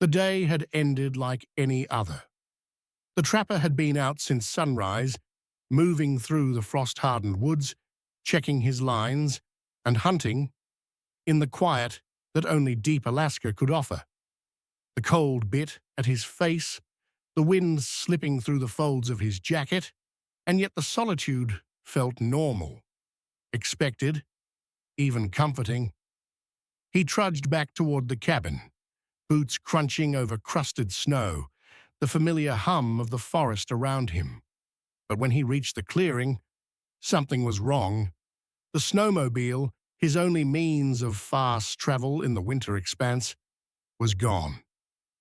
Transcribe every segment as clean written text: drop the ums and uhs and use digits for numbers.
The day had ended like any other. The trapper had been out since sunrise, moving through the frost-hardened woods, checking his lines, and hunting in the quiet that only deep Alaska could offer. The cold bit at his face, the wind slipping through the folds of his jacket, and yet the solitude felt normal, expected, even comforting. He trudged back toward the cabin, boots crunching over crusted snow, the familiar hum of the forest around him. But when he reached the clearing, something was wrong. The snowmobile, his only means of fast travel in the winter expanse, was gone.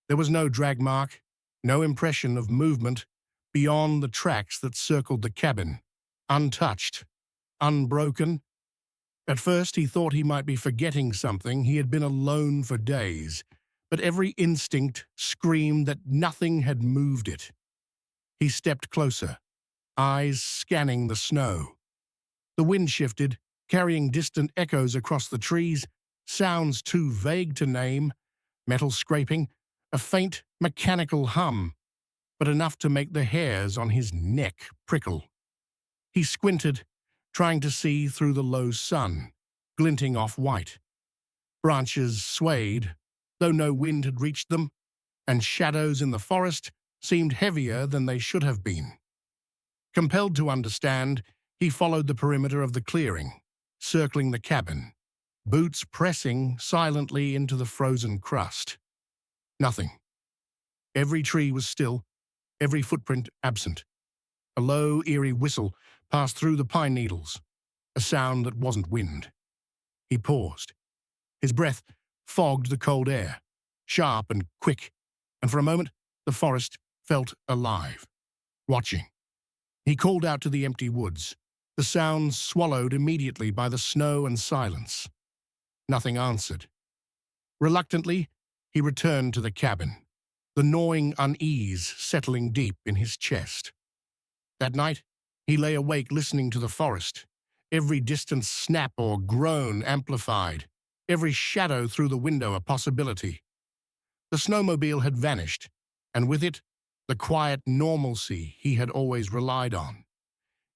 There was no drag mark, no impression of movement beyond the tracks that circled the cabin, untouched, unbroken. At first he thought he might be forgetting something. He had been alone for days, but every instinct screamed that nothing had moved it. He stepped closer, eyes scanning the snow. The wind shifted, carrying distant echoes across the trees, sounds too vague to name, metal scraping, a faint mechanical hum, but enough to make the hairs on his neck prickle. He squinted, trying to see through the low sun, glinting off-white. Branches swayed, though no wind had reached them, and shadows in the forest seemed heavier than they should have been. Compelled to understand, he followed the perimeter of the clearing, circling the cabin, boots pressing silently into the frozen crust. Nothing. Every tree was still, every footprint absent. A low, eerie whistle passed through the pine needles, a sound that wasn't wind. He paused. His breath fogged the cold air, sharp and quick, and for a moment the forest felt alive, watching. He called out to the empty woods, the sounds swallowed immediately by the snow and silence. Nothing answered. Reluctantly, he returned to the cabin, the gnawing unease settling deep in his chest. That night, he lay awake listening to the forest, every distant snap or groan amplified, every shadow through the window a possibility. The snowmobile had vanished, and with it, the quiet normalcy he had always relied on.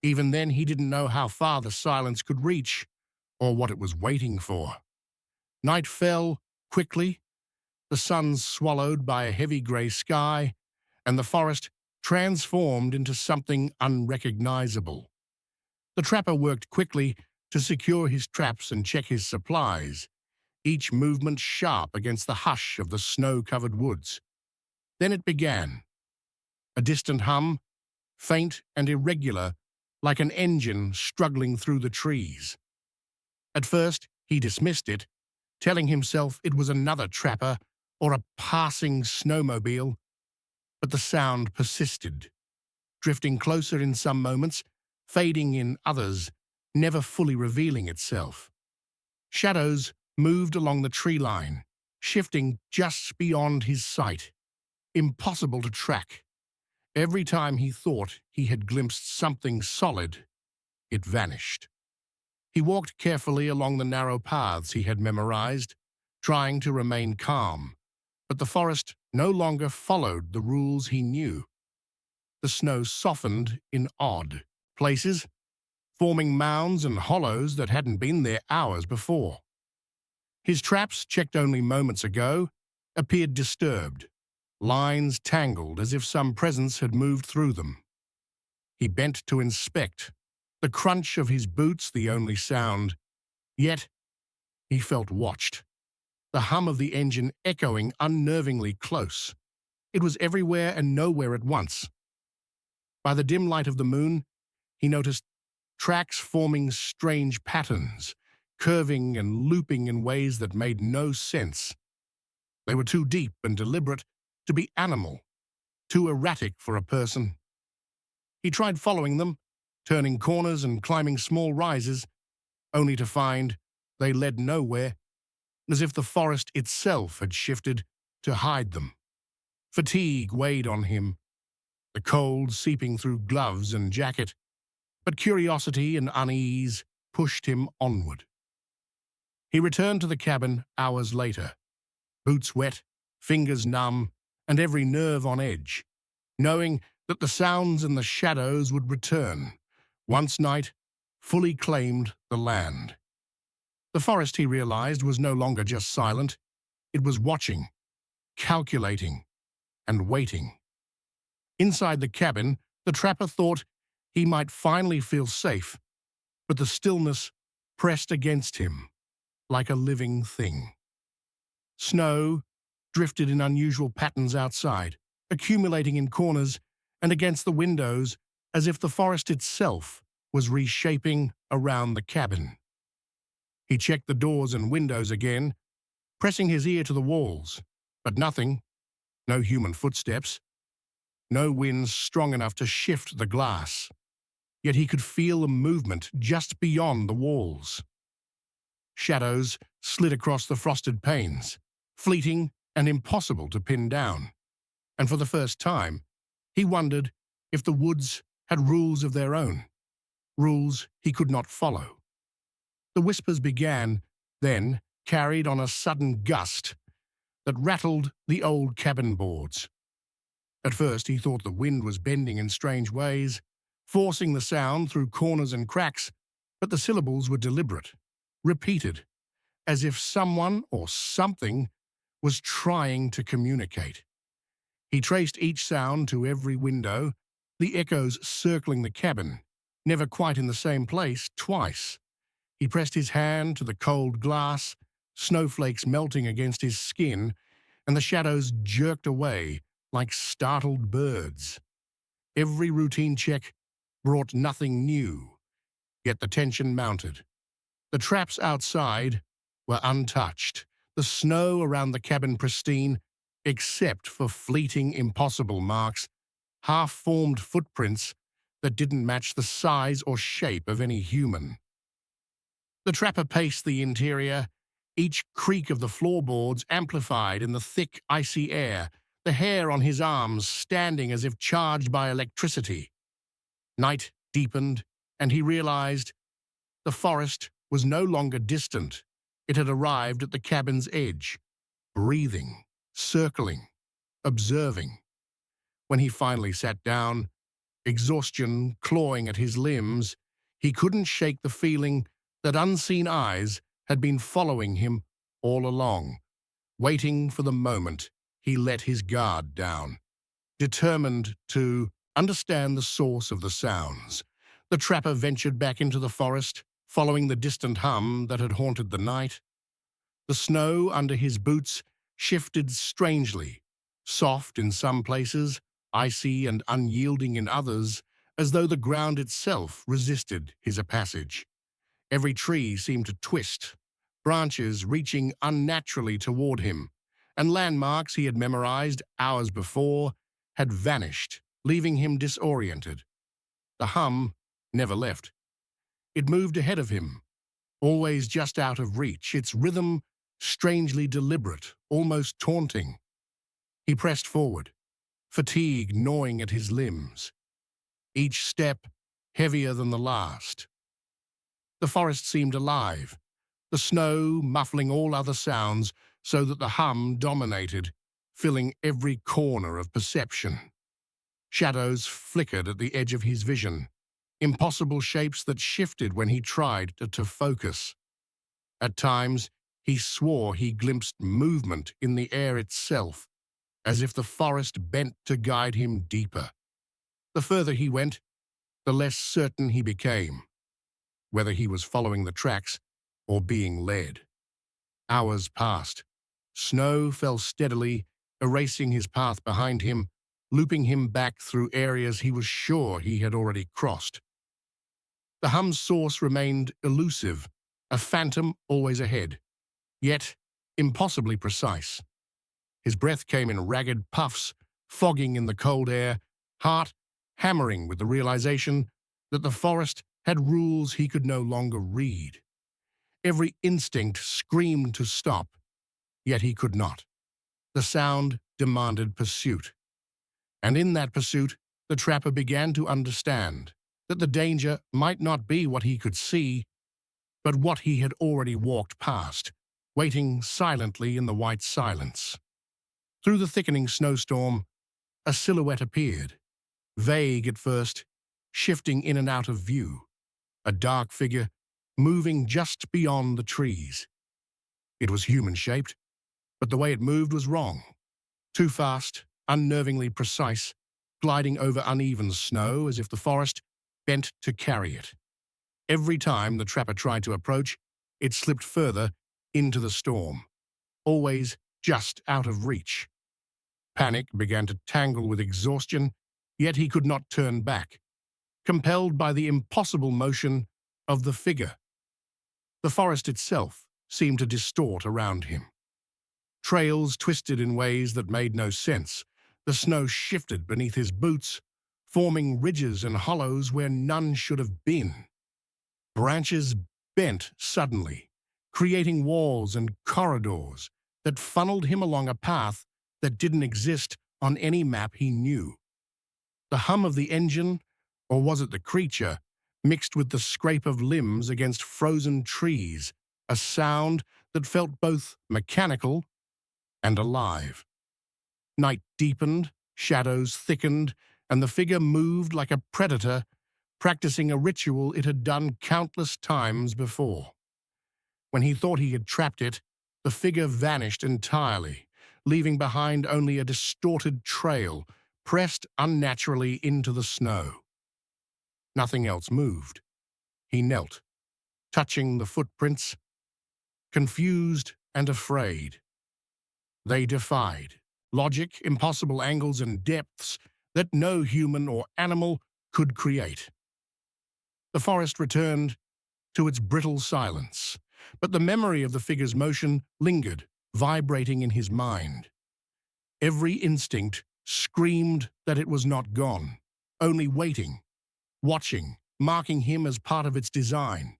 Even then, he didn't know how far the silence could reach, or what it was waiting for. Night fell quickly, the sun swallowed by a heavy gray sky, and the forest transformed into something unrecognizable. The trapper worked quickly to secure his traps and check his supplies, each movement sharp against the hush of the snow-covered woods. Then it began. A distant hum, faint and irregular, like an engine struggling through the trees. At first, he dismissed it, telling himself it was another trapper or a passing snowmobile, but the sound persisted, drifting closer in some moments, fading in others, never fully revealing itself. Shadows moved along the tree line, shifting just beyond his sight, impossible to track. Every time he thought he had glimpsed something solid, it vanished. He walked carefully along the narrow paths he had memorized, trying to remain calm, but the forest no longer followed the rules he knew. The snow softened in odd places, forming mounds and hollows that hadn't been there hours before. His traps, checked only moments ago, appeared disturbed, lines tangled as if some presence had moved through them. He bent to inspect, the crunch of his boots the only sound. Yet, he felt watched, the hum of the engine echoing unnervingly close. It was everywhere and nowhere at once. By the dim light of the moon, he noticed tracks forming strange patterns, curving and looping in ways that made no sense. They were too deep and deliberate to be animal, too erratic for a person. He tried following them, turning corners and climbing small rises, only to find they led nowhere, as if the forest itself had shifted to hide them. Fatigue weighed on him, the cold seeping through gloves and jacket, but curiosity and unease pushed him onward. He returned to the cabin hours later, boots wet, fingers numb and every nerve on edge, knowing that the sounds and the shadows would return once night fully claimed the land. The forest, he realized, was no longer just silent. It was watching, calculating, and waiting. Inside the cabin, the trapper thought he might finally feel safe, but the stillness pressed against him like a living thing. Snow drifted in unusual patterns outside, accumulating in corners and against the windows as if the forest itself was reshaping around the cabin. He checked the doors and windows again, pressing his ear to the walls, but nothing, no human footsteps, no winds strong enough to shift the glass. Yet he could feel a movement just beyond the walls. Shadows slid across the frosted panes, fleeting and impossible to pin down. And for the first time, he wondered if the woods had rules of their own, rules he could not follow. The whispers began, then carried on a sudden gust that rattled the old cabin boards. At first he thought the wind was bending in strange ways, forcing the sound through corners and cracks, but the syllables were deliberate, repeated, as if someone or something was trying to communicate. He traced each sound to every window, the echoes circling the cabin, never quite in the same place twice. He pressed his hand to the cold glass, snowflakes melting against his skin, and the shadows jerked away like startled birds. Every routine check brought nothing new, yet the tension mounted. The traps outside were untouched, the snow around the cabin pristine, except for fleeting impossible marks, half-formed footprints that didn't match the size or shape of any human. The trapper paced the interior, each creak of the floorboards amplified in the thick, icy air, the hair on his arms standing as if charged by electricity. Night deepened, and he realized the forest was no longer distant. It had arrived at the cabin's edge, breathing, circling, observing. When he finally sat down, exhaustion clawing at his limbs, he couldn't shake the feeling that unseen eyes had been following him all along, waiting for the moment he let his guard down. Determined to understand the source of the sounds, the trapper ventured back into the forest, following the distant hum that had haunted the night. The snow under his boots shifted strangely, soft in some places, icy and unyielding in others, as though the ground itself resisted his passage. Every tree seemed to twist, branches reaching unnaturally toward him, and landmarks he had memorized hours before had vanished, leaving him disoriented. The hum never left. It moved ahead of him, always just out of reach, its rhythm strangely deliberate, almost taunting. He pressed forward, fatigue gnawing at his limbs, each step heavier than the last. The forest seemed alive, the snow muffling all other sounds so that the hum dominated, filling every corner of perception. Shadows flickered at the edge of his vision, impossible shapes that shifted when he tried to focus. At times, he swore he glimpsed movement in the air itself, as if the forest bent to guide him deeper. The further he went, the less certain he became, whether he was following the tracks or being led. Hours passed. Snow fell steadily, erasing his path behind him, looping him back through areas he was sure he had already crossed. The hum's source remained elusive, a phantom always ahead, yet impossibly precise. His breath came in ragged puffs, fogging in the cold air, heart hammering with the realization that the forest had rules he could no longer read. Every instinct screamed to stop, yet he could not. The sound demanded pursuit. And in that pursuit, the trapper began to understand that the danger might not be what he could see, but what he had already walked past, waiting silently in the white silence. Through the thickening snowstorm, a silhouette appeared, vague at first, shifting in and out of view, a dark figure moving just beyond the trees. It was human-shaped, but the way it moved was wrong. Too fast, unnervingly precise, gliding over uneven snow as if the forest bent to carry it. Every time the trapper tried to approach, it slipped further into the storm, always just out of reach. Panic began to tangle with exhaustion, yet he could not turn back, compelled by the impossible motion of the figure. The forest itself seemed to distort around him. Trails twisted in ways that made no sense. The snow shifted beneath his boots, forming ridges and hollows where none should have been. Branches bent suddenly, creating walls and corridors that funneled him along a path that didn't exist on any map he knew. The hum of the engine, or was it the creature, mixed with the scrape of limbs against frozen trees, a sound that felt both mechanical and alive. Night deepened, shadows thickened, and the figure moved like a predator, practicing a ritual it had done countless times before. When he thought he had trapped it, the figure vanished entirely, leaving behind only a distorted trail pressed unnaturally into the snow. Nothing else moved. He knelt, touching the footprints, confused and afraid. They defied logic, impossible angles and depths that no human or animal could create. The forest returned to its brittle silence, but the memory of the figure's motion lingered, vibrating in his mind. Every instinct screamed that it was not gone, only waiting, watching, marking him as part of its design.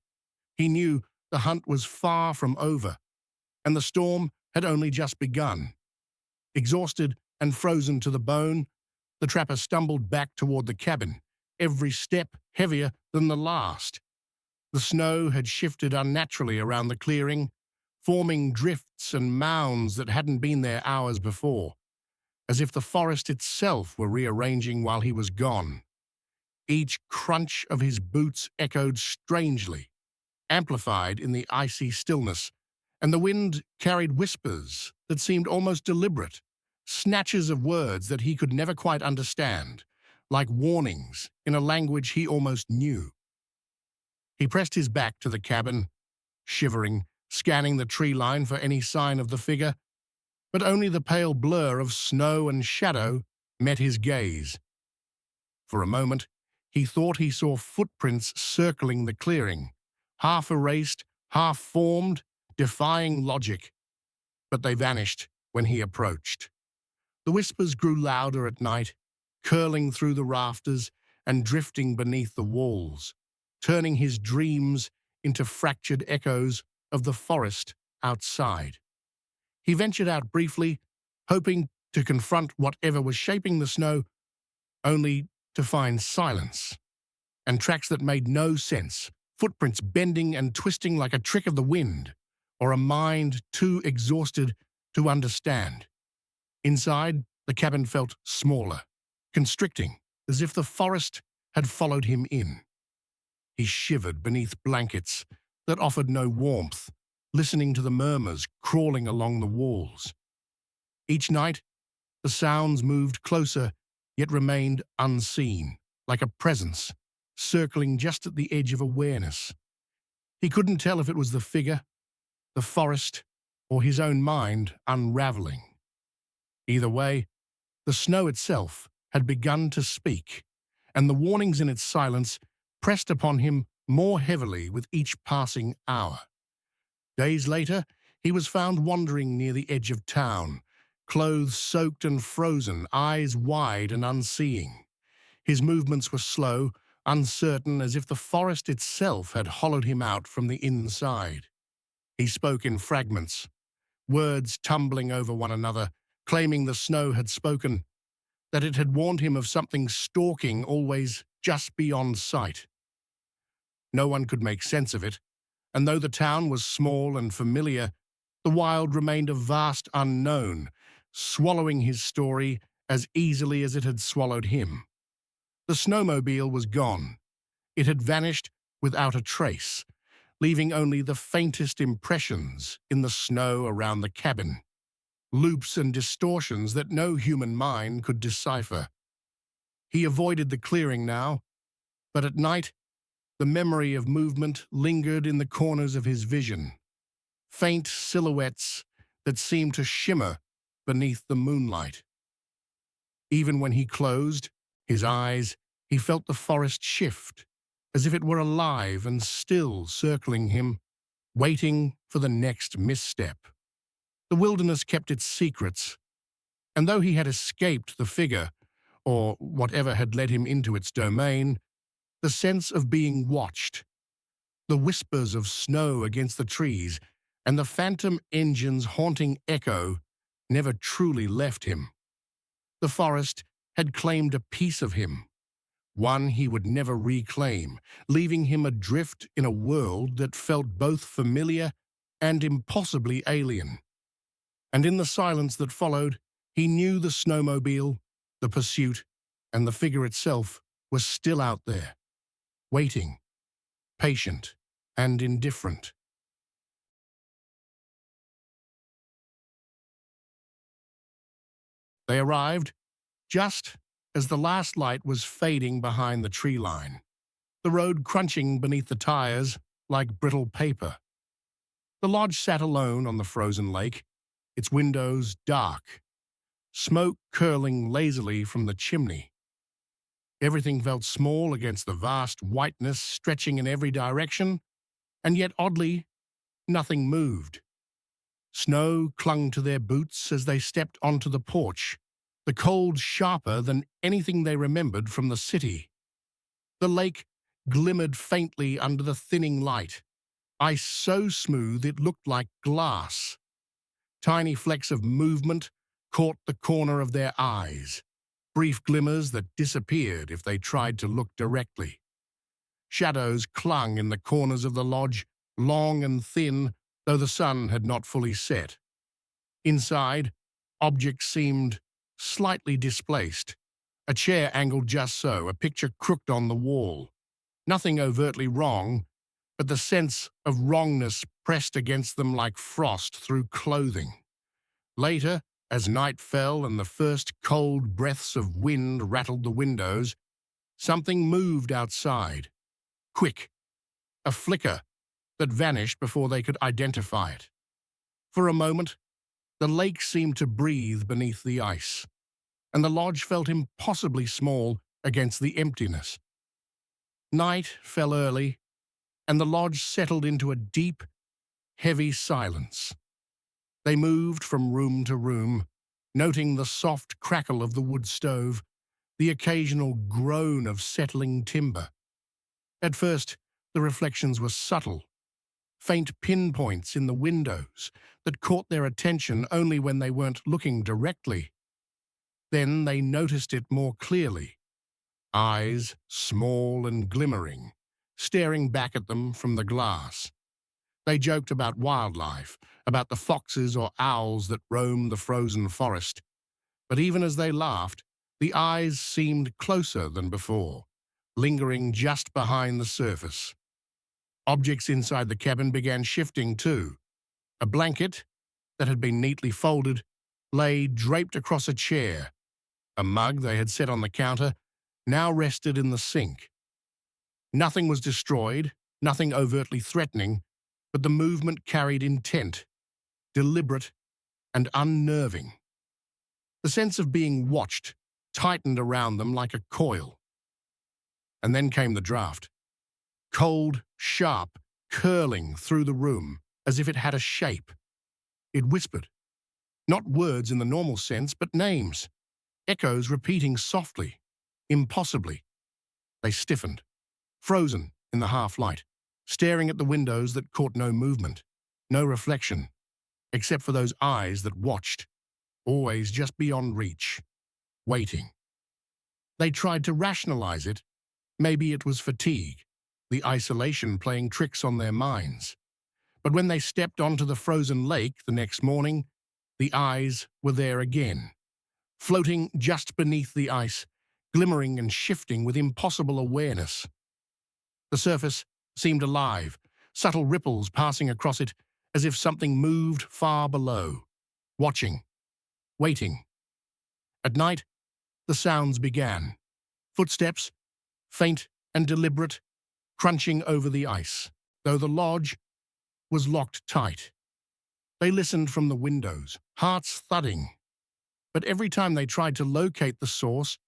He knew the hunt was far from over, and the storm had only just begun. Exhausted and frozen to the bone, the trapper stumbled back toward the cabin, every step heavier than the last. The snow had shifted unnaturally around the clearing, forming drifts and mounds that hadn't been there hours before, as if the forest itself were rearranging while he was gone. Each crunch of his boots echoed strangely, amplified in the icy stillness, and the wind carried whispers that seemed almost deliberate, snatches of words that he could never quite understand, like warnings in a language he almost knew. He pressed his back to the cabin, shivering, scanning the tree line for any sign of the figure, but only the pale blur of snow and shadow met his gaze. For a moment, he thought he saw footprints circling the clearing, half erased, half formed, defying logic, but they vanished when he approached. The whispers grew louder at night, curling through the rafters and drifting beneath the walls, turning his dreams into fractured echoes of the forest outside. He ventured out briefly, hoping to confront whatever was shaping the snow, only to find silence and tracks that made no sense, footprints bending and twisting like a trick of the wind, or a mind too exhausted to understand. Inside, the cabin felt smaller, constricting, as if the forest had followed him in. He shivered beneath blankets that offered no warmth, listening to the murmurs crawling along the walls. Each night, the sounds moved closer, yet remained unseen, like a presence, circling just at the edge of awareness. He couldn't tell if it was the figure, the forest, or his own mind unraveling. Either way, the snow itself had begun to speak, and the warnings in its silence pressed upon him more heavily with each passing hour. Days later, he was found wandering near the edge of town, clothes soaked and frozen, eyes wide and unseeing. His movements were slow, uncertain, as if the forest itself had hollowed him out from the inside. He spoke in fragments, words tumbling over one another, claiming the snow had spoken, that it had warned him of something stalking always just beyond sight. No one could make sense of it, and though the town was small and familiar, the wild remained a vast unknown, swallowing his story as easily as it had swallowed him. The snowmobile was gone. It had vanished without a trace, leaving only the faintest impressions in the snow around the cabin, loops and distortions that no human mind could decipher. He avoided the clearing now, but at night, the memory of movement lingered in the corners of his vision, faint silhouettes that seemed to shimmer beneath the moonlight. Even when he closed his eyes, he felt the forest shift, as if it were alive and still circling him, waiting for the next misstep. The wilderness kept its secrets, and though he had escaped the figure, or whatever had led him into its domain, the sense of being watched, the whispers of snow against the trees, and the phantom engine's haunting echo never truly left him. The forest had claimed a piece of him, one he would never reclaim, leaving him adrift in a world that felt both familiar and impossibly alien. And in the silence that followed, he knew the snowmobile, the pursuit, and the figure itself was still out there, waiting, patient and indifferent. They arrived just as the last light was fading behind the tree line, the road crunching beneath the tires like brittle paper. The lodge sat alone on the frozen lake, its windows dark, smoke curling lazily from the chimney. Everything felt small against the vast whiteness stretching in every direction, and yet oddly, nothing moved. Snow clung to their boots as they stepped onto the porch, the cold sharper than anything they remembered from the city. The lake glimmered faintly under the thinning light, ice so smooth it looked like glass. Tiny flecks of movement caught the corner of their eyes, brief glimmers that disappeared if they tried to look directly. Shadows clung in the corners of the lodge, long and thin, though the sun had not fully set. Inside, objects seemed slightly displaced. A chair angled just so, a picture crooked on the wall. Nothing overtly wrong, but the sense of wrongness pressed against them like frost through clothing. Later, as night fell and the first cold breaths of wind rattled the windows, something moved outside. Quick, a flicker that vanished before they could identify it. For a moment, the lake seemed to breathe beneath the ice, and the lodge felt impossibly small against the emptiness. Night fell early, and the lodge settled into a deep, heavy silence. They moved from room to room, noting the soft crackle of the wood stove, the occasional groan of settling timber. At first, the reflections were subtle, faint pinpoints in the windows that caught their attention only when they weren't looking directly. Then they noticed it more clearly. Eyes, small and glimmering, staring back at them from the glass. They joked about wildlife, about the foxes or owls that roamed the frozen forest. But even as they laughed, the eyes seemed closer than before, lingering just behind the surface. Objects inside the cabin began shifting too. A blanket, that had been neatly folded, lay draped across a chair. A mug they had set on the counter now rested in the sink. Nothing was destroyed, nothing overtly threatening, but the movement carried intent, deliberate and unnerving. The sense of being watched tightened around them like a coil. And then came the draft. Cold, sharp, curling through the room as if it had a shape. It whispered. Not words in the normal sense, but names. Echoes repeating softly, impossibly. They stiffened, frozen in the half-light, staring at the windows that caught no movement, no reflection, except for those eyes that watched, always just beyond reach, waiting. They tried to rationalize it. Maybe it was fatigue, the isolation playing tricks on their minds. But when they stepped onto the frozen lake the next morning, The eyes were there again, floating just beneath the ice, glimmering and shifting with impossible awareness. The surface seemed alive, subtle ripples passing across it as if something moved far below, watching, waiting. At night, the sounds began. Footsteps, faint and deliberate, crunching over the ice, though the lodge was locked tight. They listened from the windows, hearts thudding. But every time they tried to locate the source,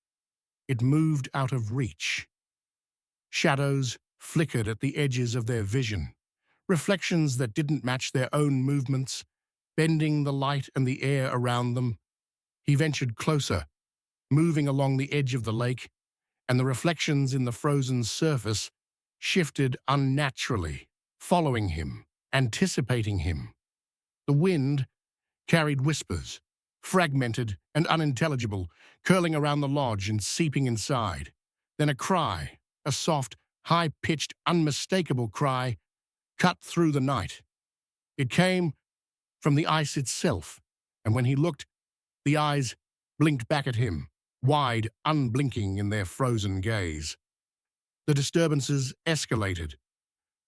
it moved out of reach. Shadows flickered at the edges of their vision, reflections that didn't match their own movements, bending the light and the air around them. He ventured closer, moving along the edge of the lake, and the reflections in the frozen surface shifted unnaturally, following him, anticipating him. The wind carried whispers, fragmented and unintelligible, curling around the lodge and seeping inside. Then a cry, a soft, high-pitched, unmistakable cry, cut through the night. It came from the ice itself, and when he looked, the eyes blinked back at him, wide, unblinking in their frozen gaze. The disturbances escalated.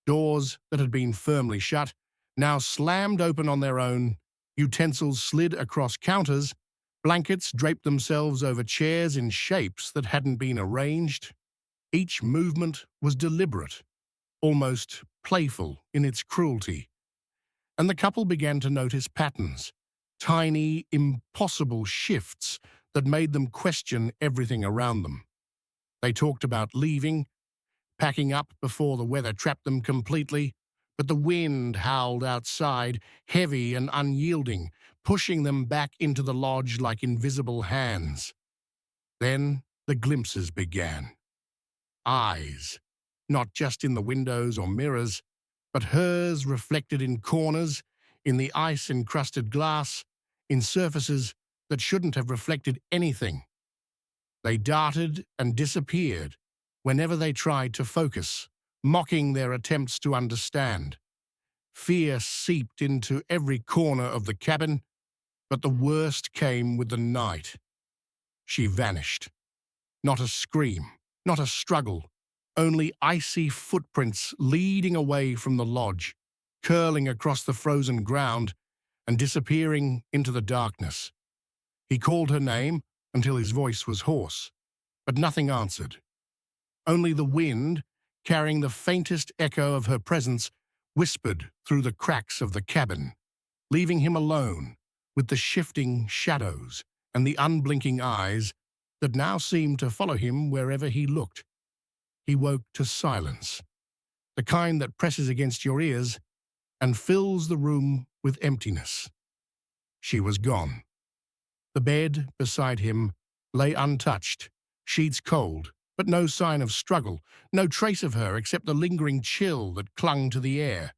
Doors that had been firmly shut now slammed open on their own, utensils slid across counters, blankets draped themselves over chairs in shapes that hadn't been arranged. Each movement was deliberate, almost playful in its cruelty, and the couple began to notice patterns, tiny, impossible shifts that made them question everything around them. They talked about leaving, packing up before the weather trapped them completely, but the wind howled outside, heavy and unyielding, pushing them back into the lodge like invisible hands. Then the glimpses began. Eyes, not just in the windows or mirrors, but hers reflected in corners, in the ice-encrusted glass, in surfaces that shouldn't have reflected anything. They darted and disappeared whenever they tried to focus, mocking their attempts to understand. Fear seeped into every corner of the cabin, but the worst came with the night. She vanished. Not a scream, not a struggle, only icy footprints leading away from the lodge, curling across the frozen ground and disappearing into the darkness. He called her name until his voice was hoarse, but nothing answered. Only the wind, carrying the faintest echo of her presence, whispered through the cracks of the cabin, leaving him alone with the shifting shadows and the unblinking eyes that now seemed to follow him wherever he looked. He woke to silence, the kind that presses against your ears and fills the room with emptiness. She was gone. The bed beside him lay untouched, sheets cold, but no sign of struggle, no trace of her except the lingering chill that clung to the air.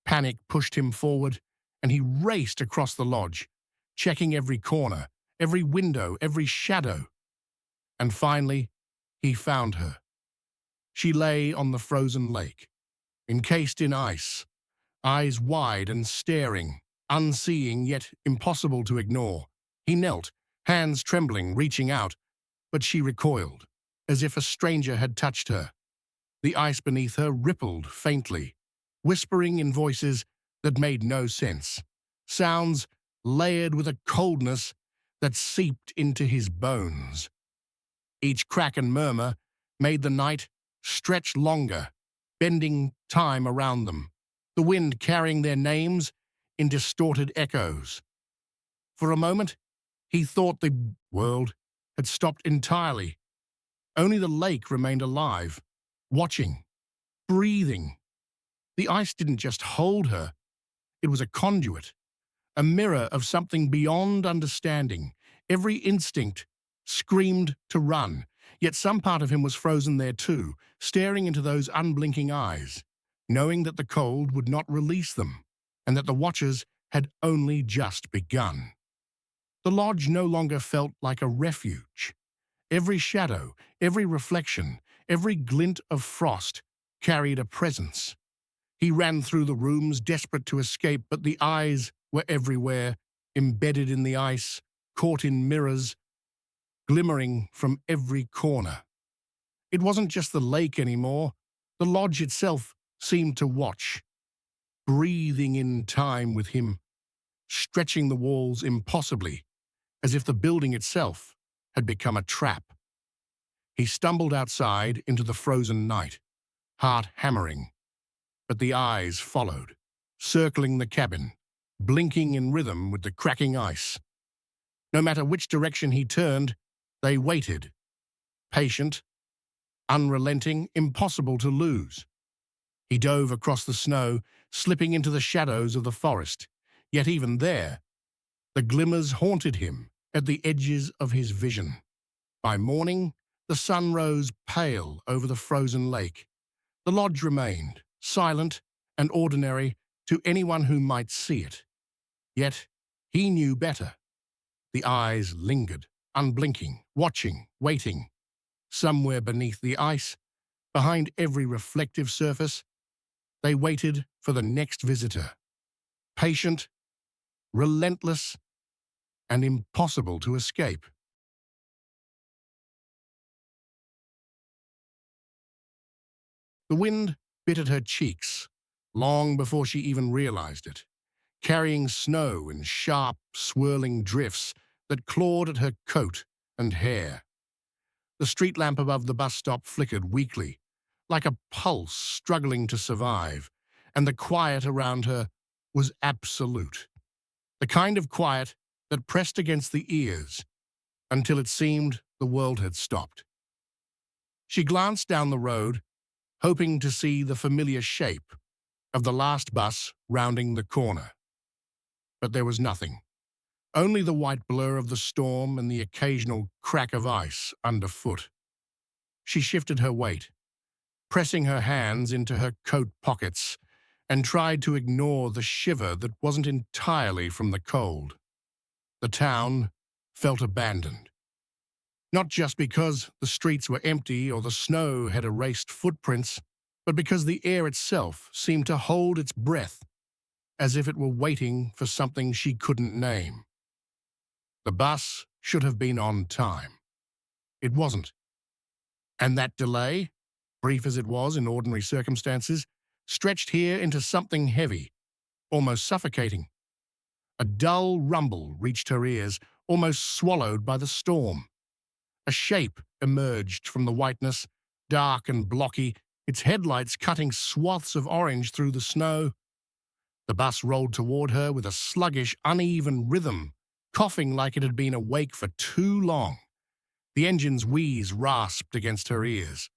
Panic pushed him forward, and he raced across the lodge, checking every corner, every window, every shadow. And finally, he found her. She lay on the frozen lake, encased in ice, eyes wide and staring, unseeing yet impossible to ignore. He knelt, hands trembling, reaching out, but she recoiled, as if a stranger had touched her. The ice beneath her rippled faintly, whispering in voices that made no sense, sounds layered with a coldness that seeped into his bones. Each crack and murmur made the night stretch longer, bending time around them, the wind carrying their names in distorted echoes. For a moment, he thought the world had stopped entirely. Only the lake remained alive, watching, breathing. The ice didn't just hold her, it was a conduit, a mirror of something beyond understanding. Every instinct screamed to run, yet some part of him was frozen there too, staring into those unblinking eyes, knowing that the cold would not release them, and that the watchers had only just begun. The lodge no longer felt like a refuge. Every shadow, every reflection, every glint of frost carried a presence. He ran through the rooms, desperate to escape, but the eyes were everywhere, embedded in the ice, caught in mirrors, glimmering from every corner. It wasn't just the lake anymore. The lodge itself seemed to watch, breathing in time with him, stretching the walls impossibly, as if the building itself had become a trap. He stumbled outside into the frozen night, heart hammering, but the eyes followed, circling the cabin, blinking in rhythm with the cracking ice. No matter which direction he turned, they waited, patient, unrelenting, impossible to lose. He dove across the snow, slipping into the shadows of the forest, yet even there, the glimmers haunted him at the edges of his vision. By morning, the sun rose pale over the frozen lake. The lodge remained, silent and ordinary to anyone who might see it. Yet he knew better. The eyes lingered, unblinking, watching, waiting. Somewhere beneath the ice, behind every reflective surface, they waited for the next visitor. Patient, relentless, and impossible to escape. The wind bit at her cheeks, long before she even realized it, carrying snow in sharp, swirling drifts that clawed at her coat and hair. The street lamp above the bus stop flickered weakly, like a pulse struggling to survive, and the quiet around her was absolute. The kind of quiet that pressed against the ears until it seemed the world had stopped. She glanced down the road, hoping to see the familiar shape of the last bus rounding the corner. But there was nothing. Only the white blur of the storm and the occasional crack of ice underfoot. She shifted her weight, pressing her hands into her coat pockets, and tried to ignore the shiver that wasn't entirely from the cold. The town felt abandoned. Not just because the streets were empty or the snow had erased footprints, but because the air itself seemed to hold its breath, as if it were waiting for something she couldn't name. The bus should have been on time. It wasn't. And that delay, brief as it was in ordinary circumstances, stretched here into something heavy, almost suffocating. A dull rumble reached her ears, almost swallowed by the storm. A shape emerged from the whiteness, dark and blocky, its headlights cutting swaths of orange through the snow. The bus rolled toward her with a sluggish, uneven rhythm, coughing like it had been awake for too long. The engine's wheeze rasped against her ears.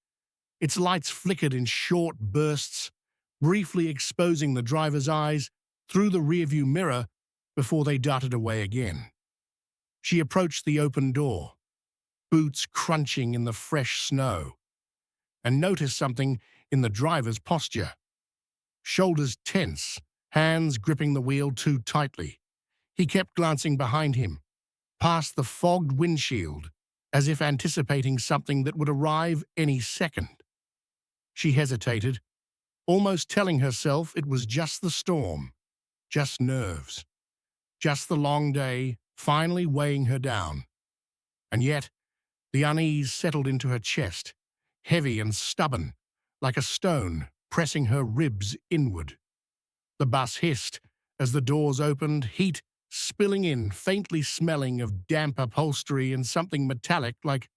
Its lights flickered in short bursts, briefly exposing the driver's eyes through the rearview mirror before they darted away again. She approached the open door, boots crunching in the fresh snow, and noticed something in the driver's posture. Shoulders tense, hands gripping the wheel too tightly. He kept glancing behind him, past the fogged windshield, as if anticipating something that would arrive any second. She hesitated, almost telling herself it was just the storm, just nerves, just the long day finally weighing her down. And yet, the unease settled into her chest, heavy and stubborn, like a stone pressing her ribs inward. The bus hissed as the doors opened, heat spilling in, faintly smelling of damp upholstery and something metallic like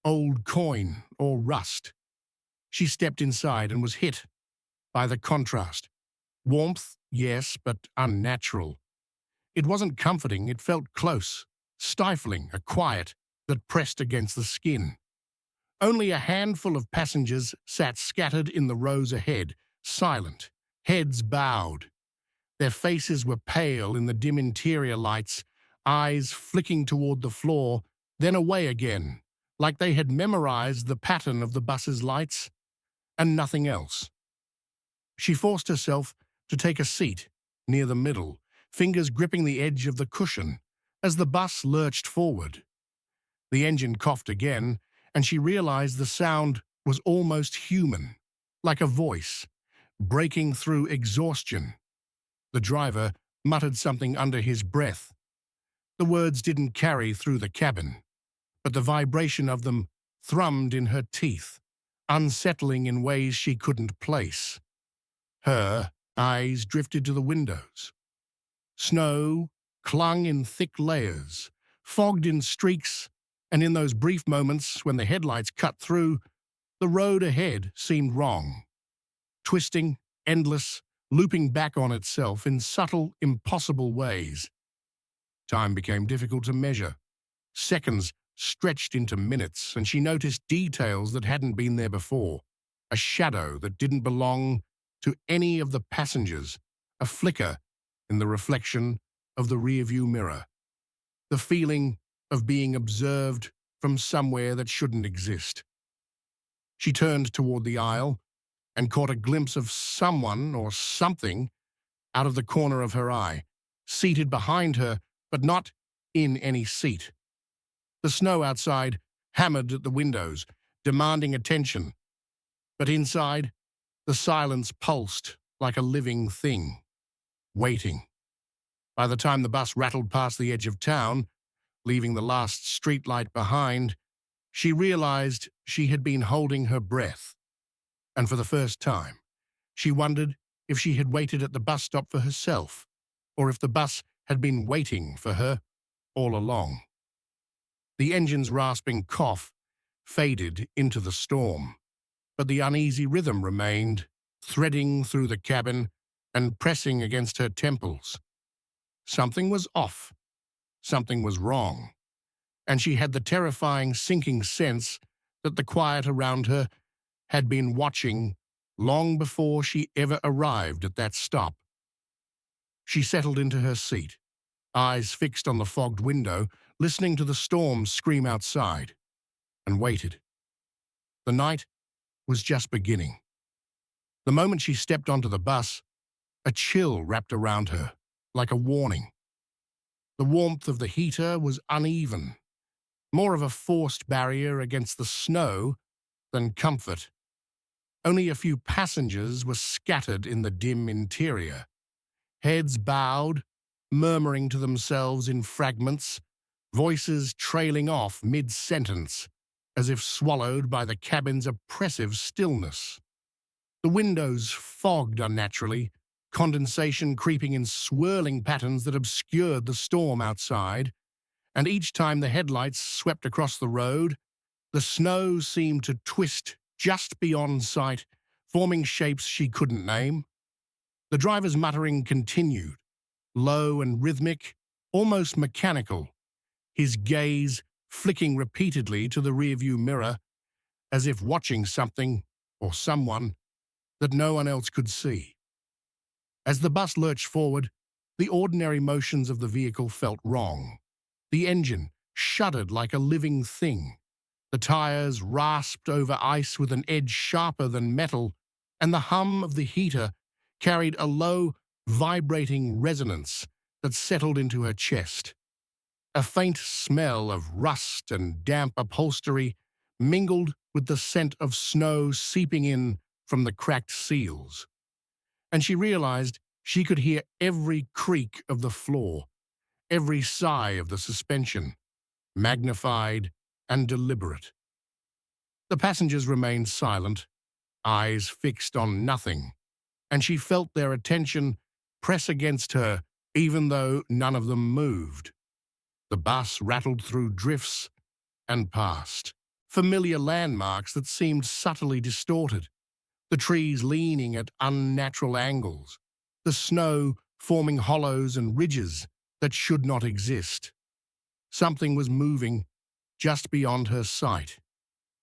old coin or rust. She stepped inside and was hit by the contrast. Warmth, yes, but unnatural. It wasn't comforting, it felt close, stifling, a quiet that pressed against the skin. Only a handful of passengers sat scattered in the rows ahead, silent, heads bowed. Their faces were pale in the dim interior lights, eyes flicking toward the floor, then away again, like they had memorized the pattern of the bus's lights, and nothing else. She forced herself to take a seat near the middle, fingers gripping the edge of the cushion, as the bus lurched forward. The engine coughed again, and she realized the sound was almost human, like a voice, breaking through exhaustion. The driver muttered something under his breath, The words didn't carry through the cabin, but the vibration of them thrummed in her teeth, unsettling in ways she couldn't place. Her eyes drifted to the windows. Snow clung in thick layers, fogged in streaks, and in those brief moments when the headlights cut through, the road ahead seemed wrong. Twisting, endless, looping back on itself in subtle, impossible ways. Time became difficult to measure. Seconds stretched into minutes, and she noticed details that hadn't been there before. A shadow that didn't belong to any of the passengers, a flicker in the reflection of the rearview mirror. The feeling of being observed from somewhere that shouldn't exist. She turned toward the aisle and caught a glimpse of someone or something out of the corner of her eye, seated behind her, but not in any seat. The snow outside hammered at the windows, demanding attention, but inside, the silence pulsed like a living thing, waiting. By the time the bus rattled past the edge of town, leaving the last streetlight behind, she realized she had been holding her breath. And for the first time, she wondered if she had waited at the bus stop for herself, or if the bus had been waiting for her all along. The engine's rasping cough faded into the storm, but the uneasy rhythm remained, threading through the cabin and pressing against her temples. Something was off. Something was wrong. And she had the terrifying sinking sense that the quiet around her had been watching long before she ever arrived at that stop. She settled into her seat, eyes fixed on the fogged window, listening to the storm scream outside, and waited. The night was just beginning. The moment she stepped onto the bus, a chill wrapped around her, like a warning. The warmth of the heater was uneven, more of a forced barrier against the snow than comfort. Only a few passengers were scattered in the dim interior, heads bowed, murmuring to themselves in fragments, voices trailing off mid-sentence, as if swallowed by the cabin's oppressive stillness. The windows fogged unnaturally, condensation creeping in swirling patterns that obscured the storm outside, and each time the headlights swept across the road, the snow seemed to twist just beyond sight, forming shapes she couldn't name. The driver's muttering continued, low and rhythmic, almost mechanical, his gaze flicking repeatedly to the rearview mirror, as if watching something or someone that no one else could see. As the bus lurched forward, the ordinary motions of the vehicle felt wrong. The engine shuddered like a living thing. The tires rasped over ice with an edge sharper than metal, and the hum of the heater carried a low, vibrating resonance that settled into her chest. A faint smell of rust and damp upholstery mingled with the scent of snow seeping in from the cracked seals. And she realized she could hear every creak of the floor, every sigh of the suspension, magnified and deliberate. The passengers remained silent, eyes fixed on nothing, and she felt their attention press against her even though none of them moved. The bus rattled through drifts and past, familiar landmarks that seemed subtly distorted, the trees leaning at unnatural angles, the snow forming hollows and ridges that should not exist. Something was moving just beyond her sight.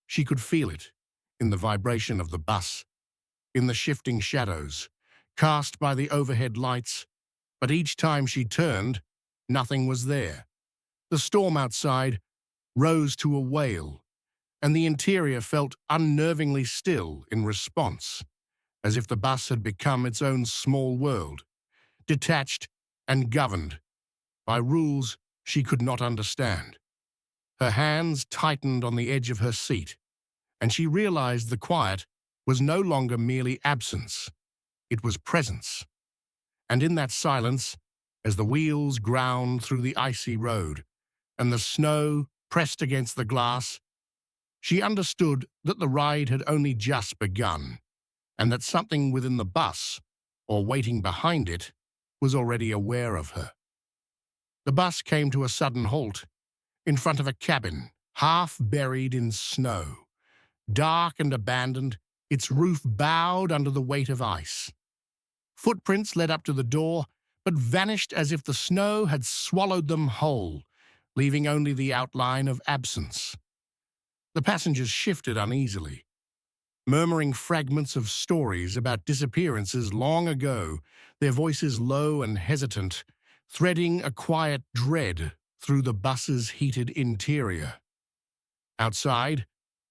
She could feel it in the vibration of the bus, in the shifting shadows cast by the overhead lights, but each time she turned, nothing was there. The storm outside rose to a wail, and the interior felt unnervingly still in response, as if the bus had become its own small world, detached and governed by rules she could not understand. Her hands tightened on the edge of her seat, and she realized the quiet was no longer merely absence, it was presence. And in that silence, as the wheels ground through the icy road and the snow pressed against the glass. She understood that the ride had only just begun, and that something within the bus, or waiting behind it, was already aware of her. The bus came to a sudden halt in front of a cabin, half buried in snow. Dark and abandoned, its roof bowed under the weight of ice. Footprints led up to the door, but vanished as if the snow had swallowed them whole, leaving only the outline of absence. The passengers shifted uneasily, murmuring fragments of stories about disappearances long ago, their voices low and hesitant, threading a quiet dread through the bus's heated interior. Outside,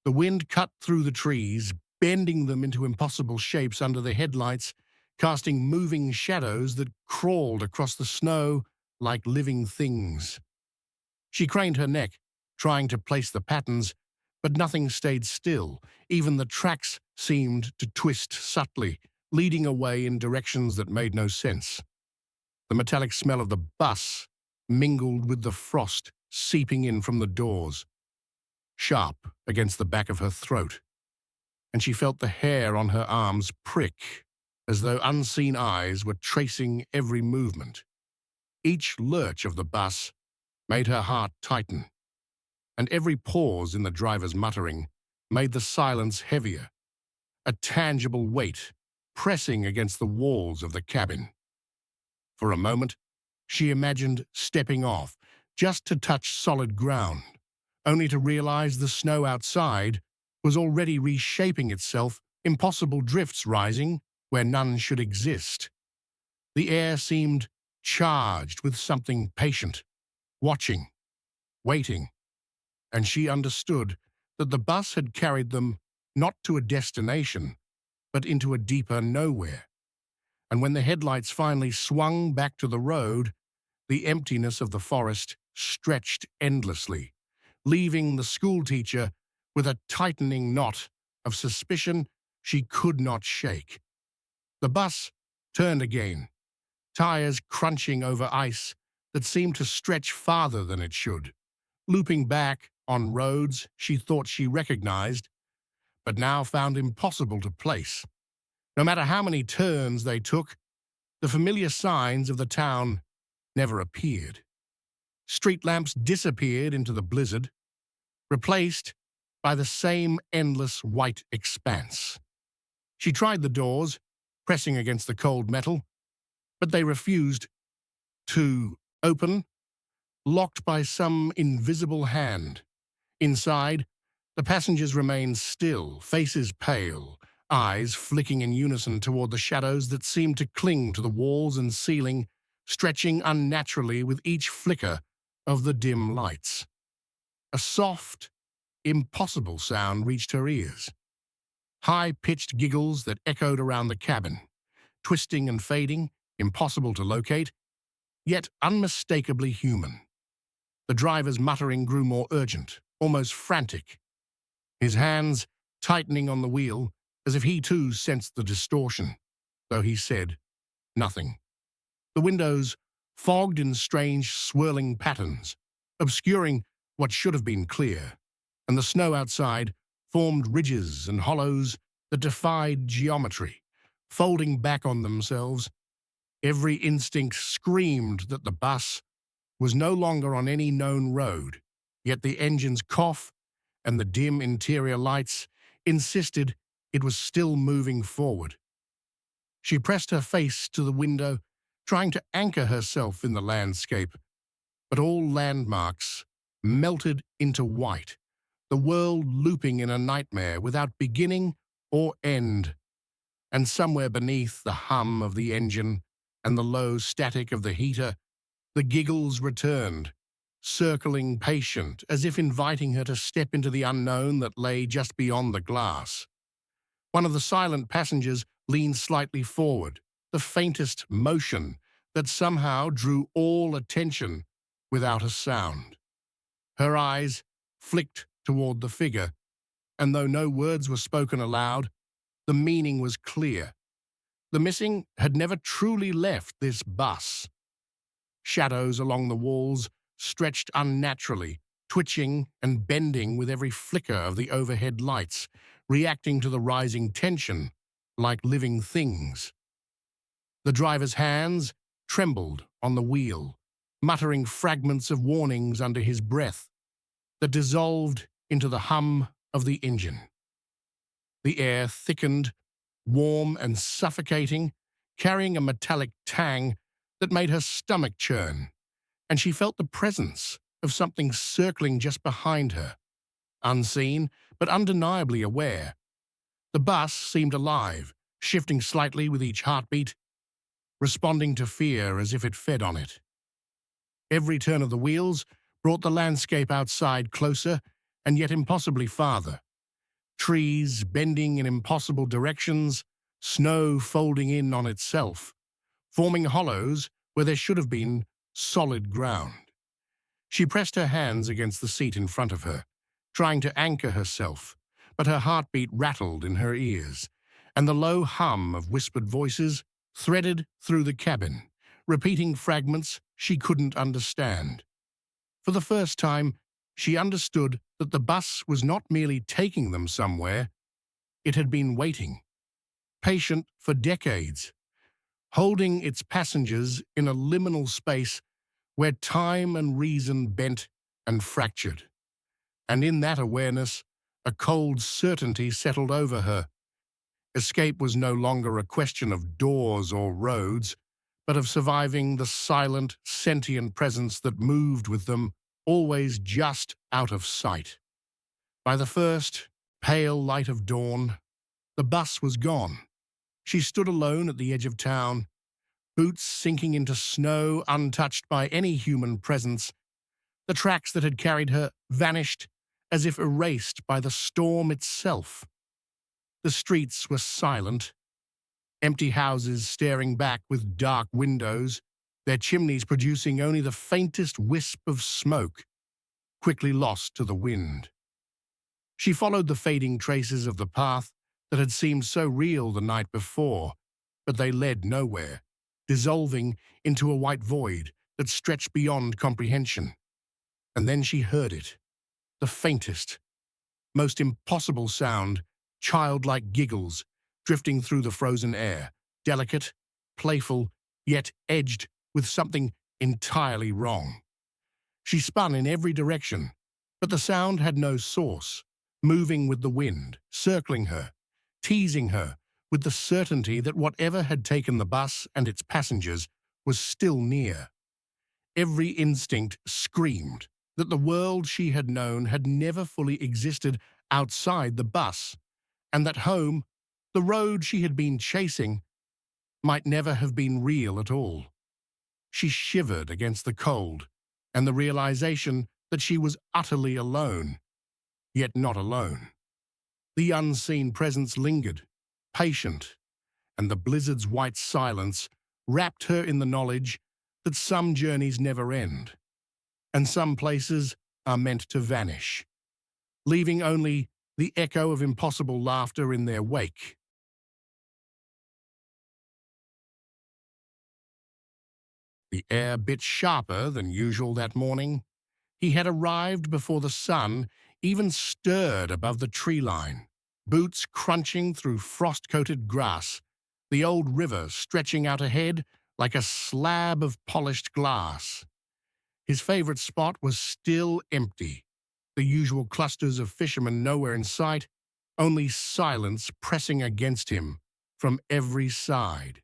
the wind cut through the trees, bending them into impossible shapes under the headlights, casting moving shadows that crawled across the snow like living things. She craned her neck, trying to place the patterns, but nothing stayed still. Even the tracks seemed to twist subtly, leading away in directions that made no sense. The metallic smell of the bus mingled with the frost seeping in from the doors, sharp against the back of her throat, and she felt the hair on her arms prick as though unseen eyes were tracing every movement. Each lurch of the bus made her heart tighten, and every pause in the driver's muttering made the silence heavier, a tangible weight pressing against the walls of the cabin. For a moment, she imagined stepping off, just to touch solid ground, only to realize the snow outside was already reshaping itself, impossible drifts rising where none should exist. The air seemed charged with something patient, watching, waiting, and she understood that the bus had carried them not to a destination, but into a deeper nowhere. And when the headlights finally swung back to the road, the emptiness of the forest stretched endlessly, leaving the schoolteacher with a tightening knot of suspicion she could not shake. The bus turned again, tires crunching over ice that seemed to stretch farther than it should, looping back on roads she thought she recognized, but now found impossible to place. No matter how many turns they took, the familiar signs of the town never appeared. Street lamps disappeared into the blizzard, replaced by the same endless white expanse. She tried the doors, pressing against the cold metal, but they refused to open, locked by some invisible hand. Inside, the passengers remained still, faces pale, eyes flicking in unison toward the shadows that seemed to cling to the walls and ceiling, stretching unnaturally with each flicker of the dim lights. A soft, impossible sound reached her ears. High-pitched giggles that echoed around the cabin, twisting and fading, impossible to locate, yet unmistakably human. The driver's muttering grew more urgent, almost frantic, his hands tightening on the wheel as if he too sensed the distortion, though he said nothing. The windows fogged in strange, swirling patterns, obscuring what should have been clear, and the snow outside formed ridges and hollows that defied geometry, folding back on themselves. Every instinct screamed that the bus was no longer on any known road, yet the engine's cough and the dim interior lights insisted it was still moving forward. She pressed her face to the window, trying to anchor herself in the landscape, but all landmarks melted into white, the world looping in a nightmare without beginning or end. And somewhere beneath the hum of the engine and the low static of the heater, the giggles returned, circling patient, as if inviting her to step into the unknown that lay just beyond the glass. One of the silent passengers leaned slightly forward, the faintest motion that somehow drew all attention without a sound. Her eyes flicked toward the figure, and though no words were spoken aloud, the meaning was clear. The missing had never truly left this bus. Shadows along the walls stretched unnaturally, twitching and bending with every flicker of the overhead lights, reacting to the rising tension like living things. The driver's hands trembled on the wheel, muttering fragments of warnings under his breath that dissolved into the hum of the engine. The air thickened, warm and suffocating, carrying a metallic tang that made her stomach churn, and she felt the presence of something circling just behind her. Unseen, but undeniably aware, the bus seemed alive, shifting slightly with each heartbeat, responding to fear as if it fed on it. Every turn of the wheels brought the landscape outside closer and yet impossibly farther. Trees bending in impossible directions, snow folding in on itself, forming hollows where there should have been solid ground. She pressed her hands against the seat in front of her, trying to anchor herself, but her heartbeat rattled in her ears, and the low hum of whispered voices threaded through the cabin, repeating fragments she couldn't understand. For the first time, she understood that the bus was not merely taking them somewhere, it had been waiting, patient for decades, holding its passengers in a liminal space where time and reason bent and fractured. And in that awareness, a cold certainty settled over her. Escape was no longer a question of doors or roads, but of surviving the silent, sentient presence that moved with them, always just out of sight. By the first, pale light of dawn, the bus was gone. She stood alone at the edge of town, boots sinking into snow untouched by any human presence. The tracks that had carried her vanished as if erased by the storm itself. The streets were silent, empty houses staring back with dark windows, their chimneys producing only the faintest wisp of smoke, quickly lost to the wind. She followed the fading traces of the path that had seemed so real the night before, but they led nowhere, dissolving into a white void that stretched beyond comprehension. And then she heard it, the faintest, most impossible sound, childlike giggles drifting through the frozen air, delicate, playful, yet edged with something entirely wrong. She spun in every direction, but the sound had no source, moving with the wind, circling her, teasing her with the certainty that whatever had taken the bus and its passengers was still near. Every instinct screamed that the world she had known had never fully existed outside the bus, and that home, the road she had been chasing, might never have been real at all. She shivered against the cold and the realization that she was utterly alone, yet not alone. The unseen presence lingered, patient, and the blizzard's white silence wrapped her in the knowledge that some journeys never end, and some places are meant to vanish, leaving only the echo of impossible laughter in their wake. The air bit sharper than usual that morning. He had arrived before the sun even stirred above the tree line, boots crunching through frost-coated grass, the old river stretching out ahead like a slab of polished glass. His favorite spot was still empty, the usual clusters of fishermen nowhere in sight, only silence pressing against him from every side.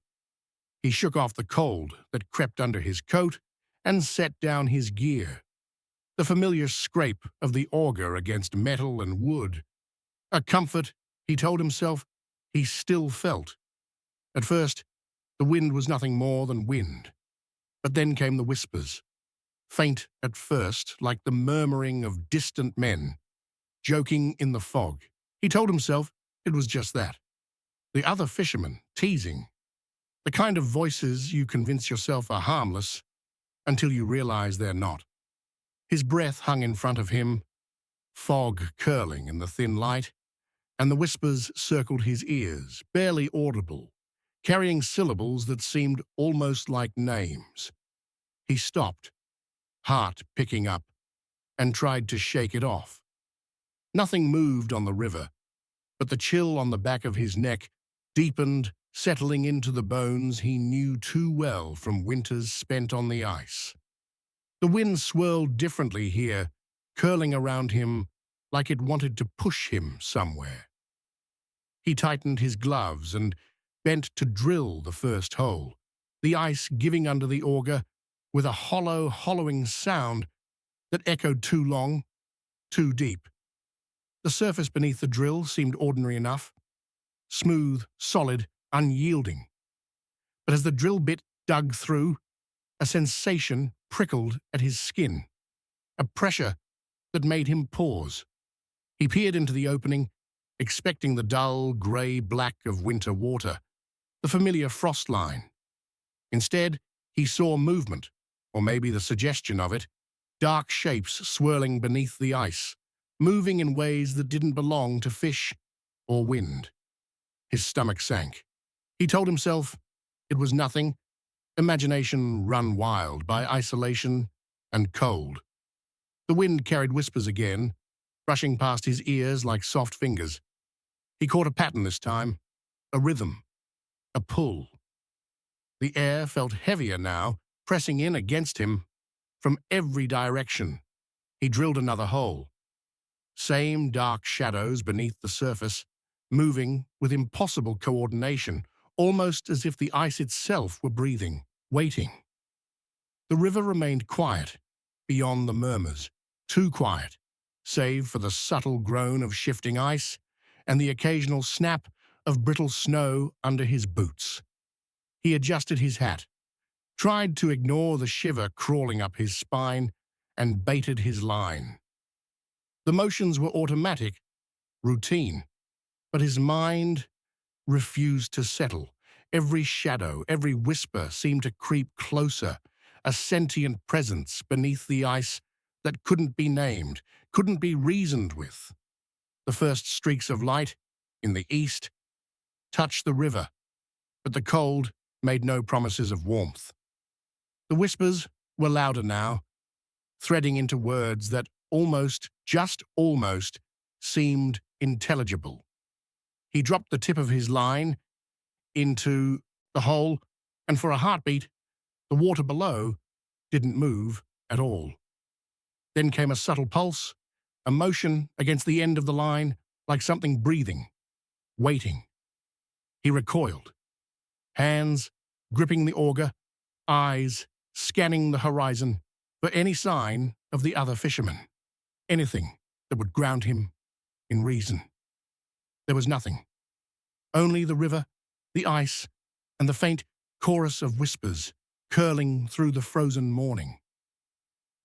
He shook off the cold that crept under his coat and set down his gear, the familiar scrape of the auger against metal and wood. A comfort, he told himself, he still felt. At first, the wind was nothing more than wind, but then came the whispers, faint at first like the murmuring of distant men, joking in the fog. He told himself it was just that. The other fishermen, teasing. The kind of voices you convince yourself are harmless until you realize they're not. His breath hung in front of him, fog curling in the thin light, and the whispers circled his ears, barely audible, carrying syllables that seemed almost like names. He stopped, heart picking up, and tried to shake it off. Nothing moved on the river, but the chill on the back of his neck deepened, settling into the bones he knew too well from winters spent on the ice. The wind swirled differently here, curling around him like it wanted to push him somewhere. He tightened his gloves and bent to drill the first hole, the ice giving under the auger with a hollow, hollowing sound that echoed too long, too deep. The surface beneath the drill seemed ordinary enough, smooth, solid, unyielding. But as the drill bit dug through, a sensation prickled at his skin, a pressure that made him pause. He peered into the opening, expecting the dull, grey-black of winter water, the familiar frost line. Instead, he saw movement, or maybe the suggestion of it, dark shapes swirling beneath the ice, moving in ways that didn't belong to fish or wind. His stomach sank. He told himself it was nothing, imagination run wild by isolation and cold. The wind carried whispers again, brushing past his ears like soft fingers. He caught a pattern this time, a rhythm, a pull. The air felt heavier now, pressing in against him from every direction. He drilled another hole. Same dark shadows beneath the surface, moving with impossible coordination, almost as if the ice itself were breathing, waiting. The river remained quiet, beyond the murmurs, too quiet, save for the subtle groan of shifting ice and the occasional snap of brittle snow under his boots. He adjusted his hat, tried to ignore the shiver crawling up his spine, and baited his line. The motions were automatic, routine, but his mind refused to settle. Every shadow, every whisper seemed to creep closer, a sentient presence beneath the ice that couldn't be named, couldn't be reasoned with. The first streaks of light, in the east, touched the river, but the cold made no promises of warmth. The whispers were louder now, threading into words that almost, just almost, seemed intelligible. He dropped the tip of his line into the hole, and for a heartbeat, the water below didn't move at all. Then came a subtle pulse, a motion against the end of the line, like something breathing, waiting. He recoiled, hands gripping the auger, eyes scanning the horizon for any sign of the other fishermen, anything that would ground him in reason. There was nothing. Only the river, the ice, and the faint chorus of whispers curling through the frozen morning.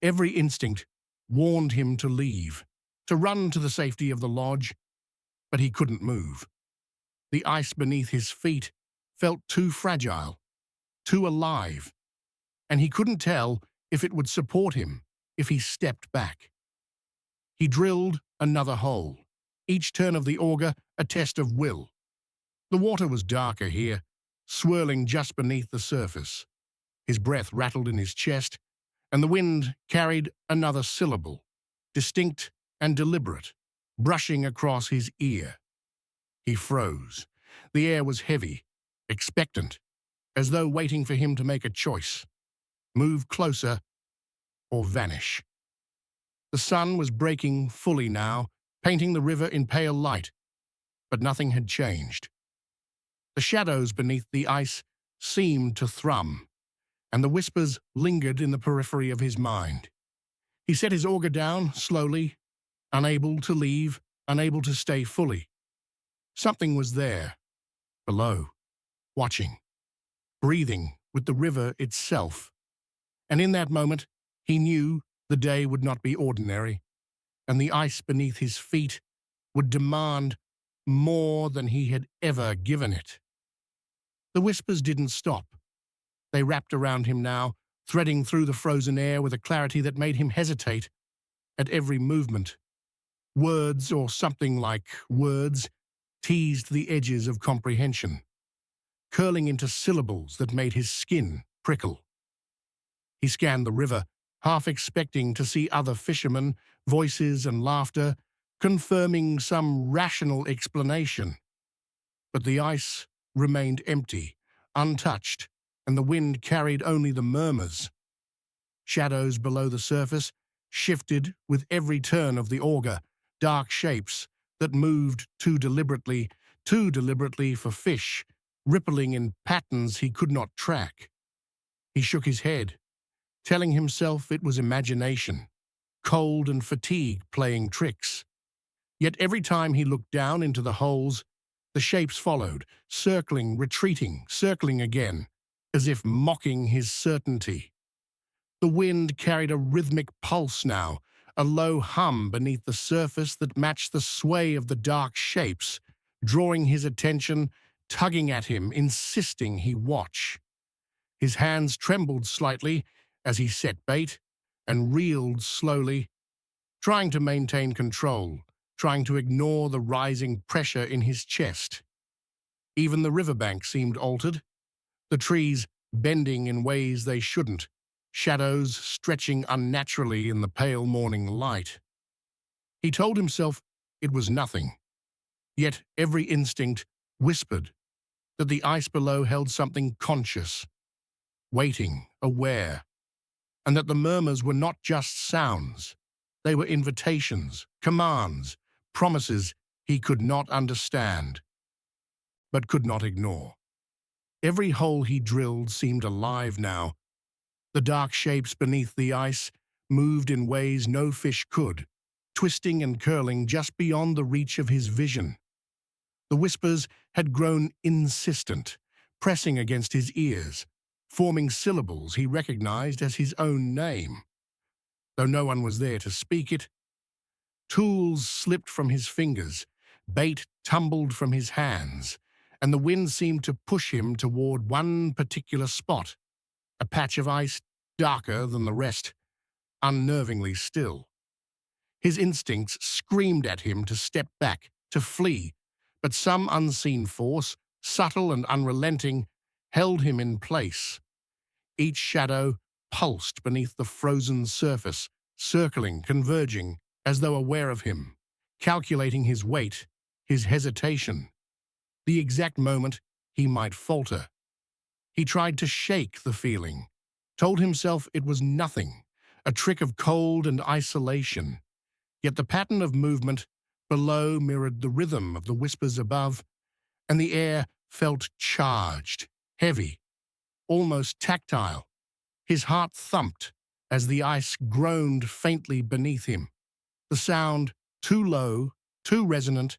Every instinct warned him to leave, to run to the safety of the lodge, but he couldn't move. The ice beneath his feet felt too fragile, too alive, and he couldn't tell if it would support him if he stepped back. He drilled another hole, each turn of the auger a test of will. The water was darker here, swirling just beneath the surface. His breath rattled in his chest, and the wind carried another syllable, distinct and deliberate, brushing across his ear. He froze. The air was heavy, expectant, as though waiting for him to make a choice. Move closer or vanish. The sun was breaking fully now, painting the river in pale light, but nothing had changed. The shadows beneath the ice seemed to thrum, and the whispers lingered in the periphery of his mind. He set his auger down slowly, unable to leave, unable to stay fully. Something was there, below, watching, breathing with the river itself. And in that moment, he knew the day would not be ordinary, and the ice beneath his feet would demand more than he had ever given it. The whispers didn't stop. They wrapped around him now, threading through the frozen air with a clarity that made him hesitate at every movement. Words, or something like words, teased the edges of comprehension, curling into syllables that made his skin prickle. He scanned the river, half expecting to see other fishermen, voices and laughter, confirming some rational explanation. But the ice remained empty, untouched, and the wind carried only the murmurs. Shadows below the surface shifted with every turn of the auger, dark shapes that moved too deliberately for fish, rippling in patterns he could not track. He shook his head, telling himself it was imagination, cold and fatigue playing tricks. Yet every time he looked down into the holes, the shapes followed, circling, retreating, circling again, as if mocking his certainty. The wind carried a rhythmic pulse now, a low hum beneath the surface that matched the sway of the dark shapes, drawing his attention, tugging at him, insisting he watch. His hands trembled slightly as he set bait and reeled slowly, trying to maintain control, trying to ignore the rising pressure in his chest. Even the riverbank seemed altered, the trees bending in ways they shouldn't, shadows stretching unnaturally in the pale morning light. He told himself it was nothing, yet every instinct whispered that the ice below held something conscious, waiting, aware, and that the murmurs were not just sounds. They were invitations, commands, promises he could not understand, but could not ignore. Every hole he drilled seemed alive now. The dark shapes beneath the ice moved in ways no fish could, twisting and curling just beyond the reach of his vision. The whispers had grown insistent, pressing against his ears, forming syllables he recognized as his own name. Though no one was there to speak it, tools slipped from his fingers, bait tumbled from his hands, and the wind seemed to push him toward one particular spot, a patch of ice darker than the rest, unnervingly still. His instincts screamed at him to step back, to flee, but some unseen force, subtle and unrelenting, held him in place. Each shadow pulsed beneath the frozen surface, circling, converging, as though aware of him, calculating his weight, his hesitation, the exact moment he might falter. He tried to shake the feeling, told himself it was nothing, a trick of cold and isolation. Yet the pattern of movement below mirrored the rhythm of the whispers above, and the air felt charged, heavy, almost tactile. His heart thumped as the ice groaned faintly beneath him, the sound too low, too resonant,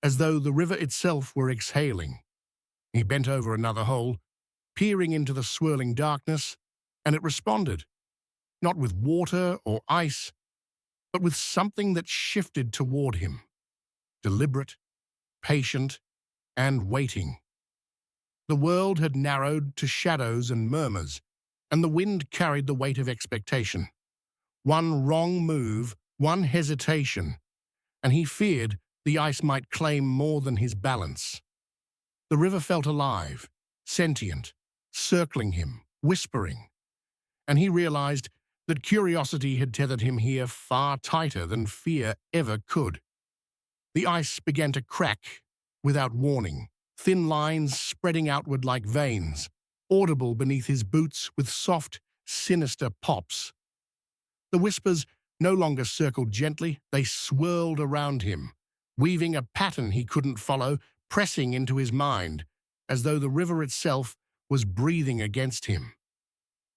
as though the river itself were exhaling. He bent over another hole, peering into the swirling darkness, and it responded, not with water or ice, but with something that shifted toward him, deliberate, patient, and waiting. The world had narrowed to shadows and murmurs, and the wind carried the weight of expectation. One wrong move, one hesitation, and he feared the ice might claim more than his balance. The river felt alive, sentient, circling him, whispering, and he realized that curiosity had tethered him here far tighter than fear ever could. The ice began to crack without warning, thin lines spreading outward like veins, audible beneath his boots with soft, sinister pops. The whispers no longer circled gently, they swirled around him, weaving a pattern he couldn't follow, pressing into his mind, as though the river itself was breathing against him.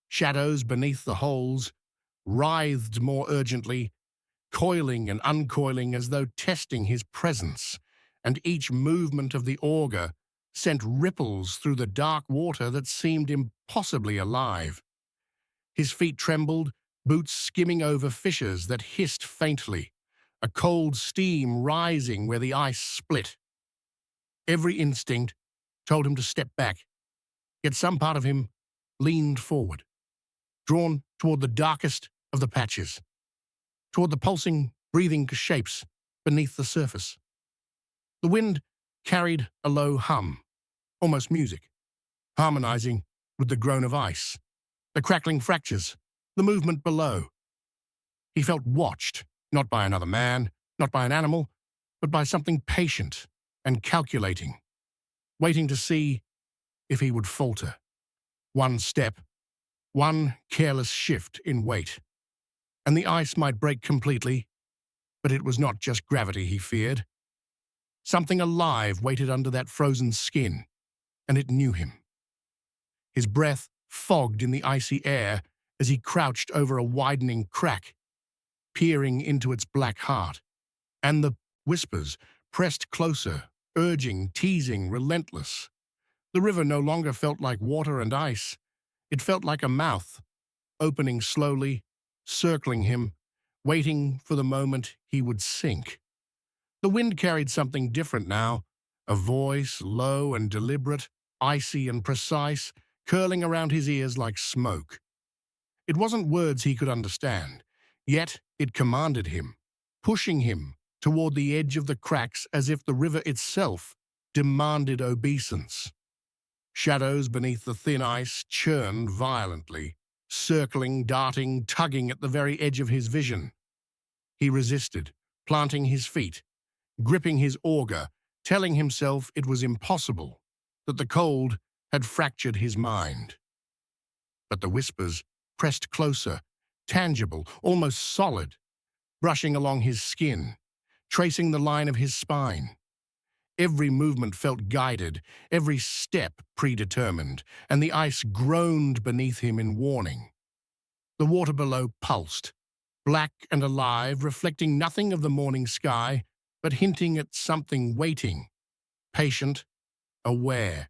Shadows beneath the holes writhed more urgently, coiling and uncoiling as though testing his presence, and each movement of the auger sent ripples through the dark water that seemed impossibly alive. His feet trembled, boots skimming over fissures that hissed faintly, a cold steam rising where the ice split. Every instinct told him to step back, yet some part of him leaned forward, drawn toward the darkest of the patches, toward the pulsing, breathing shapes beneath the surface. The wind carried a low hum, almost music, harmonizing with the groan of ice, the crackling fractures, the movement below. He felt watched, not by another man, not by an animal, but by something patient and calculating, waiting to see if he would falter. One step, one careless shift in weight, and the ice might break completely, but it was not just gravity he feared. Something alive waited under that frozen skin, and it knew him. His breath fogged in the icy air as he crouched over a widening crack, peering into its black heart, and the whispers pressed closer, urging, teasing, relentless. The river no longer felt like water and ice. It felt like a mouth, opening slowly, circling him, waiting for the moment he would sink. The wind carried something different now, a voice, low and deliberate, icy and precise, curling around his ears like smoke. It wasn't words he could understand, yet it commanded him, pushing him toward the edge of the cracks as if the river itself demanded obeisance. Shadows beneath the thin ice churned violently, circling, darting, tugging at the very edge of his vision. He resisted, planting his feet, gripping his auger, telling himself it was impossible, that the cold had fractured his mind. But the whispers pressed closer, tangible, almost solid, brushing along his skin, tracing the line of his spine. Every movement felt guided, every step predetermined, and the ice groaned beneath him in warning. The water below pulsed, black and alive, reflecting nothing of the morning sky, but hinting at something waiting, patient, aware.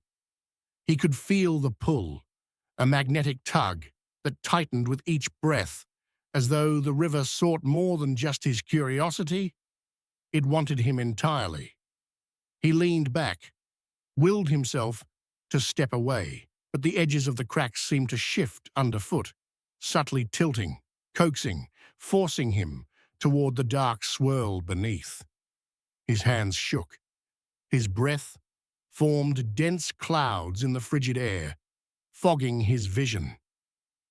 He could feel the pull, a magnetic tug that tightened with each breath, as though the river sought more than just his curiosity. It wanted him entirely. He leaned back, willed himself to step away, but the edges of the cracks seemed to shift underfoot, subtly tilting, coaxing, forcing him toward the dark swirl beneath. His hands shook. His breath formed dense clouds in the frigid air, fogging his vision.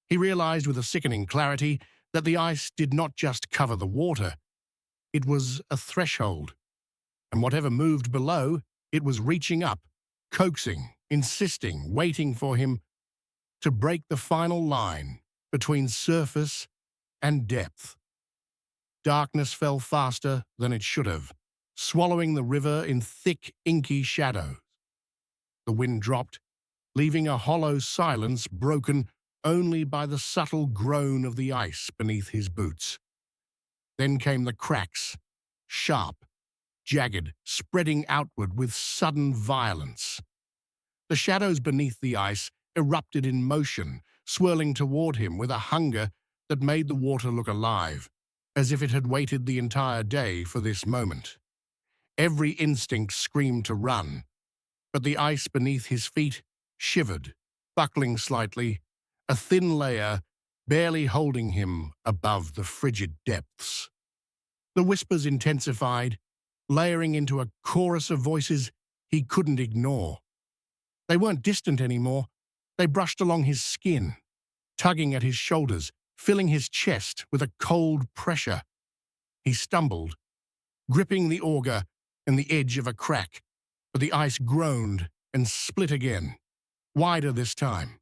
He realized with a sickening clarity that the ice did not just cover the water. It was a threshold, and whatever moved below, it was reaching up, coaxing, insisting, waiting for him to break the final line between surface and depth. Darkness fell faster than it should have, swallowing the river in thick, inky shadows. The wind dropped, leaving a hollow silence broken only by the subtle groan of the ice beneath his boots. Then came the cracks, sharp, jagged, spreading outward with sudden violence. The shadows beneath the ice erupted in motion, swirling toward him with a hunger that made the water look alive, as if it had waited the entire day for this moment. Every instinct screamed to run, but the ice beneath his feet shivered, buckling slightly, a thin layer barely holding him above the frigid depths. The whispers intensified, layering into a chorus of voices he couldn't ignore. They weren't distant anymore. They brushed along his skin, tugging at his shoulders, filling his chest with a cold pressure. He stumbled, gripping the auger and the edge of a crack, but the ice groaned and split again, wider this time.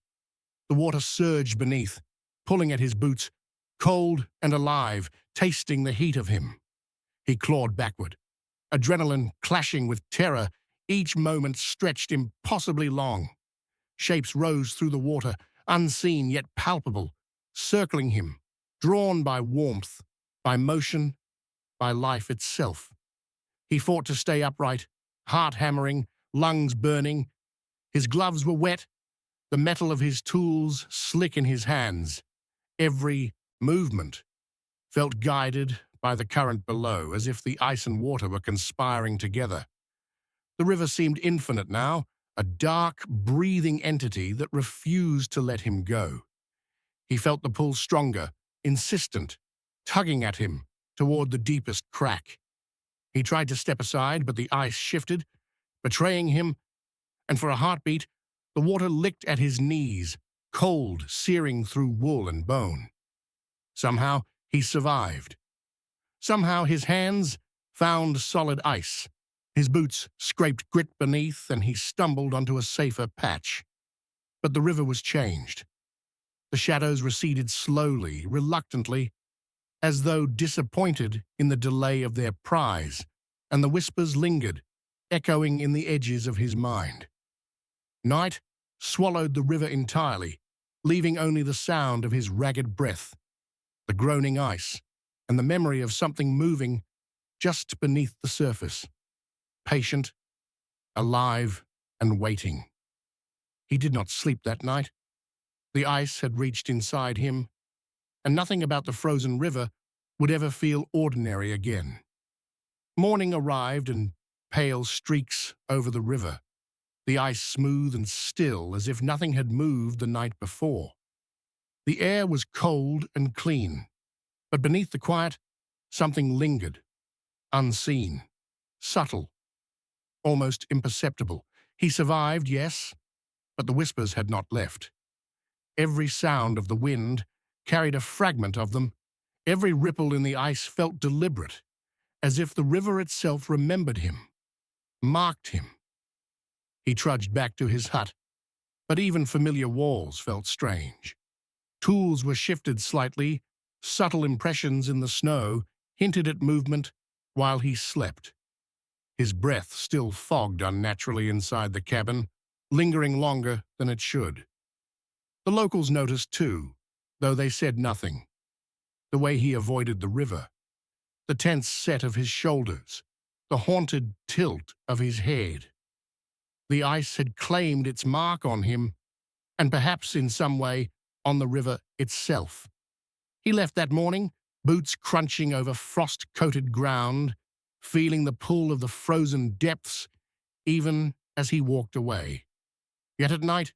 The water surged beneath, pulling at his boots, cold and alive, tasting the heat of him. He clawed backward, adrenaline clashing with terror, each moment stretched impossibly long. Shapes rose through the water, unseen yet palpable, circling him, drawn by warmth, by motion, by life itself. He fought to stay upright, heart hammering, lungs burning. His gloves were wet, the metal of his tools slick in his hands. Every movement felt guided by the current below, as if the ice and water were conspiring together. The river seemed infinite now, a dark, breathing entity that refused to let him go. He felt the pull stronger, insistent, tugging at him toward the deepest crack. He tried to step aside, but the ice shifted, betraying him, and for a heartbeat, the water licked at his knees, cold, searing through wool and bone. Somehow he survived. Somehow his hands found solid ice. His boots scraped grit beneath, and he stumbled onto a safer patch. But the river was changed. The shadows receded slowly, reluctantly, as though disappointed in the delay of their prize, and the whispers lingered, echoing in the edges of his mind. Night swallowed the river entirely, leaving only the sound of his ragged breath, the groaning ice, and the memory of something moving just beneath the surface, patient, alive, and waiting. He did not sleep that night. The ice had reached inside him, and nothing about the frozen river would ever feel ordinary again. Morning arrived, and pale streaks over the river, the ice smooth and still as if nothing had moved the night before. The air was cold and clean, but beneath the quiet, something lingered, unseen, subtle, almost imperceptible. He survived, yes, but the whispers had not left. Every sound of the wind carried a fragment of them. Every ripple in the ice felt deliberate, as if the river itself remembered him, marked him. He trudged back to his hut, but even familiar walls felt strange. Tools were shifted slightly, subtle impressions in the snow hinted at movement while he slept. His breath still fogged unnaturally inside the cabin, lingering longer than it should. The locals noticed too, though they said nothing. The way he avoided the river, the tense set of his shoulders, the haunted tilt of his head. The ice had claimed its mark on him, and perhaps in some way on the river itself. He left that morning, boots crunching over frost-coated ground, feeling the pull of the frozen depths even as he walked away. Yet at night,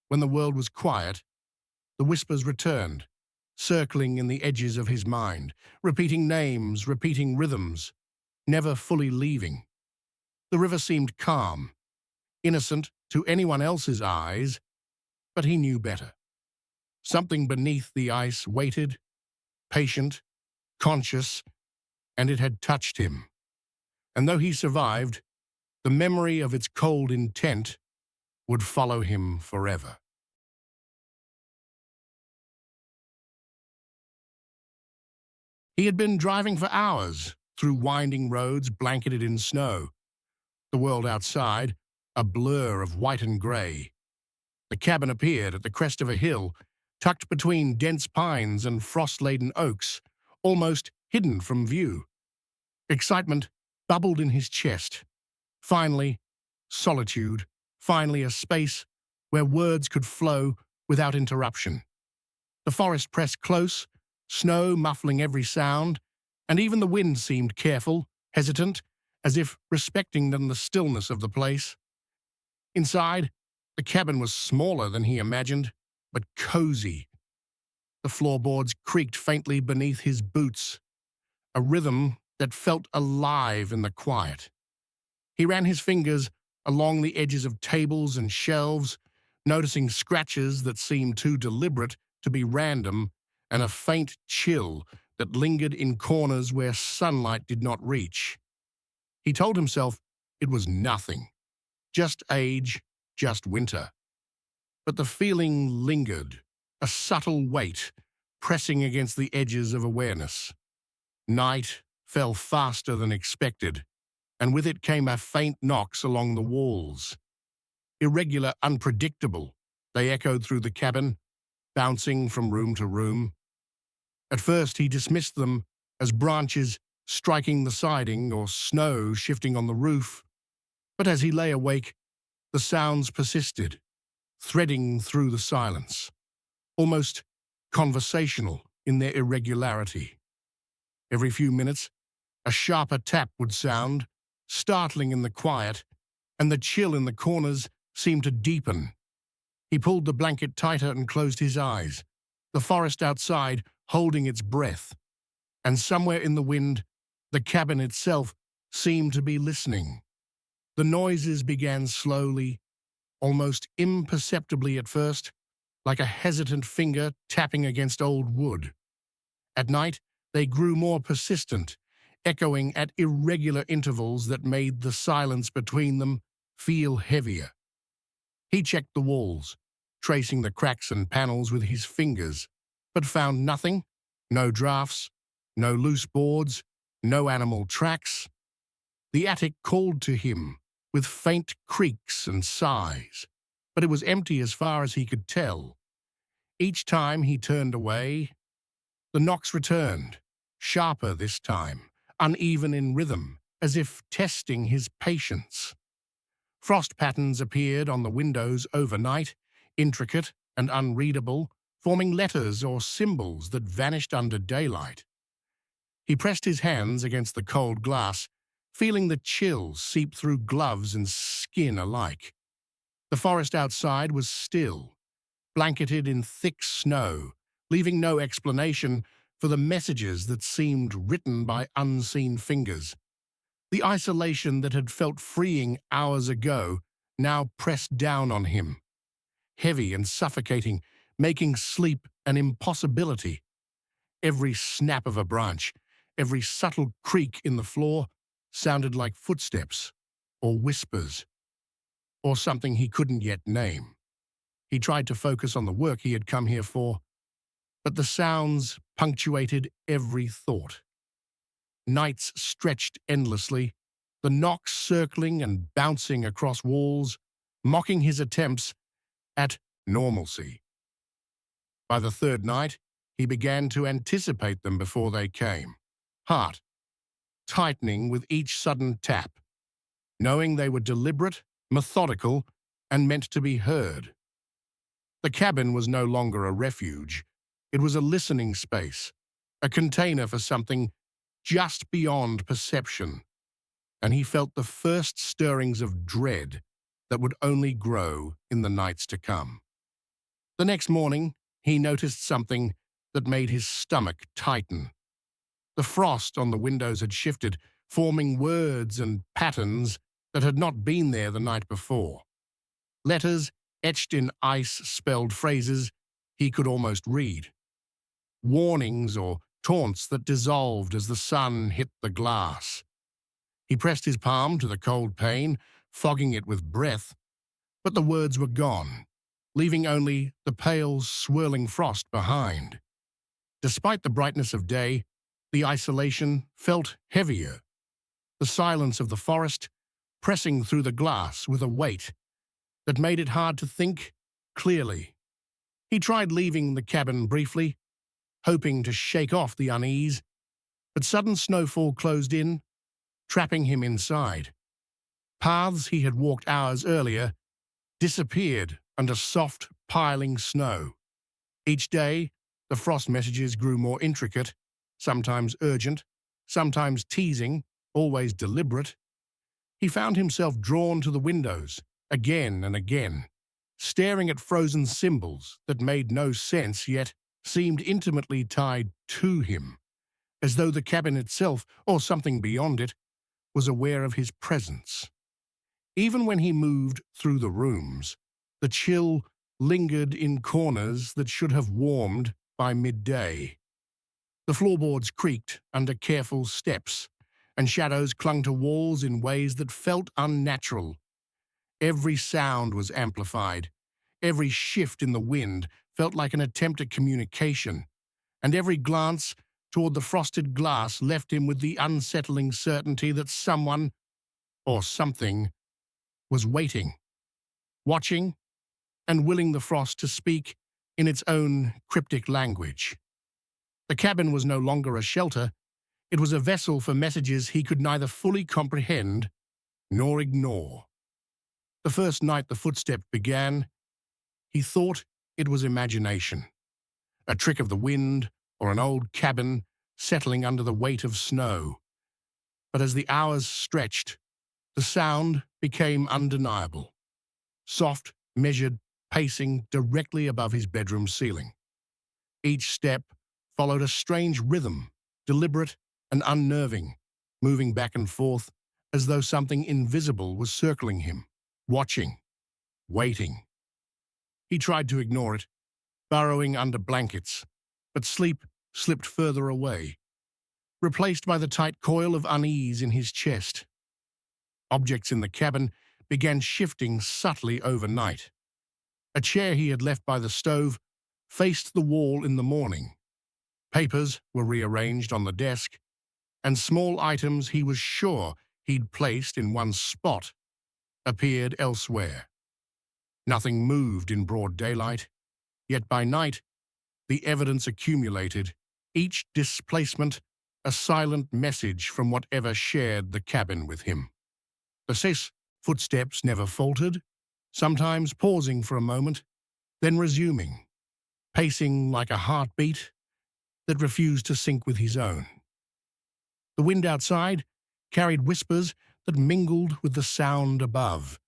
when the world was quiet, the whispers returned, circling in the edges of his mind, repeating names, repeating rhythms, never fully leaving. The river seemed calm, innocent to anyone else's eyes, but he knew better. Something beneath the ice waited, patient, conscious, and it had touched him. And though he survived, the memory of its cold intent would follow him forever. He had been driving for hours through winding roads blanketed in snow. The world outside, a blur of white and grey. The cabin appeared at the crest of a hill, tucked between dense pines and frost-laden oaks, almost hidden from view. Excitement bubbled in his chest. Finally, solitude. Finally, a space where words could flow without interruption. The forest pressed close, snow muffling every sound, and even the wind seemed careful, hesitant, as if respecting the stillness of the place. Inside, the cabin was smaller than he imagined, but cozy. The floorboards creaked faintly beneath his boots, a rhythm that felt alive in the quiet. He ran his fingers along the edges of tables and shelves, noticing scratches that seemed too deliberate to be random, and a faint chill that lingered in corners where sunlight did not reach. He told himself it was nothing, just age, just winter. But the feeling lingered, a subtle weight pressing against the edges of awareness. Night fell faster than expected, and with it came a faint knocks along the walls. Irregular, unpredictable, they echoed through the cabin, bouncing from room to room. At first he dismissed them as branches striking the siding or snow shifting on the roof, but as he lay awake, the sounds persisted, threading through the silence, almost conversational in their irregularity. Every few minutes, a sharper tap would sound, startling in the quiet, and the chill in the corners seemed to deepen. He pulled the blanket tighter and closed his eyes, the forest outside holding its breath, and somewhere in the wind, the cabin itself seemed to be listening. The noises began slowly, almost imperceptibly at first, like a hesitant finger tapping against old wood. At night, they grew more persistent, echoing at irregular intervals that made the silence between them feel heavier. He checked the walls, tracing the cracks and panels with his fingers, but found nothing. No drafts, no loose boards, no animal tracks. The attic called to him with faint creaks and sighs, but it was empty as far as he could tell. Each time he turned away, the knocks returned, sharper this time, uneven in rhythm, as if testing his patience. Frost patterns appeared on the windows overnight, intricate and unreadable, forming letters or symbols that vanished under daylight. He pressed his hands against the cold glass, feeling the chill seep through gloves and skin alike. The forest outside was still, blanketed in thick snow, leaving no explanation for the messages that seemed written by unseen fingers. The isolation that had felt freeing hours ago now pressed down on him, heavy and suffocating, making sleep an impossibility. Every snap of a branch, every subtle creak in the floor sounded like footsteps or whispers or something he couldn't yet name. He tried to focus on the work he had come here for, but the sounds punctuated every thought. Nights stretched endlessly, the knocks circling and bouncing across walls, mocking his attempts at normalcy. By the third night, he began to anticipate them before they came, heart tightening with each sudden tap, knowing they were deliberate, methodical, and meant to be heard. The cabin was no longer a refuge. It was a listening space, a container for something just beyond perception, and he felt the first stirrings of dread that would only grow in the nights to come. The next morning, he noticed something that made his stomach tighten. The frost on the windows had shifted, forming words and patterns that had not been there the night before. Letters etched in ice-spelled phrases he could almost read. Warnings or taunts that dissolved as the sun hit the glass. He pressed his palm to the cold pane, fogging it with breath, but the words were gone, leaving only the pale, swirling frost behind. Despite the brightness of day, the isolation felt heavier, the silence of the forest pressing through the glass with a weight that made it hard to think clearly. He tried leaving the cabin briefly, hoping to shake off the unease, but sudden snowfall closed in, trapping him inside. Paths he had walked hours earlier disappeared under soft, piling snow. Each day, the frost messages grew more intricate, sometimes urgent, sometimes teasing, always deliberate. He found himself drawn to the windows, again and again, staring at frozen symbols that made no sense yet seemed intimately tied to him, as though the cabin itself, or something beyond it, was aware of his presence. Even when he moved through the rooms, the chill lingered in corners that should have warmed by midday. The floorboards creaked under careful steps, and shadows clung to walls in ways that felt unnatural. Every sound was amplified. Every shift in the wind felt like an attempt at communication, and every glance toward the frosted glass left him with the unsettling certainty that someone, or something, was waiting, watching, and willing the frost to speak in its own cryptic language. The cabin was no longer a shelter. It was a vessel for messages he could neither fully comprehend nor ignore. The first night the footsteps began, he thought it was imagination, a trick of the wind or an old cabin settling under the weight of snow. But as the hours stretched, the sound became undeniable. Soft, measured pacing directly above his bedroom ceiling. Each step followed a strange rhythm, deliberate and unnerving, moving back and forth as though something invisible was circling him, watching, waiting. He tried to ignore it, burrowing under blankets, but sleep slipped further away, replaced by the tight coil of unease in his chest. Objects in the cabin began shifting subtly overnight. A chair he had left by the stove faced the wall in the morning. Papers were rearranged on the desk, and small items he was sure he'd placed in one spot appeared elsewhere. Nothing moved in broad daylight, yet by night the evidence accumulated, each displacement a silent message from whatever shared the cabin with him. The footsteps never faltered, sometimes pausing for a moment, then resuming, pacing like a heartbeat that refused to sync with his own. The wind outside carried whispers that mingled with the sound above,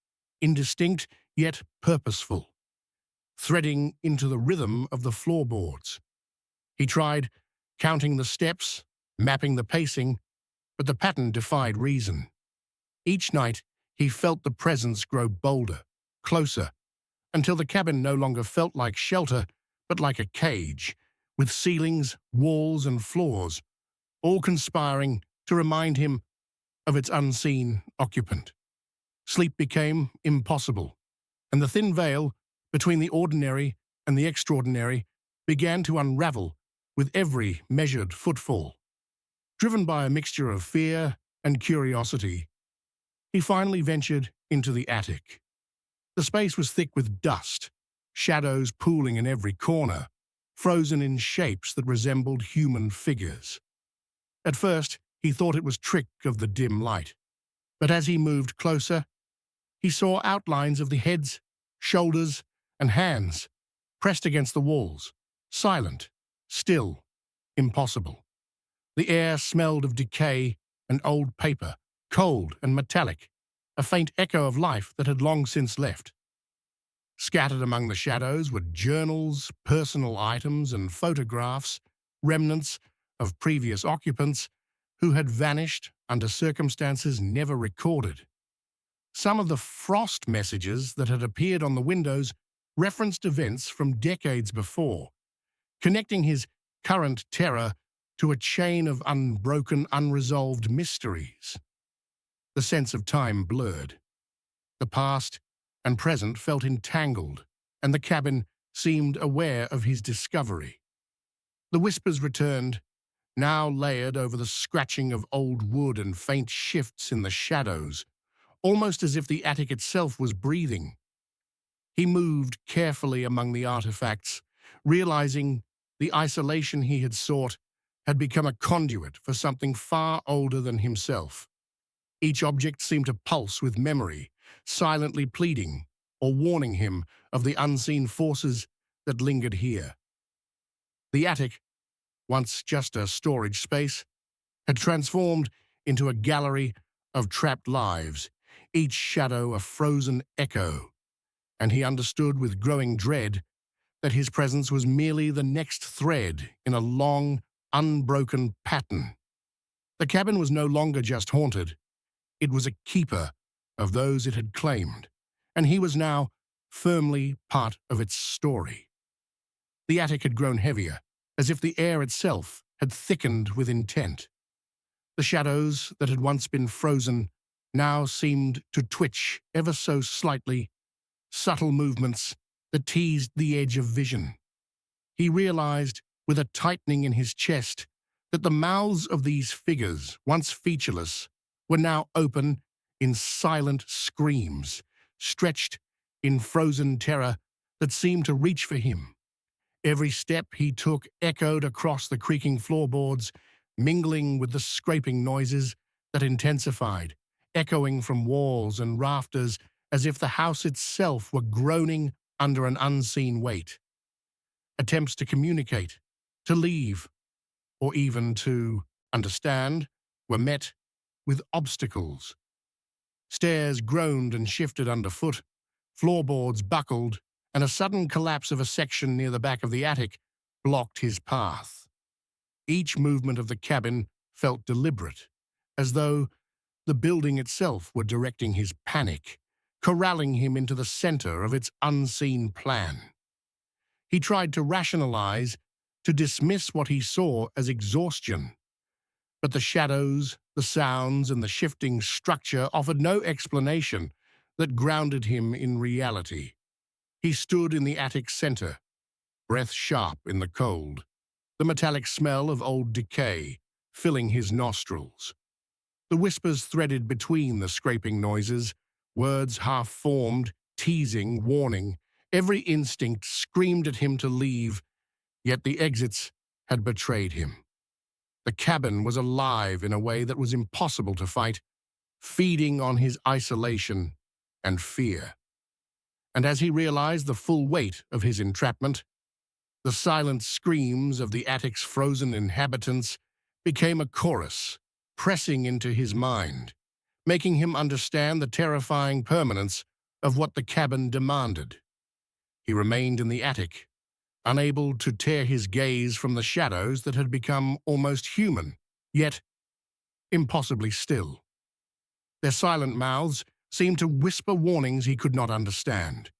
indistinct yet purposeful, threading into the rhythm of the floorboards. He tried counting the steps, mapping the pacing, but the pattern defied reason. Each night he felt the presence grow bolder, closer, until the cabin no longer felt like shelter, but like a cage, with ceilings, walls, and floors, all conspiring to remind him of its unseen occupant. Sleep became impossible, and the thin veil between the ordinary and the extraordinary began to unravel with every measured footfall. Driven by a mixture of fear and curiosity, he finally ventured into the attic. The space was thick with dust, shadows pooling in every corner, frozen in shapes that resembled human figures. At first, he thought it was trick of the dim light, but as he moved closer, he saw outlines of the heads, shoulders, and hands pressed against the walls, silent, still, impossible. The air smelled of decay and old paper, cold and metallic, a faint echo of life that had long since left. Scattered among the shadows were journals, personal items, and photographs, remnants of previous occupants who had vanished under circumstances never recorded. Some of the frost messages that had appeared on the windows referenced events from decades before, connecting his current terror to a chain of unbroken, unresolved mysteries. The sense of time blurred. The past and present felt entangled, and the cabin seemed aware of his discovery. The whispers returned, now layered over the scratching of old wood and faint shifts in the shadows, almost as if the attic itself was breathing. He moved carefully among the artifacts, realizing the isolation he had sought had become a conduit for something far older than himself. Each object seemed to pulse with memory, silently pleading or warning him of the unseen forces that lingered here. The attic, once just a storage space, had transformed into a gallery of trapped lives, each shadow a frozen echo, and he understood with growing dread that his presence was merely the next thread in a long, unbroken pattern. The cabin was no longer just haunted. It was a keeper of those it had claimed, and he was now firmly part of its story. The attic had grown heavier, as if the air itself had thickened with intent. The shadows that had once been frozen now seemed to twitch ever so slightly, subtle movements that teased the edge of vision. He realized, with a tightening in his chest, that the mouths of these figures, once featureless, were now open in silent screams, stretched in frozen terror that seemed to reach for him. Every step he took echoed across the creaking floorboards, mingling with the scraping noises that intensified, echoing from walls and rafters as if the house itself were groaning under an unseen weight. Attempts to communicate, to leave, or even to understand were met with obstacles. Stairs groaned and shifted underfoot, floorboards buckled, and a sudden collapse of a section near the back of the attic blocked his path. Each movement of the cabin felt deliberate, as though the building itself were directing his panic, corralling him into the center of its unseen plan. He tried to rationalize to dismiss what he saw as exhaustion. But the shadows, the sounds, and the shifting structure offered no explanation that grounded him in reality. He stood in the attic's center, breath sharp in the cold, the metallic smell of old decay filling his nostrils. The whispers threaded between the scraping noises, words half-formed, teasing, warning. Every instinct screamed at him to leave, yet the exits had betrayed him. The cabin was alive in a way that was impossible to fight, feeding on his isolation and fear. And as he realized the full weight of his entrapment, the silent screams of the attic's frozen inhabitants became a chorus, pressing into his mind, making him understand the terrifying permanence of what the cabin demanded. He remained in the attic, unable to tear his gaze from the shadows that had become almost human, yet impossibly still. Their silent mouths seemed to whisper warnings he could not understand,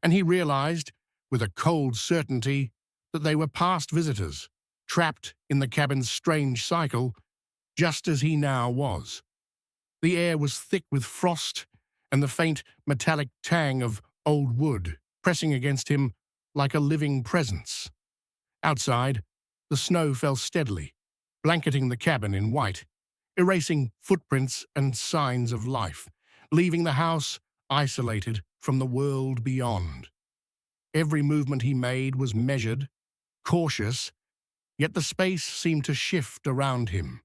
and he realized, with a cold certainty, that they were past visitors, trapped in the cabin's strange cycle, just as he now was. The air was thick with frost and the faint metallic tang of old wood pressing against him like a living presence. Outside, the snow fell steadily, blanketing the cabin in white, erasing footprints and signs of life, leaving the house isolated from the world beyond. Every movement he made was measured, cautious, yet the space seemed to shift around him.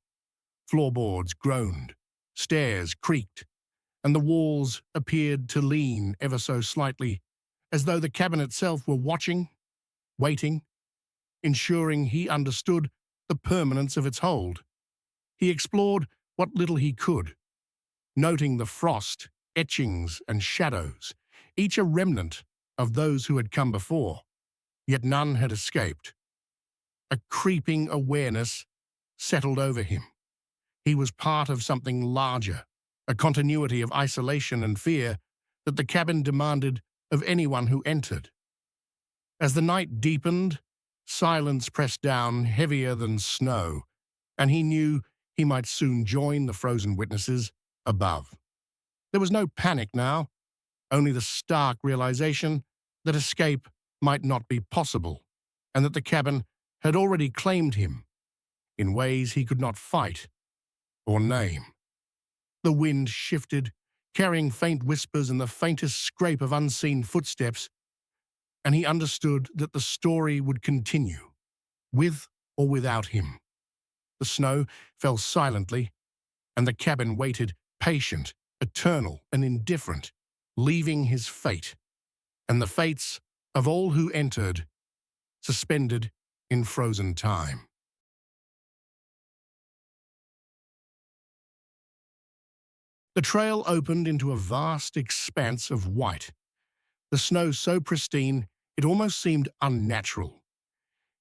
Floorboards groaned, stairs creaked, and the walls appeared to lean ever so slightly, as though the cabin itself were watching, waiting, ensuring he understood the permanence of its hold. He explored what little he could, noting the frost, etchings, and shadows, each a remnant of those who had come before, yet none had escaped. A creeping awareness settled over him. He was part of something larger, a continuity of isolation and fear that the cabin demanded of anyone who entered. As the night deepened, silence pressed down heavier than snow, and he knew he might soon join the frozen witnesses above. There was no panic now, only the stark realization that escape might not be possible, and that the cabin had already claimed him in ways he could not fight or name. The wind shifted, carrying faint whispers and the faintest scrape of unseen footsteps, and he understood that the story would continue, with or without him. The snow fell silently, and the cabin waited, patient, eternal, and indifferent, leaving his fate, and the fates of all who entered, suspended in frozen time. The trail opened into a vast expanse of white, the snow so pristine it almost seemed unnatural.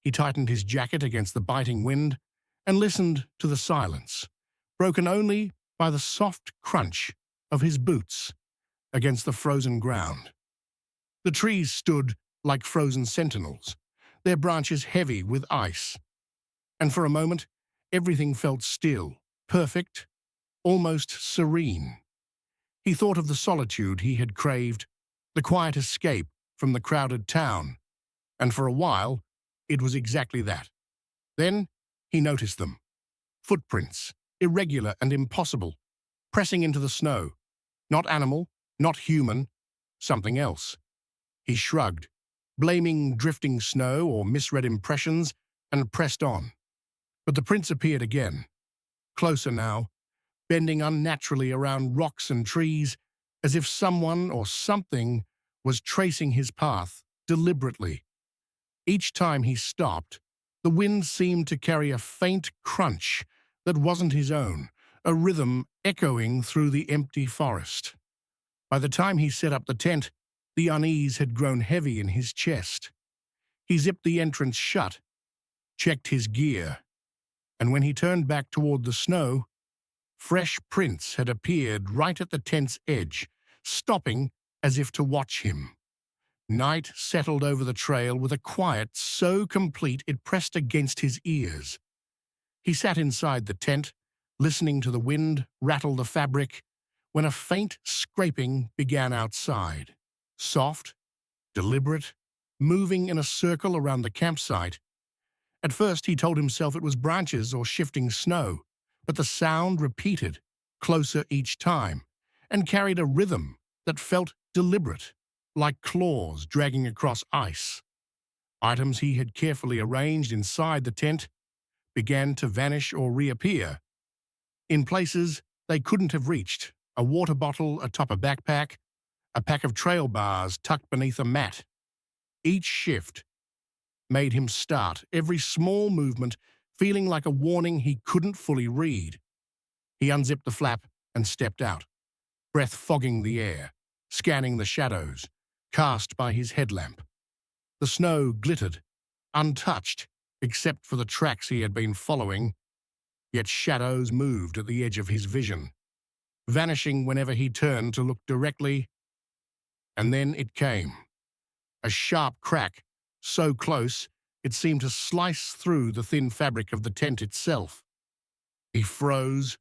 He tightened his jacket against the biting wind and listened to the silence, broken only by the soft crunch of his boots against the frozen ground. The trees stood like frozen sentinels, their branches heavy with ice, and for a moment everything felt still, perfect, almost serene. He thought of the solitude he had craved, the quiet escape from the crowded town, and for a while it was exactly that. Then he noticed them. Footprints, irregular and impossible, pressing into the snow. Not animal, not human, something else. He shrugged, blaming drifting snow or misread impressions, and pressed on. But the prints appeared again, closer now, bending unnaturally around rocks and trees, as if someone or something was tracing his path deliberately. Each time he stopped, the wind seemed to carry a faint crunch that wasn't his own, a rhythm echoing through the empty forest. By the time he set up the tent, the unease had grown heavy in his chest. He zipped the entrance shut, checked his gear, and when he turned back toward the snow, fresh prints had appeared right at the tent's edge, stopping as if to watch him. Night settled over the trail with a quiet so complete it pressed against his ears. He sat inside the tent, listening to the wind rattle the fabric, when a faint scraping began outside. Soft, deliberate, moving in a circle around the campsite. At first he told himself it was branches or shifting snow, but the sound repeated, closer each time, and carried a rhythm that felt deliberate, like claws dragging across ice. Items he had carefully arranged inside the tent began to vanish or reappear. In places they couldn't have reached, a water bottle atop a backpack, a pack of trail bars tucked beneath a mat. Each shift made him start, every small movement feeling like a warning he couldn't fully read. He unzipped the flap and stepped out, breath fogging the air, scanning the shadows cast by his headlamp. The snow glittered, untouched, except for the tracks he had been following, yet shadows moved at the edge of his vision, vanishing whenever he turned to look directly. And then it came. A sharp crack, so close it seemed to slice through the thin fabric of the tent itself. He froze,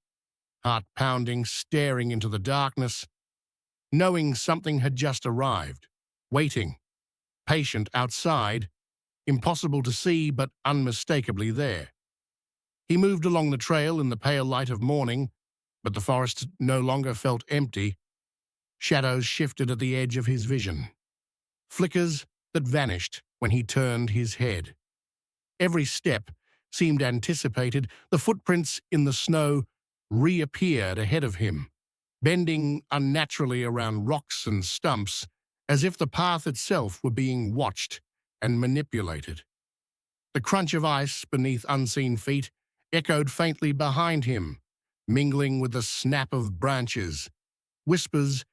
heart pounding, staring into the darkness, knowing something had just arrived, waiting, patient outside, impossible to see but unmistakably there. He moved along the trail in the pale light of morning, but the forest no longer felt empty. Shadows shifted at the edge of his vision, flickers that vanished when he turned his head. Every step seemed anticipated. The footprints in the snow reappeared ahead of him, bending unnaturally around rocks and stumps, as if the path itself were being watched and manipulated. The crunch of ice beneath unseen feet echoed faintly behind him, mingling with the snap of branches, whispers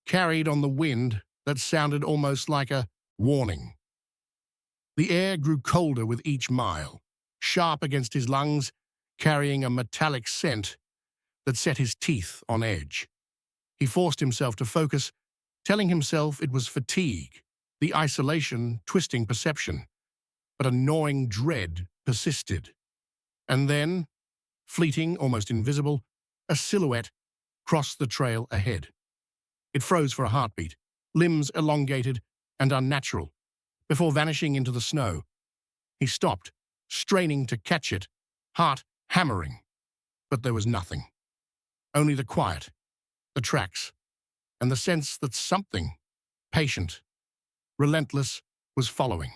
carried on the wind that sounded almost like a warning. The air grew colder with each mile, sharp against his lungs, carrying a metallic scent that set his teeth on edge. He forced himself to focus, telling himself it was fatigue, the isolation twisting perception, but a gnawing dread persisted. And then, fleeting, almost invisible, a silhouette crossed the trail ahead. It froze for a heartbeat, limbs elongated and unnatural, before vanishing into the snow. He stopped, straining to catch it, heart hammering. But there was nothing. Only the quiet, the tracks, and the sense that something, patient, relentless, was following,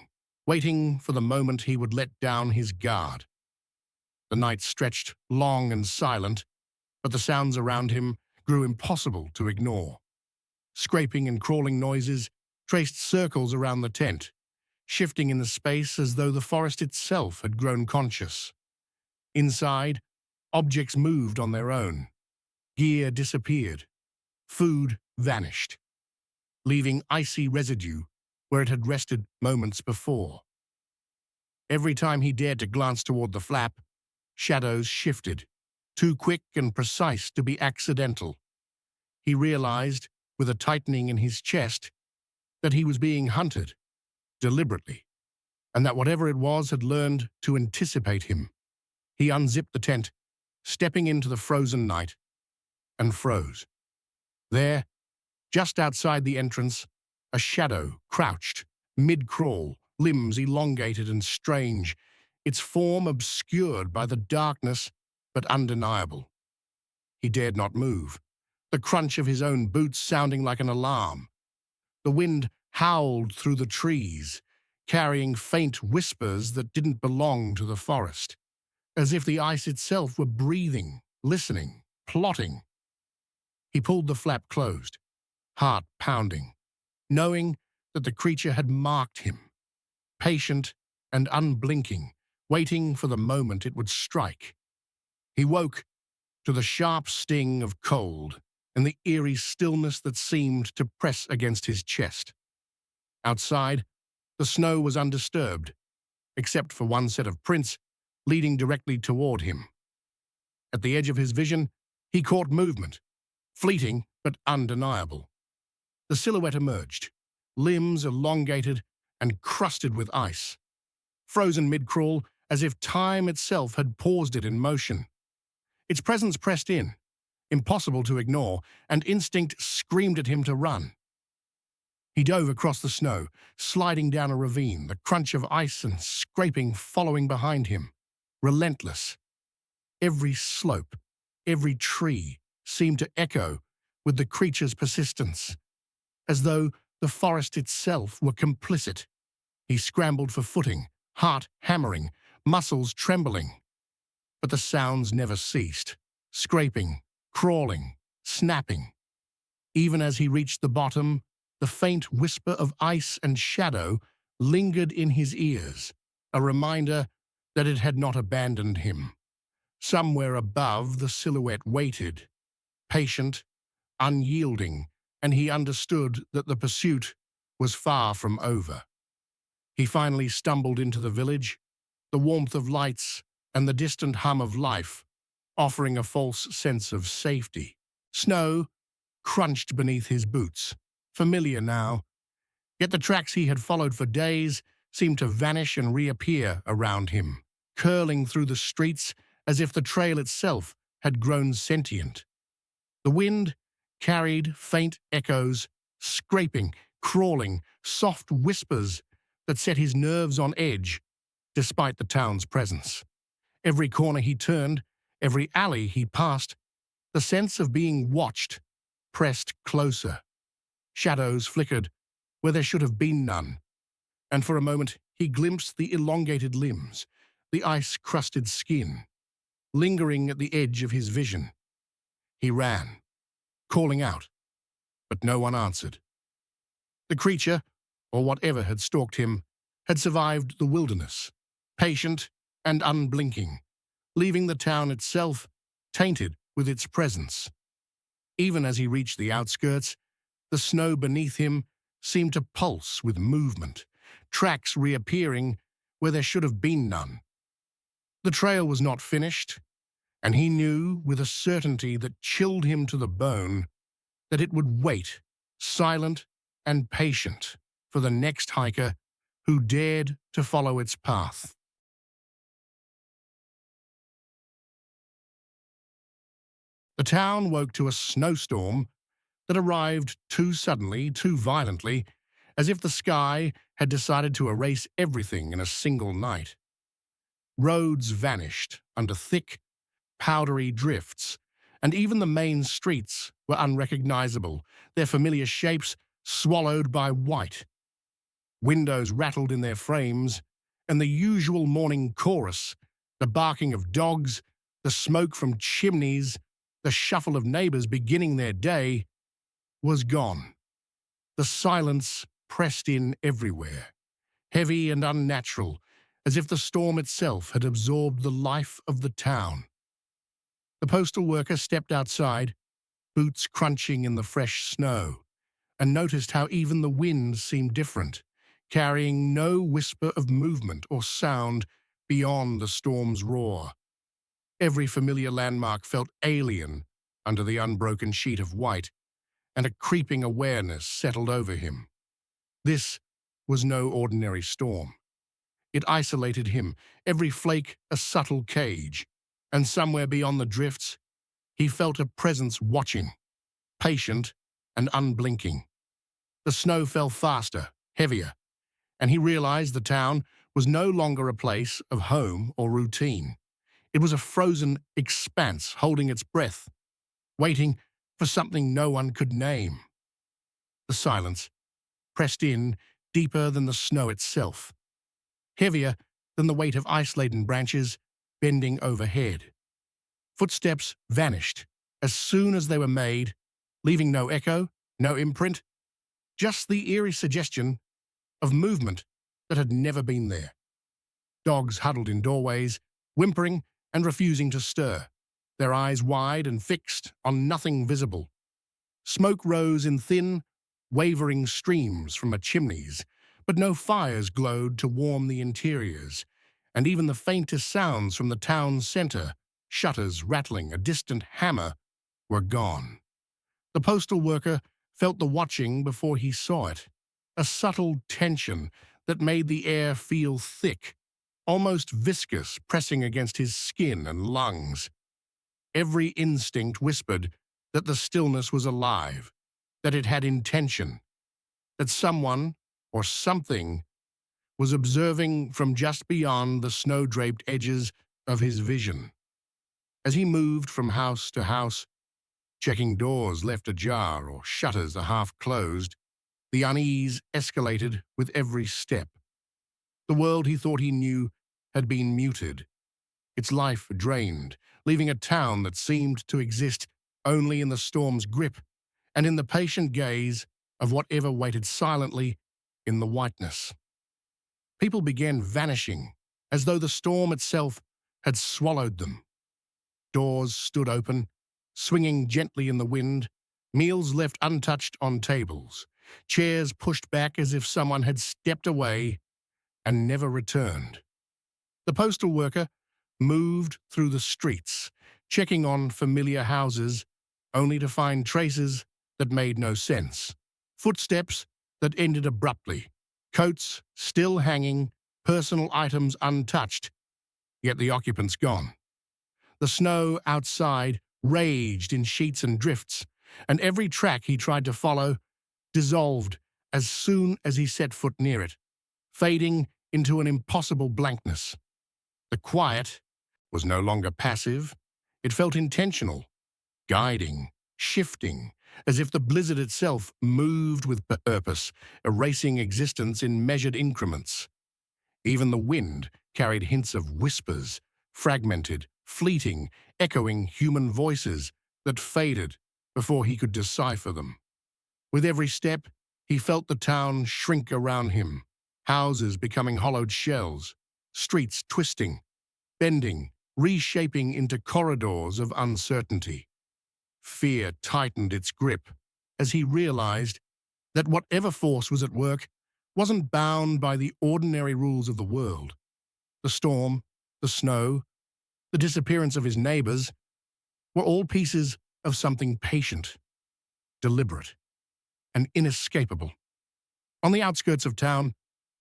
waiting for the moment he would let down his guard. The night stretched long and silent, but the sounds around him grew impossible to ignore. Scraping and crawling noises traced circles around the tent, shifting in the space as though the forest itself had grown conscious. Inside, objects moved on their own. Gear disappeared. Food vanished, leaving icy residue where it had rested moments before. Every time he dared to glance toward the flap, shadows shifted, too quick and precise to be accidental. He realized, with a tightening in his chest, that he was being hunted, deliberately, and that whatever it was had learned to anticipate him. He unzipped the tent, stepping into the frozen night, and froze. There, just outside the entrance, a shadow crouched, mid-crawl, limbs elongated and strange, its form obscured by the darkness but undeniable. He dared not move, the crunch of his own boots sounding like an alarm. The wind howled through the trees, carrying faint whispers that didn't belong to the forest, as if the ice itself were breathing, listening, plotting. He pulled the flap closed, heart pounding, knowing that the creature had marked him, patient and unblinking, waiting for the moment it would strike. He woke to the sharp sting of cold and the eerie stillness that seemed to press against his chest. Outside, the snow was undisturbed, except for one set of prints leading directly toward him. At the edge of his vision, he caught movement, fleeting but undeniable. The silhouette emerged, limbs elongated and crusted with ice, frozen mid-crawl as if time itself had paused it in motion. Its presence pressed in, impossible to ignore, and instinct screamed at him to run. He dove across the snow, sliding down a ravine, the crunch of ice and scraping following behind him. Relentless. Every slope, every tree seemed to echo with the creature's persistence, as though the forest itself were complicit. He scrambled for footing, heart hammering, muscles trembling. But the sounds never ceased, scraping, crawling, snapping. Even as he reached the bottom, the faint whisper of ice and shadow lingered in his ears, a reminder that it had not abandoned him. Somewhere above, the silhouette waited, patient, unyielding, and he understood that the pursuit was far from over. He finally stumbled into the village, the warmth of lights and the distant hum of life offering a false sense of safety. Snow crunched beneath his boots, familiar now, yet the tracks he had followed for days seemed to vanish and reappear around him, curling through the streets as if the trail itself had grown sentient. The wind carried faint echoes, scraping, crawling, soft whispers that set his nerves on edge despite the town's presence. Every corner he turned, every alley he passed, the sense of being watched pressed closer. Shadows flickered where there should have been none, and for a moment he glimpsed the elongated limbs, the ice-crusted skin, lingering at the edge of his vision. He ran, calling out, but no one answered. The creature, or whatever had stalked him, had survived the wilderness, patient and unblinking, leaving the town itself tainted with its presence. Even as he reached the outskirts, the snow beneath him seemed to pulse with movement, tracks reappearing where there should have been none. The trail was not finished, and he knew with a certainty that chilled him to the bone that it would wait, silent and patient, for the next hiker who dared to follow its path. The town woke to a snowstorm that arrived too suddenly, too violently, as if the sky had decided to erase everything in a single night. Roads vanished under thick, powdery drifts, and even the main streets were unrecognizable, their familiar shapes swallowed by white. Windows rattled in their frames, and the usual morning chorus, the barking of dogs, the smoke from chimneys, the shuffle of neighbors beginning their day, was gone. The silence pressed in everywhere, heavy and unnatural, as if the storm itself had absorbed the life of the town. The postal worker stepped outside, boots crunching in the fresh snow, and noticed how even the wind seemed different, carrying no whisper of movement or sound beyond the storm's roar. Every familiar landmark felt alien under the unbroken sheet of white, and a creeping awareness settled over him. This was no ordinary storm. It isolated him, every flake a subtle cage, and somewhere beyond the drifts, he felt a presence watching, patient and unblinking. The snow fell faster, heavier, and he realized the town was no longer a place of home or routine. It was a frozen expanse holding its breath, waiting for something no one could name. The silence pressed in deeper than the snow itself, heavier than the weight of ice-laden branches bending overhead. Footsteps vanished as soon as they were made, leaving no echo, no imprint, just the eerie suggestion of movement that had never been there. Dogs huddled in doorways, whimpering and refusing to stir, their eyes wide and fixed on nothing visible. Smoke rose in thin, wavering streams from the chimneys, but no fires glowed to warm the interiors, and even the faintest sounds from the town's center, shutters rattling, a distant hammer, were gone. The postal worker felt the watching before he saw it, a subtle tension that made the air feel thick, almost viscous, pressing against his skin and lungs. Every instinct whispered that the stillness was alive, that it had intention, that someone or something was observing from just beyond the snow-draped edges of his vision. As he moved from house to house, checking doors left ajar or shutters half closed, the unease escalated with every step. The world he thought he knew had been muted, its life drained, leaving a town that seemed to exist only in the storm's grip and in the patient gaze of whatever waited silently in the whiteness. People began vanishing, as though the storm itself had swallowed them. Doors stood open, swinging gently in the wind, meals left untouched on tables, chairs pushed back as if someone had stepped away and never returned. The postal worker moved through the streets, checking on familiar houses, only to find traces that made no sense. Footsteps that ended abruptly, coats still hanging, personal items untouched, yet the occupants gone. The snow outside raged in sheets and drifts, and every track he tried to follow dissolved as soon as he set foot near it, fading into an impossible blankness. The quiet was no longer passive. It felt intentional, guiding, shifting, as if the blizzard itself moved with purpose, erasing existence in measured increments. Even the wind carried hints of whispers, fragmented, fleeting, echoing human voices that faded before he could decipher them. With every step, he felt the town shrink around him, houses becoming hollowed shells, streets twisting, bending, reshaping into corridors of uncertainty. Fear tightened its grip as he realized that whatever force was at work wasn't bound by the ordinary rules of the world. The storm, the snow, the disappearance of his neighbors were all pieces of something patient, deliberate, and inescapable. On the outskirts of town,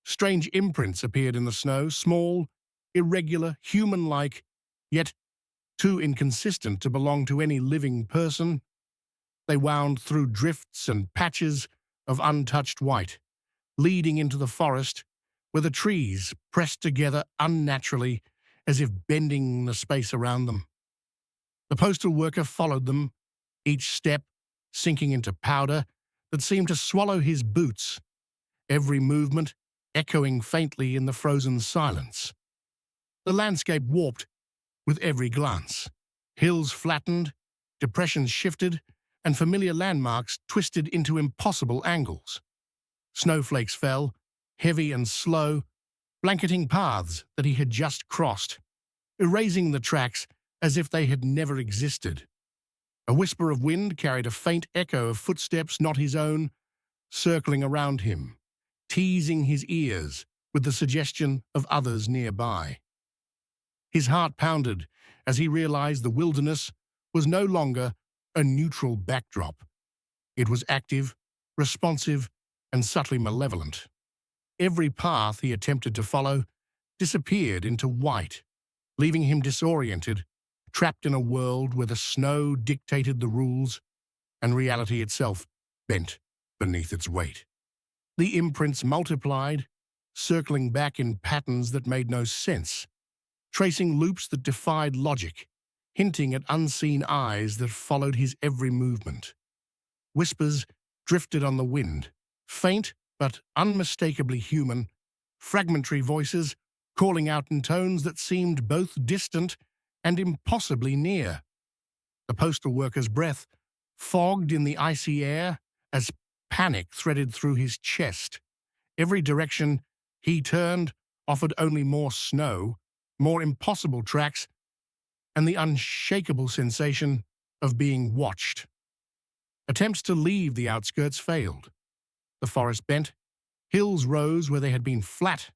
strange imprints appeared in the snow, small, irregular, human-like, yet too inconsistent to belong to any living person. They wound through drifts and patches of untouched white, leading into the forest where the trees pressed together unnaturally as if bending the space around them. The postal worker followed them, each step sinking into powder that seemed to swallow his boots, every movement echoing faintly in the frozen silence. The landscape warped with every glance. Hills flattened, depressions shifted, and familiar landmarks twisted into impossible angles. Snowflakes fell, heavy and slow, blanketing paths that he had just crossed, erasing the tracks as if they had never existed. A whisper of wind carried a faint echo of footsteps not his own, circling around him, teasing his ears with the suggestion of others nearby. His heart pounded as he realized the wilderness was no longer a neutral backdrop. It was active, responsive, and subtly malevolent. Every path he attempted to follow disappeared into white, leaving him disoriented, trapped in a world where the snow dictated the rules and reality itself bent beneath its weight. The imprints multiplied, circling back in patterns that made no sense, tracing loops that defied logic, hinting at unseen eyes that followed his every movement. Whispers drifted on the wind, faint but unmistakably human, fragmentary voices calling out in tones that seemed both distant and impossibly near. The postal worker's breath fogged in the icy air as panic threaded through his chest. Every direction he turned offered only more snow, more impossible tracks, and the unshakable sensation of being watched. Attempts to leave the outskirts failed. The forest bent, hills rose where they had been flat,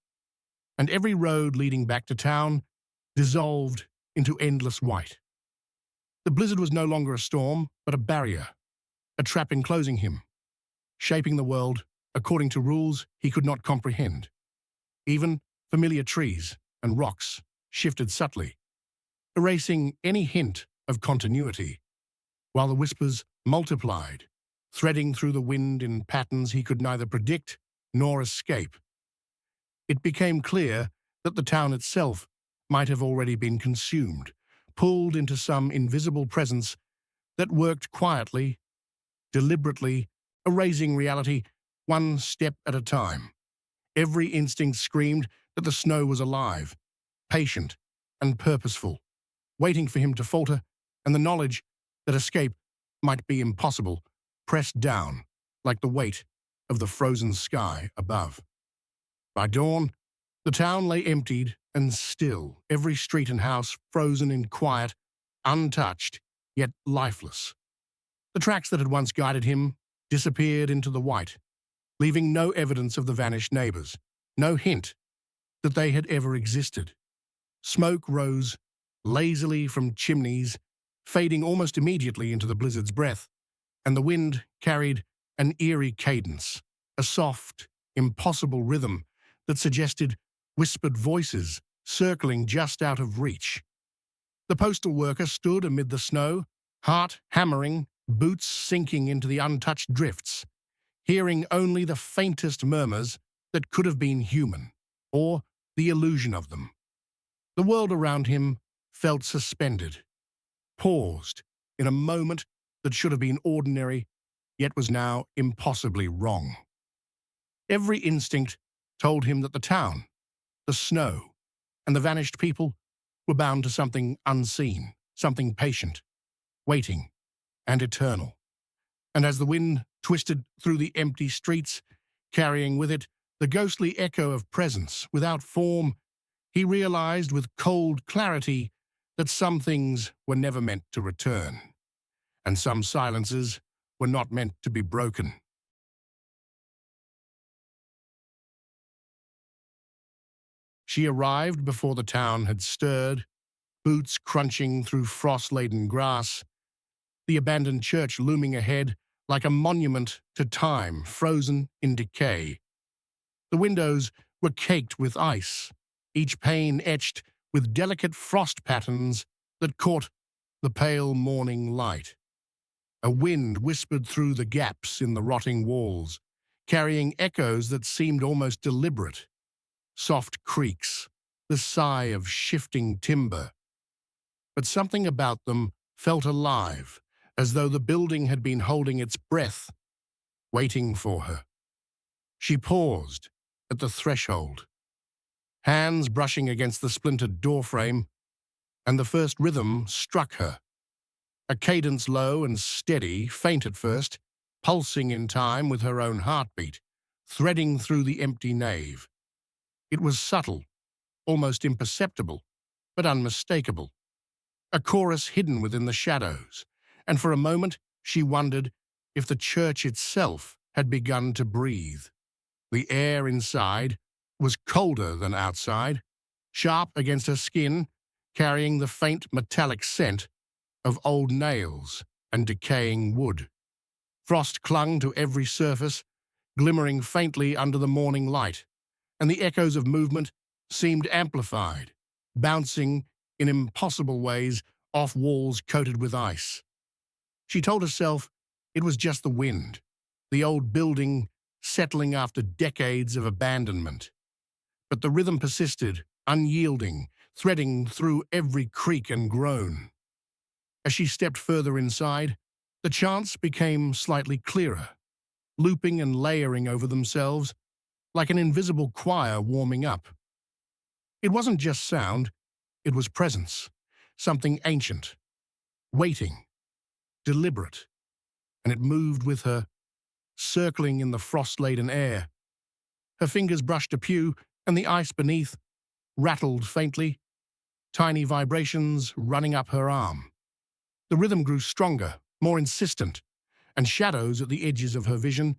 and every road leading back to town dissolved into endless white. The blizzard was no longer a storm, but a barrier, a trap enclosing him, shaping the world according to rules he could not comprehend. Even familiar trees and rocks shifted subtly, erasing any hint of continuity, while the whispers multiplied, threading through the wind in patterns he could neither predict nor escape. It became clear that the town itself might have already been consumed, pulled into some invisible presence that worked quietly, deliberately, erasing reality one step at a time. Every instinct screamed that the snow was alive, patient, and purposeful, waiting for him to falter, and the knowledge that escape might be impossible pressed down like the weight of the frozen sky above. By dawn, the town lay emptied and still, every street and house frozen in quiet, untouched, yet lifeless. The tracks that had once guided him disappeared into the white, leaving no evidence of the vanished neighbors, no hint that they had ever existed. Smoke rose lazily from chimneys, fading almost immediately into the blizzard's breath, and the wind carried an eerie cadence, a soft, impossible rhythm that suggested whispered voices circling just out of reach. The postal worker stood amid the snow, heart hammering, boots sinking into the untouched drifts, hearing only the faintest murmurs that could have been human, or the illusion of them. The world around him felt suspended, paused in a moment that should have been ordinary, yet was now impossibly wrong. Every instinct told him that the town, the snow, and the vanished people were bound to something unseen, something patient, waiting, and eternal. And as the wind twisted through the empty streets, carrying with it the ghostly echo of presence without form, he realized with cold clarity that some things were never meant to return, and some silences were not meant to be broken. She arrived before the town had stirred, boots crunching through frost-laden grass, the abandoned church looming ahead like a monument to time frozen in decay. The windows were caked with ice, each pane etched with delicate frost patterns that caught the pale morning light. A wind whispered through the gaps in the rotting walls, carrying echoes that seemed almost deliberate. Soft creaks, the sigh of shifting timber. But something about them felt alive, as though the building had been holding its breath, waiting for her. She paused at the threshold, hands brushing against the splintered doorframe, and the first rhythm struck her. A cadence low and steady, faint at first, pulsing in time with her own heartbeat, threading through the empty nave. It was subtle, almost imperceptible, but unmistakable. A chorus hidden within the shadows, and for a moment she wondered if the church itself had begun to breathe. The air inside was colder than outside, sharp against her skin, carrying the faint metallic scent of old nails and decaying wood. Frost clung to every surface, glimmering faintly under the morning light, and the echoes of movement seemed amplified, bouncing in impossible ways off walls coated with ice. She told herself it was just the wind, the old building settling after decades of abandonment. But the rhythm persisted, unyielding, threading through every creak and groan. As she stepped further inside, the chants became slightly clearer, looping and layering over themselves like an invisible choir warming up. It wasn't just sound, it was presence, something ancient, waiting, deliberate, and it moved with her, circling in the frost-laden air. Her fingers brushed a pew, and the ice beneath rattled faintly, tiny vibrations running up her arm. The rhythm grew stronger, more insistent, and shadows at the edges of her vision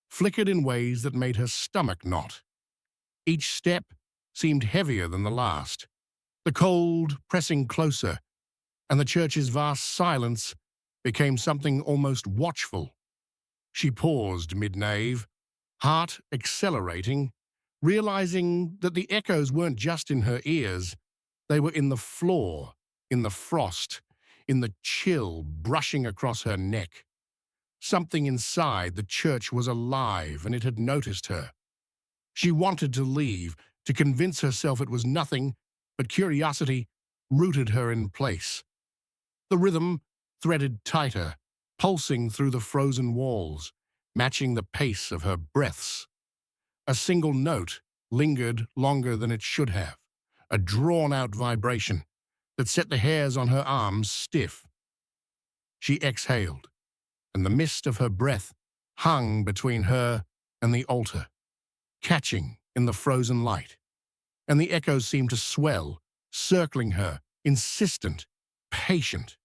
flickered in ways that made her stomach knot. Each step seemed heavier than the last, the cold pressing closer, and the church's vast silence became something almost watchful. She paused mid-nave, heart accelerating, realizing that the echoes weren't just in her ears, they were in the floor, in the frost, in the chill brushing across her neck. Something inside the church was alive, and it had noticed her. She wanted to leave, to convince herself it was nothing, but curiosity rooted her in place. The rhythm threaded tighter, pulsing through the frozen walls, matching the pace of her breaths. A single note lingered longer than it should have, a drawn-out vibration that set the hairs on her arms stiff. She exhaled, and the mist of her breath hung between her and the altar, catching in the frozen light, and the echoes seemed to swell, circling her, insistent, patient.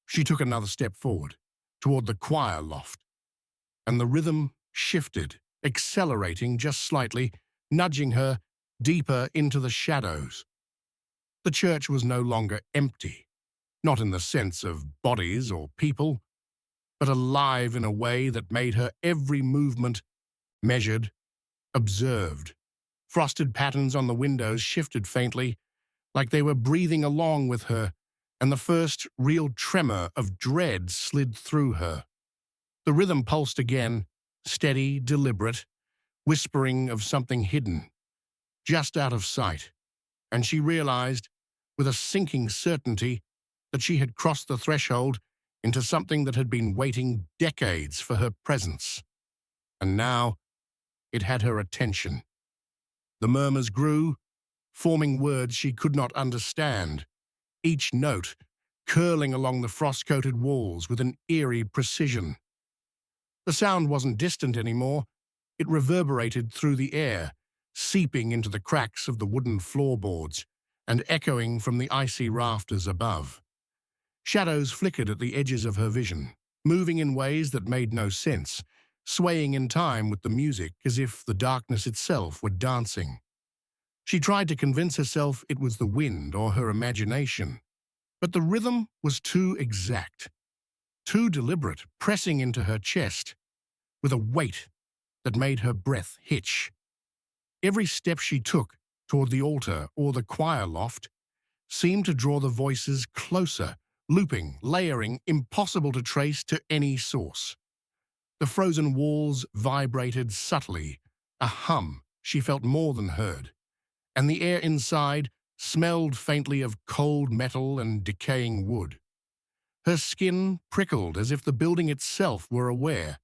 She took another step forward, toward the choir loft, and the rhythm shifted, accelerating just slightly, nudging her deeper into the shadows. The church was no longer empty, not in the sense of bodies or people, but alive in a way that made her every movement measured, observed. Frosted patterns on the windows shifted faintly, like they were breathing along with her, and the first real tremor of dread slid through her. The rhythm pulsed again, steady, deliberate, whispering of something hidden, just out of sight, and she realized, with a sinking certainty, that she had crossed the threshold into something that had been waiting decades for her presence. And now it had her attention. The murmurs grew, forming words she could not understand, each note curling along the frost-coated walls with an eerie precision. The sound wasn't distant anymore. It reverberated through the air, seeping into the cracks of the wooden floorboards and echoing from the icy rafters above. Shadows flickered at the edges of her vision, moving in ways that made no sense, swaying in time with the music as if the darkness itself were dancing. She tried to convince herself it was the wind or her imagination, but the rhythm was too exact, too deliberate, pressing into her chest with a weight that made her breath hitch. Every step she took toward the altar or the choir loft seemed to draw the voices closer, looping, layering, impossible to trace to any source. The frozen walls vibrated subtly, a hum she felt more than heard, and the air inside smelled faintly of cold metal and decaying wood. Her skin prickled as if the building itself were aware,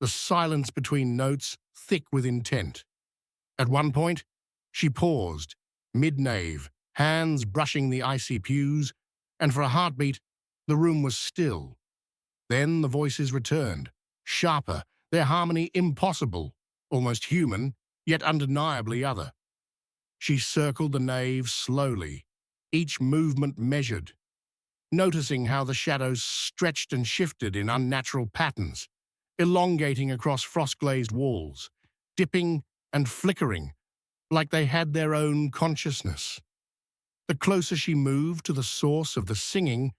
the silence between notes thick with intent. At one point, she paused, mid-nave, hands brushing the icy pews, and for a heartbeat, the room was still. Then the voices returned, sharper, their harmony impossible, almost human, yet undeniably other. She circled the nave slowly, each movement measured, noticing how the shadows stretched and shifted in unnatural patterns, elongating across frost-glazed walls, dipping and flickering, like they had their own consciousness. The closer she moved to the source of the singing,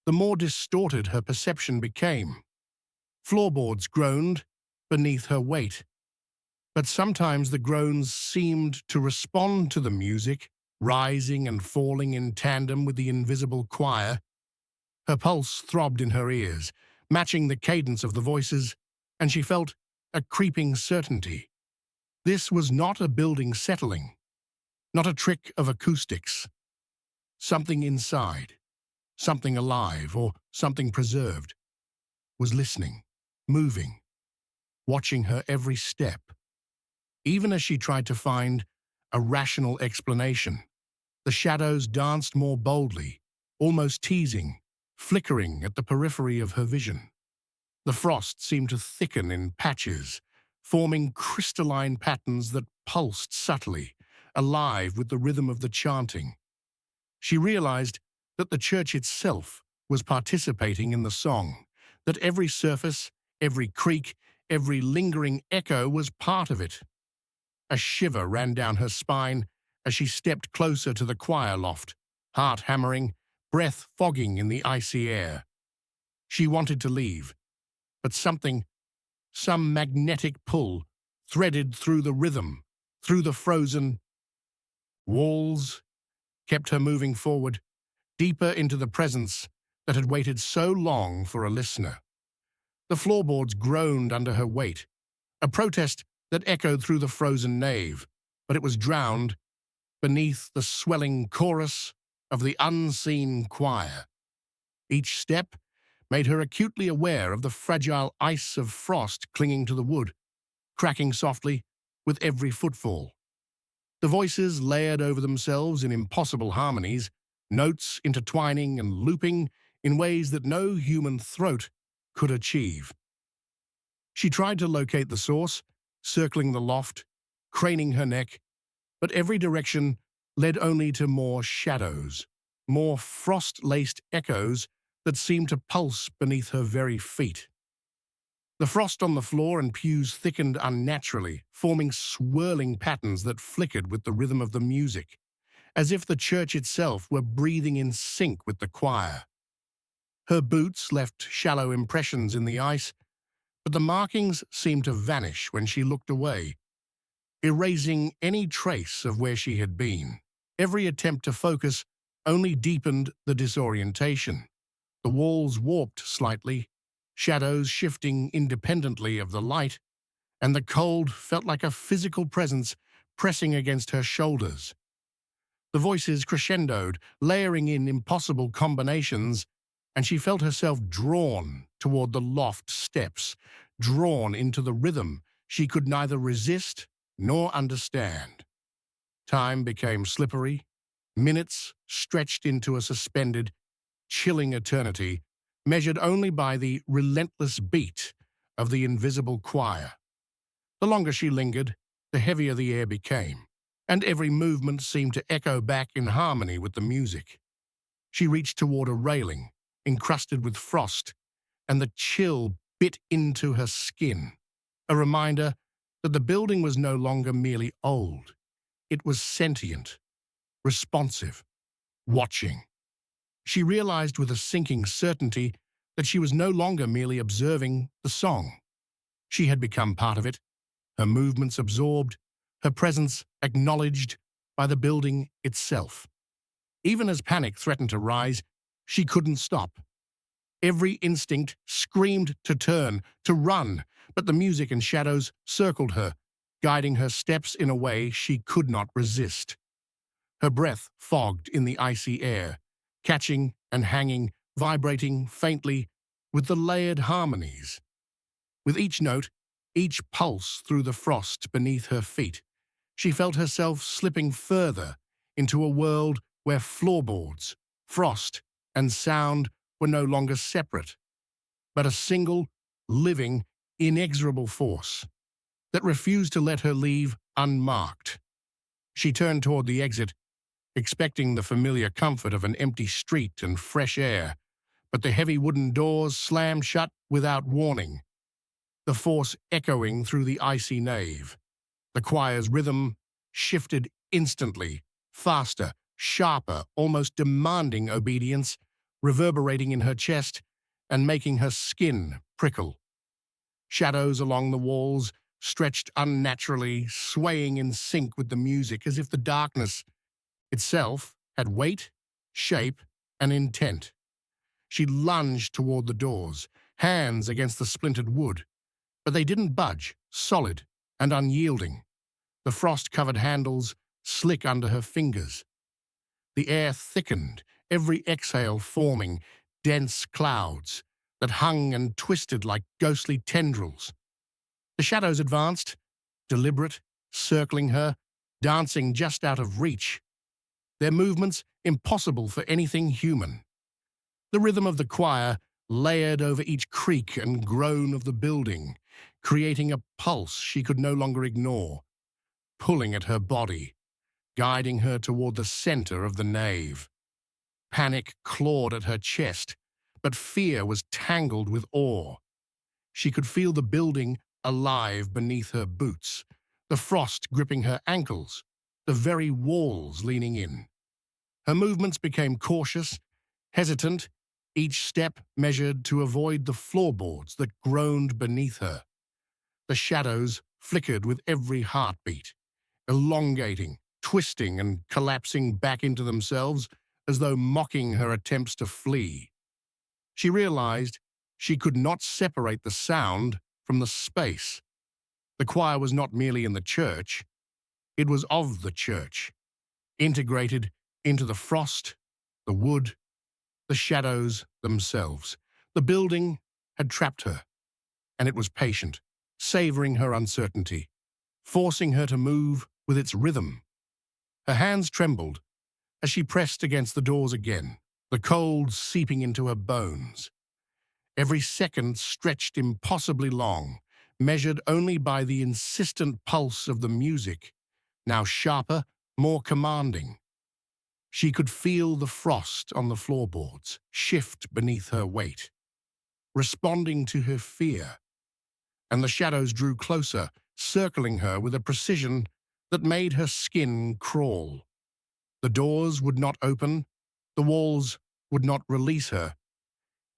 the more distorted her perception became. Floorboards groaned beneath her weight, but sometimes the groans seemed to respond to the music, rising and falling in tandem with the invisible choir. Her pulse throbbed in her ears, matching the cadence of the voices, and she felt a creeping certainty. This was not a building settling, not a trick of acoustics. Something inside, something alive or something preserved, was listening, moving, watching her every step. Even as she tried to find a rational explanation, the shadows danced more boldly, almost teasing, flickering at the periphery of her vision. The frost seemed to thicken in patches, forming crystalline patterns that pulsed subtly, alive with the rhythm of the chanting. She realized that the church itself was participating in the song, that every surface, every creak, every lingering echo was part of it. A shiver ran down her spine as she stepped closer to the choir loft, heart hammering, breath fogging in the icy air. She wanted to leave, but some magnetic pull threaded through the rhythm, through the frozen walls, kept her moving forward, deeper into the presence that had waited so long for a listener. The floorboards groaned under her weight, a protest that echoed through the frozen nave, but it was drowned beneath the swelling chorus of the unseen choir. Each step made her acutely aware of the fragile ice of frost clinging to the wood, cracking softly with every footfall. The voices layered over themselves in impossible harmonies, notes intertwining and looping in ways that no human throat could achieve. She tried to locate the source, circling the loft, craning her neck, but every direction led only to more shadows, more frost-laced echoes that seemed to pulse beneath her very feet. The frost on the floor and pews thickened unnaturally, forming swirling patterns that flickered with the rhythm of the music, as if the church itself were breathing in sync with the choir. Her boots left shallow impressions in the ice, but the markings seemed to vanish when she looked away, erasing any trace of where she had been. Every attempt to focus only deepened the disorientation. The walls warped slightly, shadows shifting independently of the light, and the cold felt like a physical presence pressing against her shoulders. The voices crescendoed, layering in impossible combinations, and she felt herself drawn toward the loft steps, drawn into the rhythm she could neither resist nor understand. Time became slippery, minutes stretched into a suspended, chilling eternity, measured only by the relentless beat of the invisible choir. The longer she lingered, the heavier the air became, and every movement seemed to echo back in harmony with the music. She reached toward a railing, encrusted with frost, and the chill bit into her skin, a reminder that the building was no longer merely old. It was sentient, responsive, watching. She realized with a sinking certainty that she was no longer merely observing the song. She had become part of it, her movements absorbed, her presence acknowledged by the building itself. Even as panic threatened to rise, she couldn't stop. Every instinct screamed to turn, to run, but the music and shadows circled her, guiding her steps in a way she could not resist. Her breath fogged in the icy air, catching and hanging, vibrating faintly with the layered harmonies. With each note, each pulse through the frost beneath her feet, she felt herself slipping further into a world where floorboards, frost, and sound were no longer separate, but a single, living, inexorable force that refused to let her leave unmarked. She turned toward the exit, expecting the familiar comfort of an empty street and fresh air, but the heavy wooden doors slammed shut without warning, the force echoing through the icy nave. The choir's rhythm shifted instantly, faster, sharper, almost demanding obedience, reverberating in her chest and making her skin prickle. Shadows along the walls stretched unnaturally, swaying in sync with the music as if the darkness itself had weight, shape, and intent. She lunged toward the doors, hands against the splintered wood, but they didn't budge, solid and unyielding. The frost-covered handles slick under her fingers. The air thickened, every exhale forming dense clouds that hung and twisted like ghostly tendrils. The shadows advanced, deliberate, circling her, dancing just out of reach, their movements impossible for anything human. The rhythm of the choir layered over each creak and groan of the building, creating a pulse she could no longer ignore, pulling at her body, guiding her toward the center of the nave. Panic clawed at her chest, but fear was tangled with awe. She could feel the building alive beneath her boots, the frost gripping her ankles, the very walls leaning in. Her movements became cautious, hesitant, each step measured to avoid the floorboards that groaned beneath her. The shadows flickered with every heartbeat, elongating, twisting, and collapsing back into themselves as though mocking her attempts to flee. She realized she could not separate the sound from the space. The choir was not merely in the church, it was of the church, integrated into the frost, the wood, the shadows themselves. The building had trapped her, and it was patient, savoring her uncertainty, forcing her to move with its rhythm. Her hands trembled as she pressed against the doors again, the cold seeping into her bones. Every second stretched impossibly long, measured only by the insistent pulse of the music, now sharper, more commanding. She could feel the frost on the floorboards shift beneath her weight, responding to her fear, and the shadows drew closer, circling her with a precision that made her skin crawl. The doors would not open, the walls would not release her,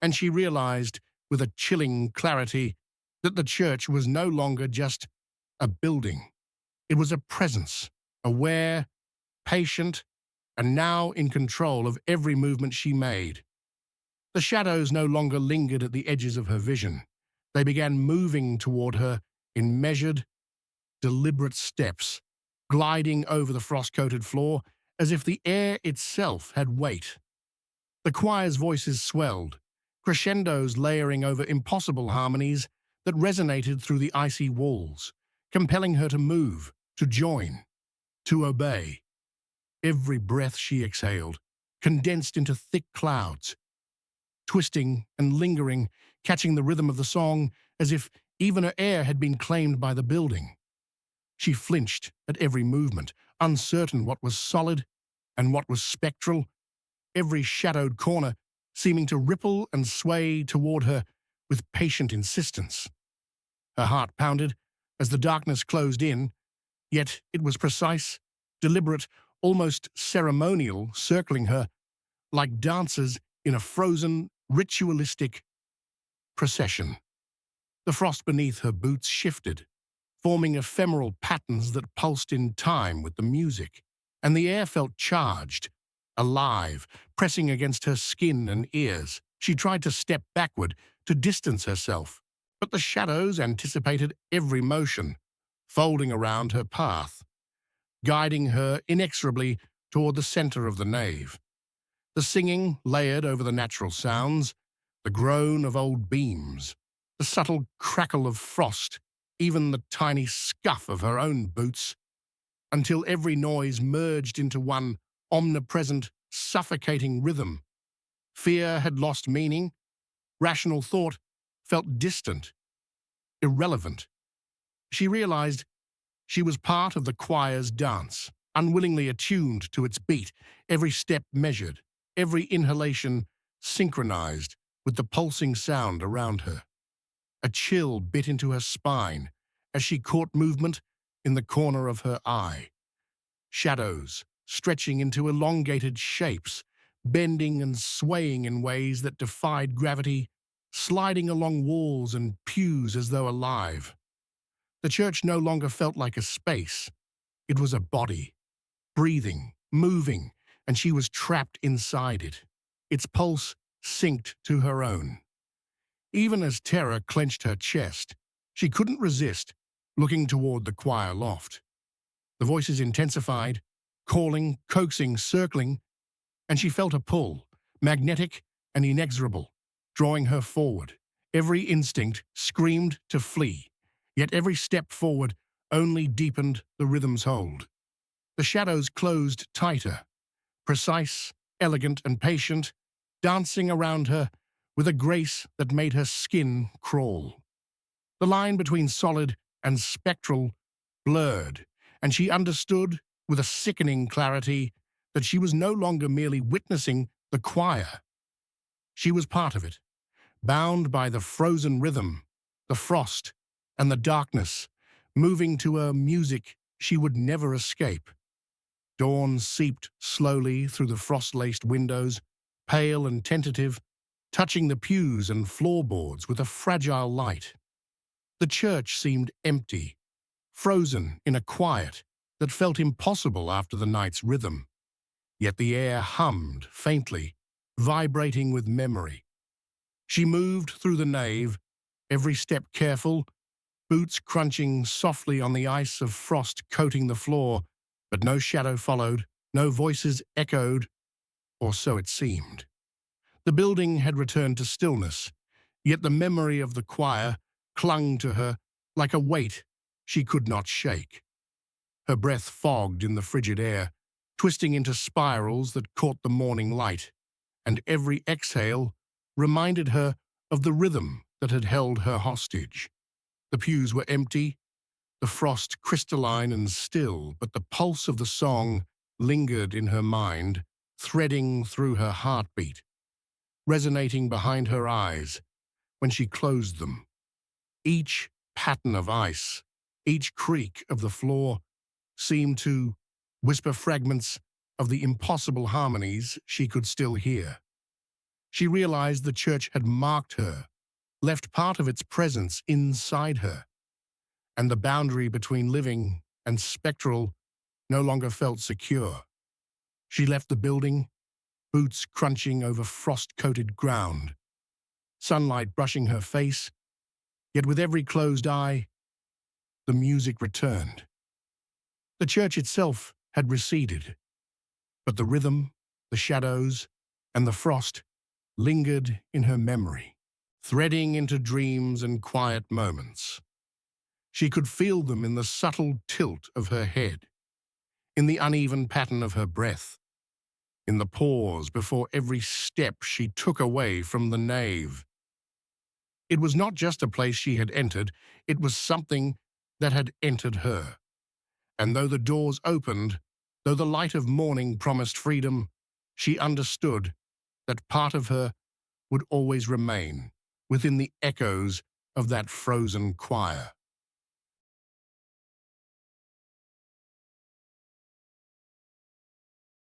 and she realized with a chilling clarity that the church was no longer just a building. It was a presence, aware, patient, and now in control of every movement she made. The shadows no longer lingered at the edges of her vision. They began moving toward her in measured, deliberate steps, gliding over the frost-coated floor as if the air itself had weight. The choir's voices swelled, crescendos layering over impossible harmonies that resonated through the icy walls, compelling her to move, to join, to obey. Every breath she exhaled, condensed into thick clouds, twisting and lingering, catching the rhythm of the song as if even her air had been claimed by the building. She flinched at every movement, uncertain what was solid and what was spectral, every shadowed corner seeming to ripple and sway toward her with patient insistence. Her heart pounded as the darkness closed in, yet it was precise, deliberate, almost ceremonial, circling her like dancers in a frozen, ritualistic procession. The frost beneath her boots shifted, forming ephemeral patterns that pulsed in time with the music, and the air felt charged, alive, pressing against her skin and ears. She tried to step backward, to distance herself, but the shadows anticipated every motion, folding around her path, guiding her inexorably toward the center of the nave. The singing layered over the natural sounds, the groan of old beams, the subtle crackle of frost, even the tiny scuff of her own boots, until every noise merged into one omnipresent, suffocating rhythm. Fear had lost meaning. Rational thought felt distant, irrelevant. She realized she was part of the choir's dance, unwillingly attuned to its beat, every step measured, every inhalation synchronized with the pulsing sound around her. A chill bit into her spine as she caught movement in the corner of her eye. Shadows stretching into elongated shapes, bending and swaying in ways that defied gravity, sliding along walls and pews as though alive. The church no longer felt like a space. It was a body, breathing, moving, and she was trapped inside it. Its pulse synced to her own. Even as terror clenched her chest, she couldn't resist looking toward the choir loft. The voices intensified, calling, coaxing, circling, and she felt a pull, magnetic and inexorable, drawing her forward. Every instinct screamed to flee, yet every step forward only deepened the rhythm's hold. The shadows closed tighter, precise, elegant, and patient, dancing around her with a grace that made her skin crawl. The line between solid and spectral blurred, and she understood with a sickening clarity that she was no longer merely witnessing the choir. She was part of it, bound by the frozen rhythm, the frost, and the darkness, moving to a music she would never escape. Dawn seeped slowly through the frost-laced windows, pale and tentative, touching the pews and floorboards with a fragile light. The church seemed empty, frozen in a quiet that felt impossible after the night's rhythm. Yet the air hummed faintly, vibrating with memory. She moved through the nave, every step careful, boots crunching softly on the ice of frost coating the floor, but no shadow followed, no voices echoed, or so it seemed. The building had returned to stillness, yet the memory of the choir clung to her like a weight she could not shake. Her breath fogged in the frigid air, twisting into spirals that caught the morning light, and every exhale reminded her of the rhythm that had held her hostage. The pews were empty, the frost crystalline and still, but the pulse of the song lingered in her mind, threading through her heartbeat, resonating behind her eyes when she closed them. Each pattern of ice, each creak of the floor seemed to whisper fragments of the impossible harmonies she could still hear. She realized the church had marked her, left part of its presence inside her, and the boundary between living and spectral no longer felt secure. She left the building, boots crunching over frost-coated ground, sunlight brushing her face, yet with every closed eye, the music returned. The church itself had receded, but the rhythm, the shadows, and the frost lingered in her memory, threading into dreams and quiet moments. She could feel them in the subtle tilt of her head, in the uneven pattern of her breath, in the pause before every step she took away from the nave. It was not just a place she had entered, it was something that had entered her. And though the doors opened, though the light of morning promised freedom, she understood that part of her would always remain within the echoes of that frozen choir.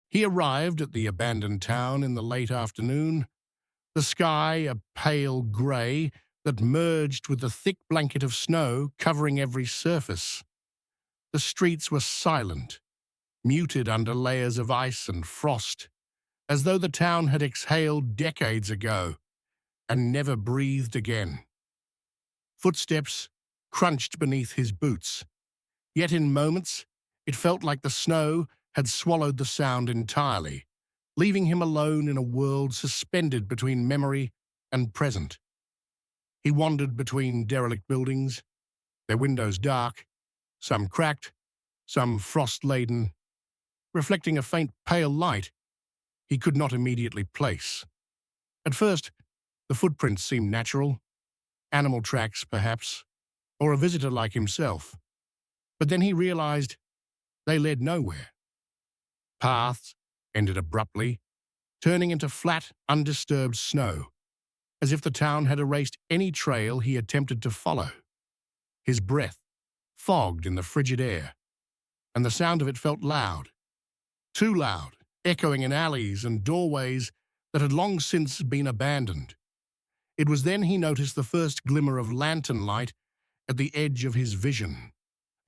He arrived at the abandoned town in the late afternoon, the sky a pale grey that merged with the thick blanket of snow covering every surface. The streets were silent, muted under layers of ice and frost, as though the town had exhaled decades ago and never breathed again. Footsteps crunched beneath his boots, yet in moments it felt like the snow had swallowed the sound entirely, leaving him alone in a world suspended between memory and present. He wandered between derelict buildings, their windows dark, some cracked, some frost-laden, reflecting a faint pale light he could not immediately place. At first, the footprints seemed natural, animal tracks perhaps, or a visitor like himself. But then he realized they led nowhere. Paths ended abruptly, turning into flat, undisturbed snow, as if the town had erased any trail he attempted to follow. His breath fogged in the frigid air, and the sound of it felt loud, too loud, echoing in alleys and doorways that had long since been abandoned. It was then he noticed the first glimmer of lantern light at the edge of his vision,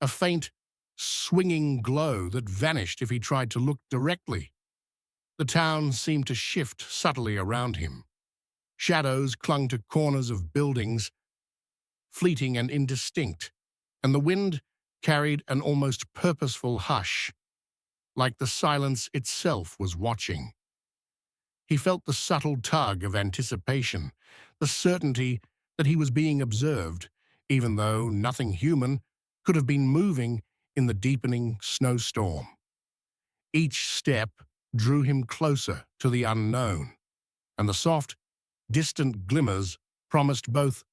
a faint, swinging glow that vanished if he tried to look directly. The town seemed to shift subtly around him. Shadows clung to corners of buildings, fleeting and indistinct, and the wind carried an almost purposeful hush, like the silence itself was watching. He felt the subtle tug of anticipation, the certainty that he was being observed, even though nothing human could have been moving in the deepening snowstorm. Each step drew him closer to the unknown, and the soft, distant glimmers promised both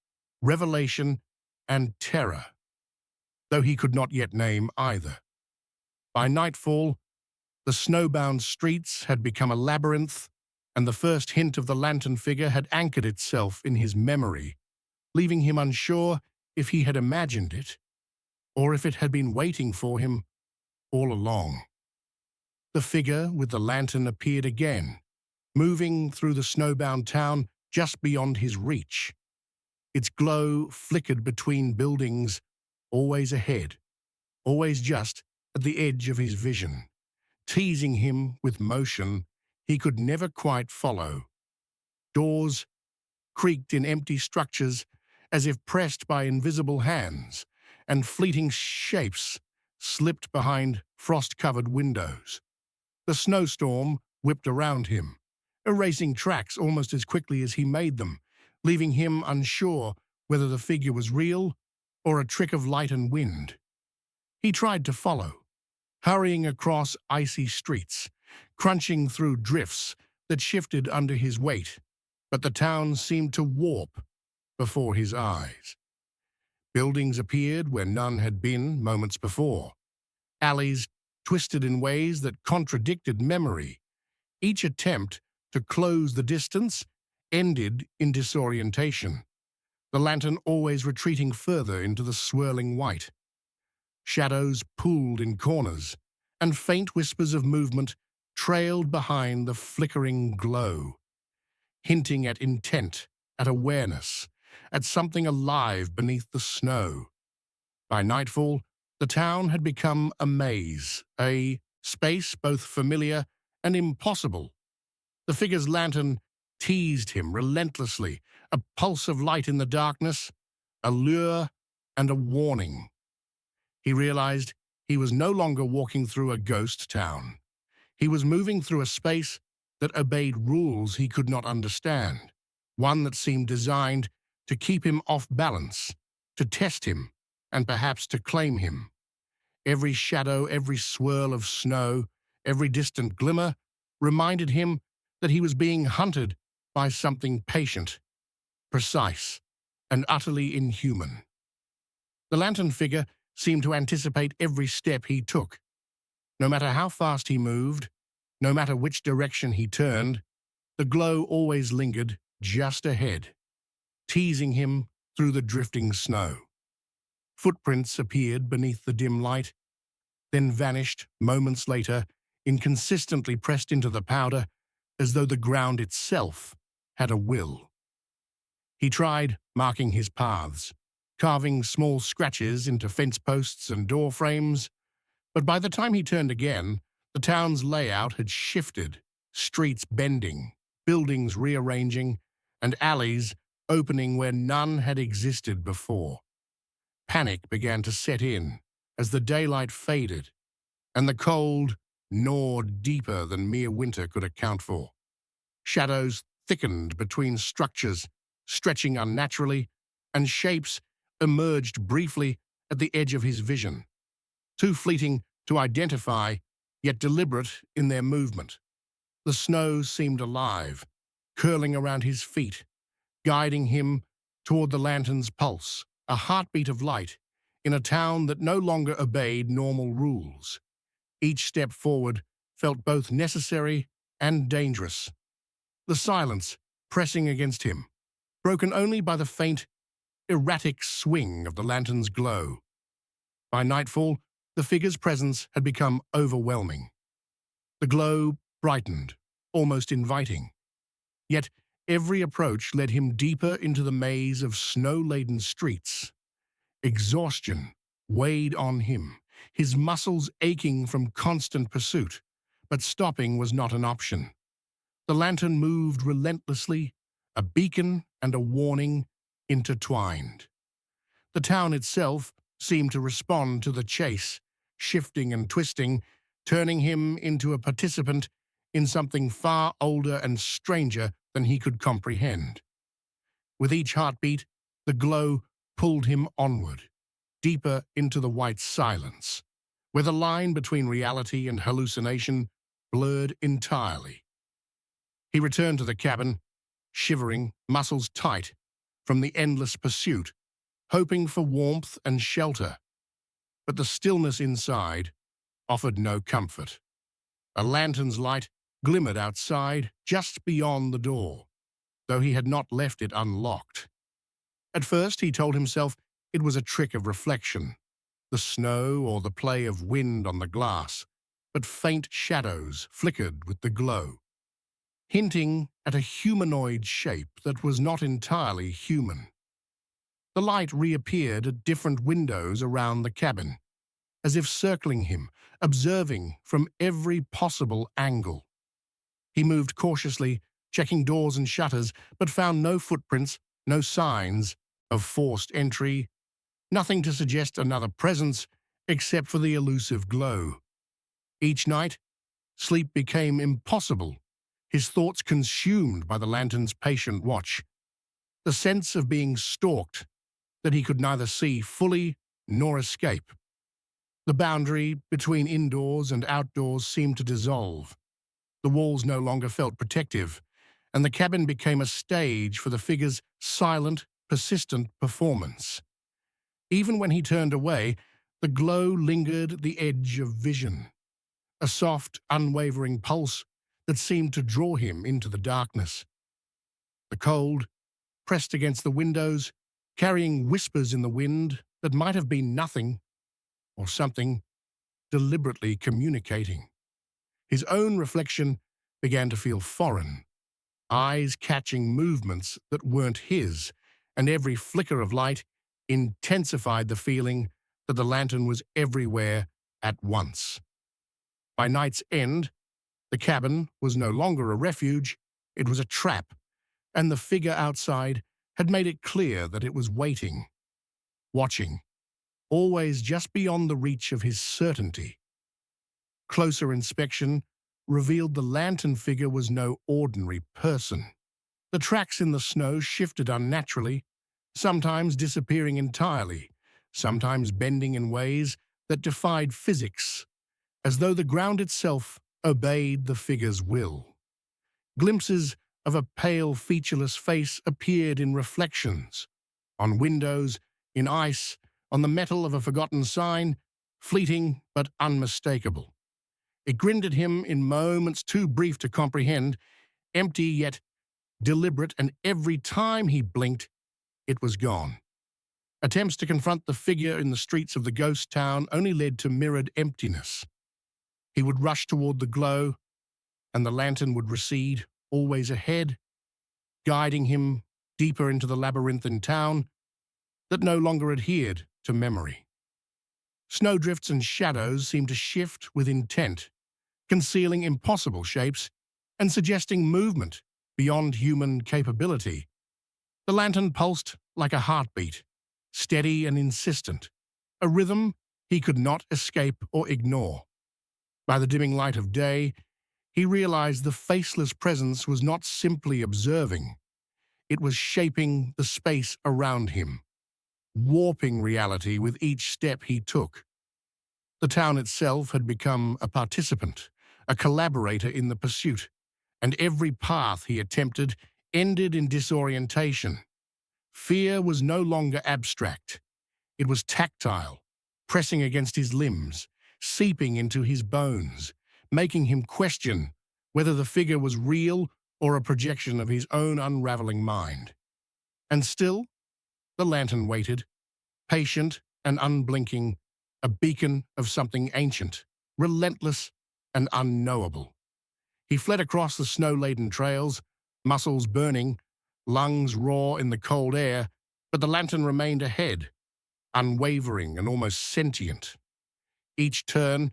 revelation and terror, though he could not yet name either. By nightfall, the snowbound streets had become a labyrinth, and the first hint of the lantern figure had anchored itself in his memory, leaving him unsure if he had imagined it, or if it had been waiting for him all along. The figure with the lantern appeared again, moving through the snowbound town just beyond his reach. Its glow flickered between buildings, always ahead, always just at the edge of his vision, teasing him with motion he could never quite follow. Doors creaked in empty structures as if pressed by invisible hands, and fleeting shapes slipped behind frost-covered windows. The snowstorm whipped around him, erasing tracks almost as quickly as he made them, leaving him unsure whether the figure was real or a trick of light and wind. He tried to follow, hurrying across icy streets, crunching through drifts that shifted under his weight, but the town seemed to warp before his eyes. Buildings appeared where none had been moments before. Alleys twisted in ways that contradicted memory. Each attempt to close the distance ended in disorientation, the lantern always retreating further into the swirling white. Shadows pooled in corners, and faint whispers of movement trailed behind the flickering glow, hinting at intent, at awareness, at something alive beneath the snow. By nightfall, the town had become a maze, a space both familiar and impossible. The figure's lantern teased him relentlessly, a pulse of light in the darkness, a lure and a warning. He realized he was no longer walking through a ghost town. He was moving through a space that obeyed rules he could not understand, one that seemed designed to keep him off balance, to test him, and perhaps to claim him. Every shadow, every swirl of snow, every distant glimmer reminded him that he was being hunted by something patient, precise, and utterly inhuman. The lantern figure seemed to anticipate every step he took. No matter how fast he moved, no matter which direction he turned, the glow always lingered just ahead, teasing him through the drifting snow. Footprints appeared beneath the dim light, then vanished moments later, inconsistently pressed into the powder, as though the ground itself had a will. He tried marking his paths, carving small scratches into fence posts and door frames, but by the time he turned again, the town's layout had shifted, streets bending, buildings rearranging, and alleys opening where none had existed before. Panic began to set in as the daylight faded, and the cold gnawed deeper than mere winter could account for. Shadows thickened between structures, stretching unnaturally, and shapes emerged briefly at the edge of his vision, too fleeting to identify, yet deliberate in their movement. The snow seemed alive, curling around his feet, guiding him toward the lantern's pulse, a heartbeat of light in a town that no longer obeyed normal rules. Each step forward felt both necessary and dangerous. The silence pressing against him, broken only by the faint, erratic swing of the lantern's glow. By nightfall, the figure's presence had become overwhelming. The glow brightened, almost inviting. Yet every approach led him deeper into the maze of snow-laden streets. Exhaustion weighed on him, his muscles aching from constant pursuit, but stopping was not an option. The lantern moved relentlessly, a beacon and a warning intertwined. The town itself seemed to respond to the chase, shifting and twisting, turning him into a participant in something far older and stranger than he could comprehend. With each heartbeat, the glow pulled him onward, deeper into the white silence, where the line between reality and hallucination blurred entirely. He returned to the cabin, shivering, muscles tight, from the endless pursuit, hoping for warmth and shelter. But the stillness inside offered no comfort. A lantern's light glimmered outside, just beyond the door, though he had not left it unlocked. At first, he told himself it was a trick of reflection, the snow or the play of wind on the glass, but faint shadows flickered with the glow, hinting at a humanoid shape that was not entirely human. The light reappeared at different windows around the cabin, as if circling him, observing from every possible angle. He moved cautiously, checking doors and shutters, but found no footprints, no signs of forced entry, nothing to suggest another presence except for the elusive glow. Each night, sleep became impossible, his thoughts consumed by the lantern's patient watch. The sense of being stalked, that he could neither see fully nor escape. The boundary between indoors and outdoors seemed to dissolve. The walls no longer felt protective, and the cabin became a stage for the figure's silent, persistent performance. Even when he turned away, the glow lingered at the edge of vision, a soft, unwavering pulse that seemed to draw him into the darkness. The cold pressed against the windows, carrying whispers in the wind that might have been nothing or something deliberately communicating. His own reflection began to feel foreign, eyes catching movements that weren't his, and every flicker of light intensified the feeling that the lantern was everywhere at once. By night's end, the cabin was no longer a refuge, it was a trap, and the figure outside had made it clear that it was waiting, watching, always just beyond the reach of his certainty. Closer inspection revealed the lantern figure was no ordinary person. The tracks in the snow shifted unnaturally, sometimes disappearing entirely, sometimes bending in ways that defied physics, as though the ground itself obeyed the figure's will. Glimpses of a pale, featureless face appeared in reflections, on windows, in ice, on the metal of a forgotten sign, fleeting but unmistakable. It grinned at him in moments too brief to comprehend, empty yet deliberate, and every time he blinked, it was gone. Attempts to confront the figure in the streets of the ghost town only led to mirrored emptiness. He would rush toward the glow, and the lantern would recede, always ahead, guiding him deeper into the labyrinthine town that no longer adhered to memory. Snowdrifts and shadows seemed to shift with intent, concealing impossible shapes and suggesting movement beyond human capability. The lantern pulsed like a heartbeat, steady and insistent, a rhythm he could not escape or ignore. By the dimming light of day, he realized the faceless presence was not simply observing. It was shaping the space around him, warping reality with each step he took. The town itself had become a participant, a collaborator in the pursuit, and every path he attempted ended in disorientation. Fear was no longer abstract. It was tactile, pressing against his limbs, seeping into his bones, making him question whether the figure was real or a projection of his own unraveling mind. And still, the lantern waited, patient and unblinking, a beacon of something ancient, relentless and unknowable. He fled across the snow-laden trails, muscles burning, lungs raw in the cold air, but the lantern remained ahead, unwavering and almost sentient. Each turn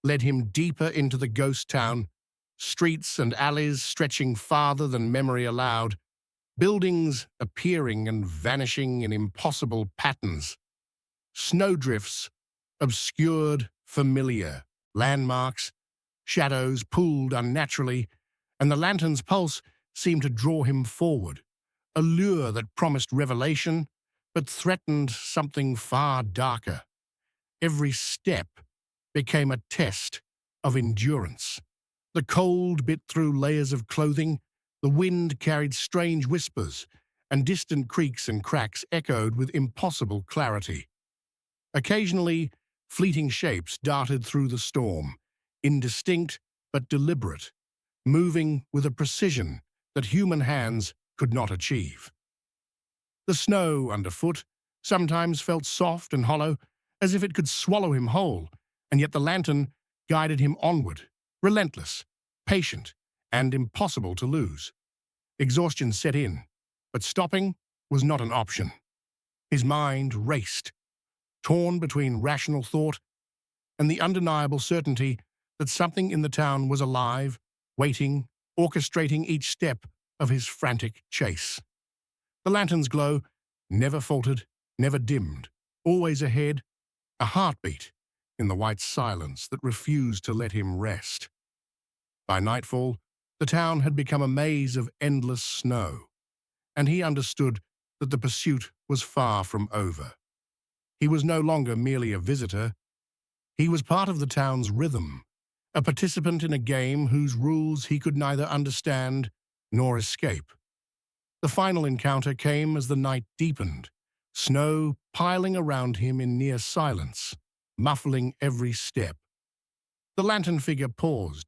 led him deeper into the ghost town, streets and alleys stretching farther than memory allowed, buildings appearing and vanishing in impossible patterns. Snowdrifts obscured familiar landmarks, shadows pooled unnaturally, and the lantern's pulse seemed to draw him forward, a lure that promised revelation but threatened something far darker. Every step became a test of endurance. The cold bit through layers of clothing, the wind carried strange whispers, and distant creaks and cracks echoed with impossible clarity. Occasionally, fleeting shapes darted through the storm, indistinct but deliberate, moving with a precision that human hands could not achieve. The snow underfoot sometimes felt soft and hollow, as if it could swallow him whole, and yet the lantern guided him onward, relentless, patient, and impossible to lose. Exhaustion set in, but stopping was not an option. His mind raced, torn between rational thought and the undeniable certainty that something in the town was alive, waiting, orchestrating each step of his frantic chase. The lantern's glow never faltered, never dimmed, always ahead, a heartbeat in the white silence that refused to let him rest. By nightfall, the town had become a maze of endless snow, and he understood that the pursuit was far from over. He was no longer merely a visitor. He was part of the town's rhythm, a participant in a game whose rules he could neither understand nor escape. The final encounter came as the night deepened, snow piling around him in near silence, muffling every step. The lantern figure paused,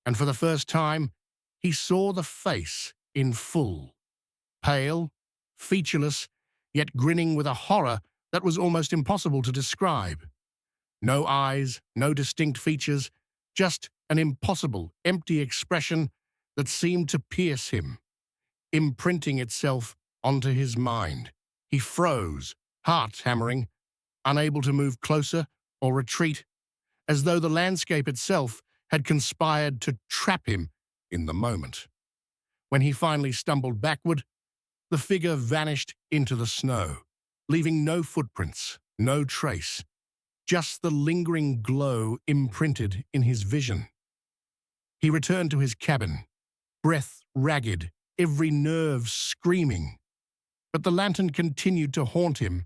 and for the first time, he saw the face in full. Pale, featureless, yet grinning with a horror that was almost impossible to describe. No eyes, no distinct features, just an impossible, empty expression that seemed to pierce him, imprinting itself onto his mind. He froze, heart hammering, unable to move closer or retreat, as though the landscape itself had conspired to trap him in the moment. When he finally stumbled backward, the figure vanished into the snow, leaving no footprints, no trace, just the lingering glow imprinted in his vision. He returned to his cabin, breath ragged, every nerve screaming. But the lantern continued to haunt him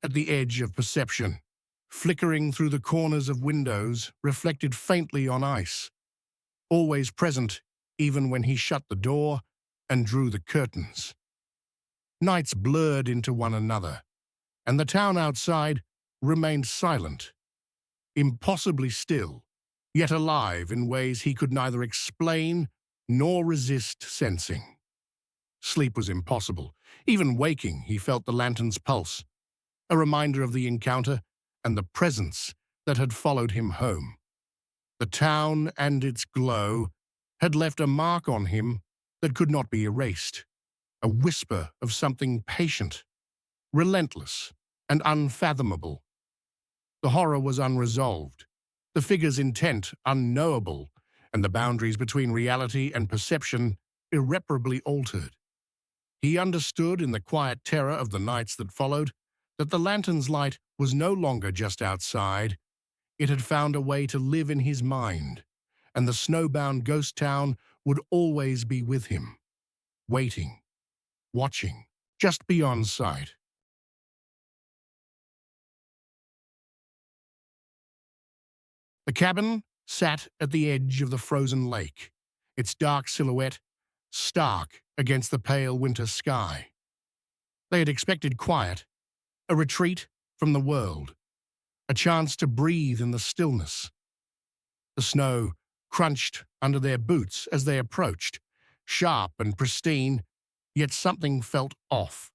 at the edge of perception, flickering through the corners of windows, reflected faintly on ice, always present even when he shut the door and drew the curtains. Nights blurred into one another, and the town outside remained silent, impossibly still, yet alive in ways he could neither explain nor resist sensing. Sleep was impossible. Even waking, he felt the lantern's pulse, a reminder of the encounter and the presence that had followed him home. The town and its glow had left a mark on him that could not be erased, a whisper of something patient, relentless, and unfathomable. The horror was unresolved, the figure's intent unknowable, and the boundaries between reality and perception irreparably altered. He understood in the quiet terror of the nights that followed that the lantern's light was no longer just outside. It had found a way to live in his mind, and the snowbound ghost town would always be with him, waiting, watching, just beyond sight. The cabin sat at the edge of the frozen lake, its dark silhouette stark against the pale winter sky. They had expected quiet, a retreat from the world, a chance to breathe in the stillness. The snow crunched under their boots as they approached, sharp and pristine, yet something felt off.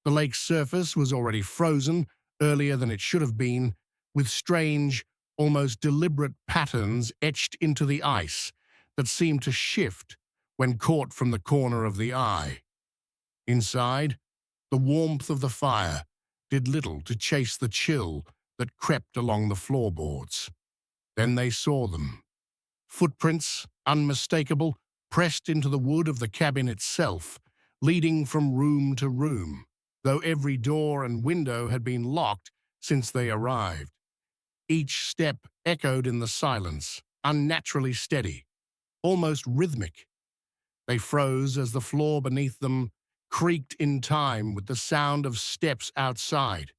The lake's surface was already frozen earlier than it should have been, with strange, almost deliberate patterns etched into the ice that seemed to shift when caught from the corner of the eye. Inside, the warmth of the fire did little to chase the chill that crept along the floorboards. Then they saw them. Footprints, unmistakable, pressed into the wood of the cabin itself, leading from room to room, though every door and window had been locked since they arrived. Each step echoed in the silence, unnaturally steady, almost rhythmic. They froze as the floor beneath them creaked in time with the sound of steps outside,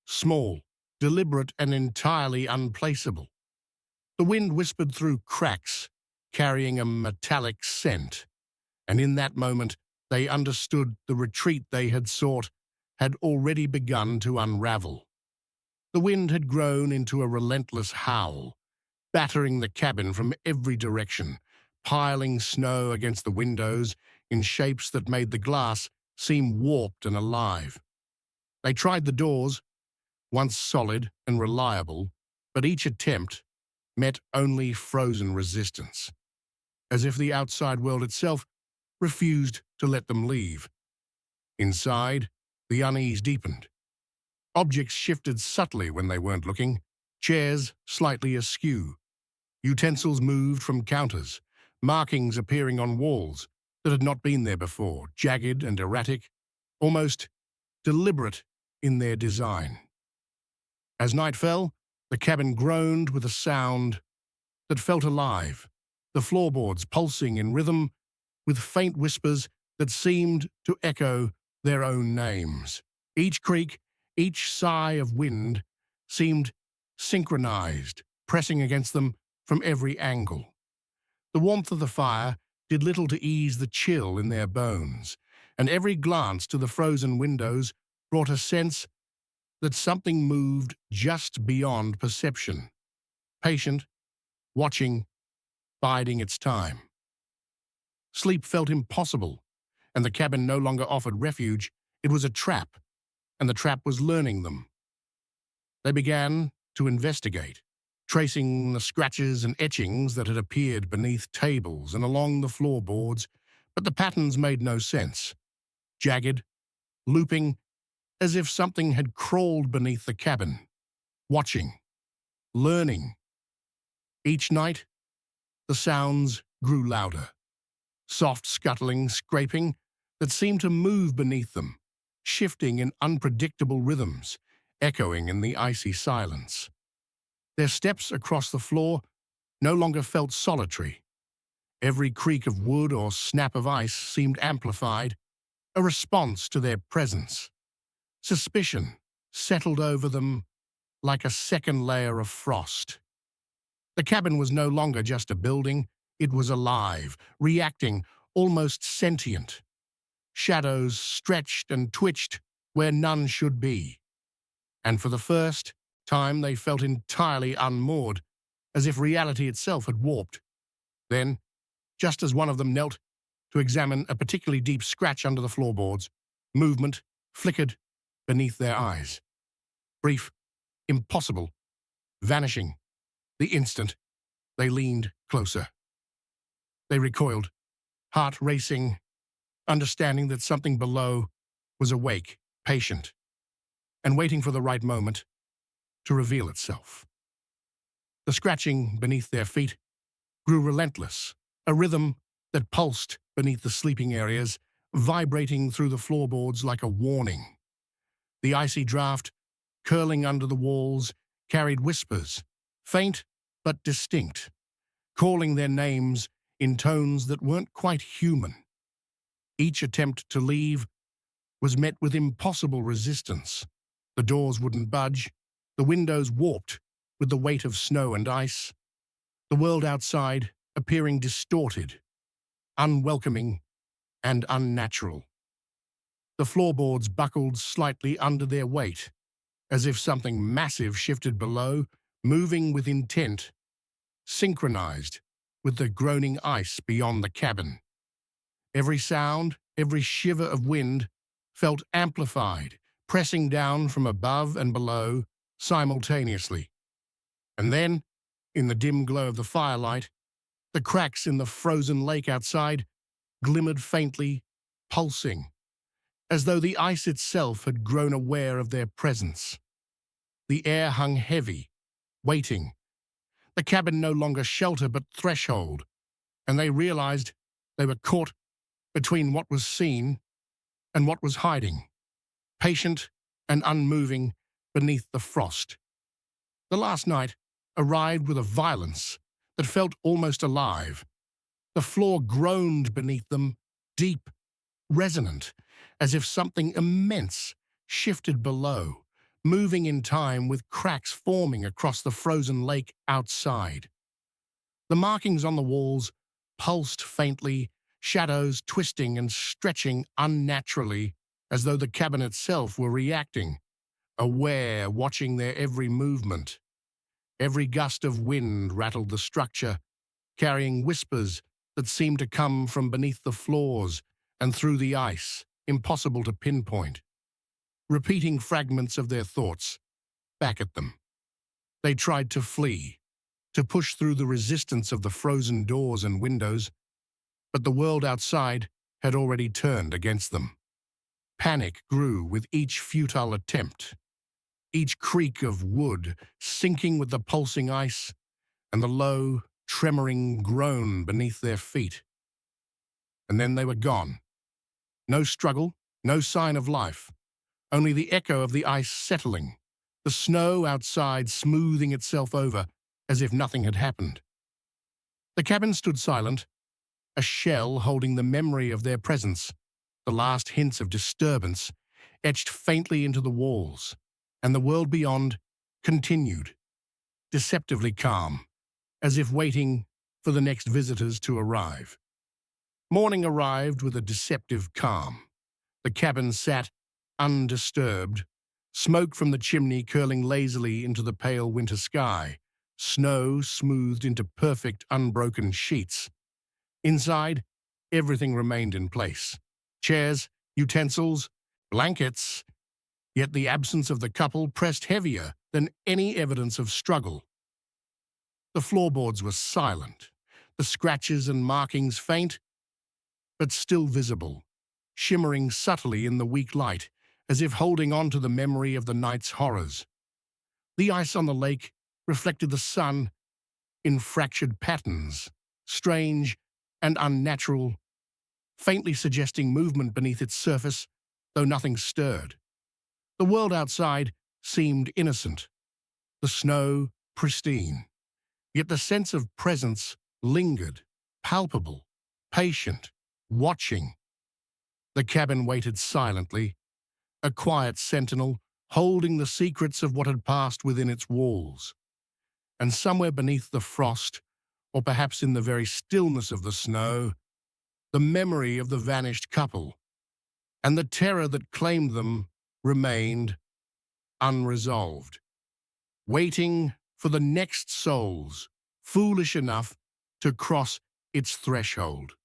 small, deliberate, and entirely unplaceable. The wind whispered through cracks, carrying a metallic scent, and in that moment they understood the retreat they had sought had already begun to unravel. The wind had grown into a relentless howl, battering the cabin from every direction, piling snow against the windows in shapes that made the glass seem warped and alive. They tried the doors, once solid and reliable, but each attempt met only frozen resistance, as if the outside world itself refused to let them leave. Inside, the unease deepened. Objects shifted subtly when they weren't looking, chairs slightly askew, utensils moved from counters, markings appearing on walls that had not been there before, jagged and erratic, almost deliberate in their design. As night fell, the cabin groaned with a sound that felt alive, the floorboards pulsing in rhythm with faint whispers that seemed to echo their own names. Each creak, each sigh of wind seemed synchronized, pressing against them from every angle. The warmth of the fire did little to ease the chill in their bones, and every glance to the frozen windows brought a sense that something moved just beyond perception, patient, watching, biding its time. Sleep felt impossible, and the cabin no longer offered refuge. It was a trap, and the trap was learning them. They began to investigate, tracing the scratches and etchings that had appeared beneath tables and along the floorboards, but the patterns made no sense. Jagged, looping, as if something had crawled beneath the cabin, watching, learning. Each night, the sounds grew louder, soft scuttling, scraping that seemed to move beneath them, shifting in unpredictable rhythms, echoing in the icy silence. Their steps across the floor no longer felt solitary. Every creak of wood or snap of ice seemed amplified, a response to their presence. Suspicion settled over them like a second layer of frost. The cabin was no longer just a building, it was alive, reacting, almost sentient. Shadows stretched and twitched where none should be. And for the first time they felt entirely unmoored, as if reality itself had warped. Then, just as one of them knelt to examine a particularly deep scratch under the floorboards, movement flickered beneath their eyes. Brief, impossible, vanishing. The instant, they leaned closer. They recoiled, heart racing, understanding that something below was awake, patient, and waiting for the right moment to reveal itself. The scratching beneath their feet grew relentless, a rhythm that pulsed beneath the sleeping areas, vibrating through the floorboards like a warning. The icy draft, curling under the walls, carried whispers, faint but distinct, calling their names in tones that weren't quite human. Each attempt to leave was met with impossible resistance. The doors wouldn't budge, the windows warped with the weight of snow and ice, the world outside appearing distorted, unwelcoming, and unnatural. The floorboards buckled slightly under their weight, as if something massive shifted below, moving with intent, synchronized with the groaning ice beyond the cabin. Every sound, every shiver of wind felt amplified, pressing down from above and below simultaneously. And then, in the dim glow of the firelight, the cracks in the frozen lake outside glimmered faintly, pulsing, as though the ice itself had grown aware of their presence. The air hung heavy, waiting. The cabin no longer shelter but threshold, and they realized they were caught between what was seen and what was hiding, patient and unmoving beneath the frost. The last night arrived with a violence that felt almost alive. The floor groaned beneath them, deep, resonant, as if something immense shifted below, moving in time with cracks forming across the frozen lake outside. The markings on the walls pulsed faintly, shadows twisting and stretching unnaturally, as though the cabin itself were reacting, aware, watching their every movement. Every gust of wind rattled the structure, carrying whispers that seemed to come from beneath the floors and through the ice, impossible to pinpoint, repeating fragments of their thoughts back at them. They tried to flee, to push through the resistance of the frozen doors and windows, but the world outside had already turned against them. Panic grew with each futile attempt. each creak of wood sinking with the pulsing ice and the low, tremoring groan beneath their feet. And then they were gone. No struggle, no sign of life, only the echo of the ice settling, the snow outside smoothing itself over as if nothing had happened. The cabin stood silent, a shell holding the memory of their presence, the last hints of disturbance etched faintly into the walls, and the world beyond continued, deceptively calm, as if waiting for the next visitors to arrive. Morning arrived with a deceptive calm. The cabin sat undisturbed, smoke from the chimney curling lazily into the pale winter sky, snow smoothed into perfect, unbroken sheets. Inside, everything remained in place. Chairs, utensils, blankets, yet the absence of the couple pressed heavier than any evidence of struggle. The floorboards were silent, the scratches and markings faint, but still visible, shimmering subtly in the weak light, as if holding on to the memory of the night's horrors. The ice on the lake reflected the sun in fractured patterns, strange and unnatural, faintly suggesting movement beneath its surface, though nothing stirred. The world outside seemed innocent, the snow pristine, yet the sense of presence lingered, palpable, patient, watching. The cabin waited silently, a quiet sentinel holding the secrets of what had passed within its walls. And somewhere beneath the frost, or perhaps in the very stillness of the snow, the memory of the vanished couple and the terror that claimed them remained unresolved, waiting for the next souls foolish enough to cross its threshold.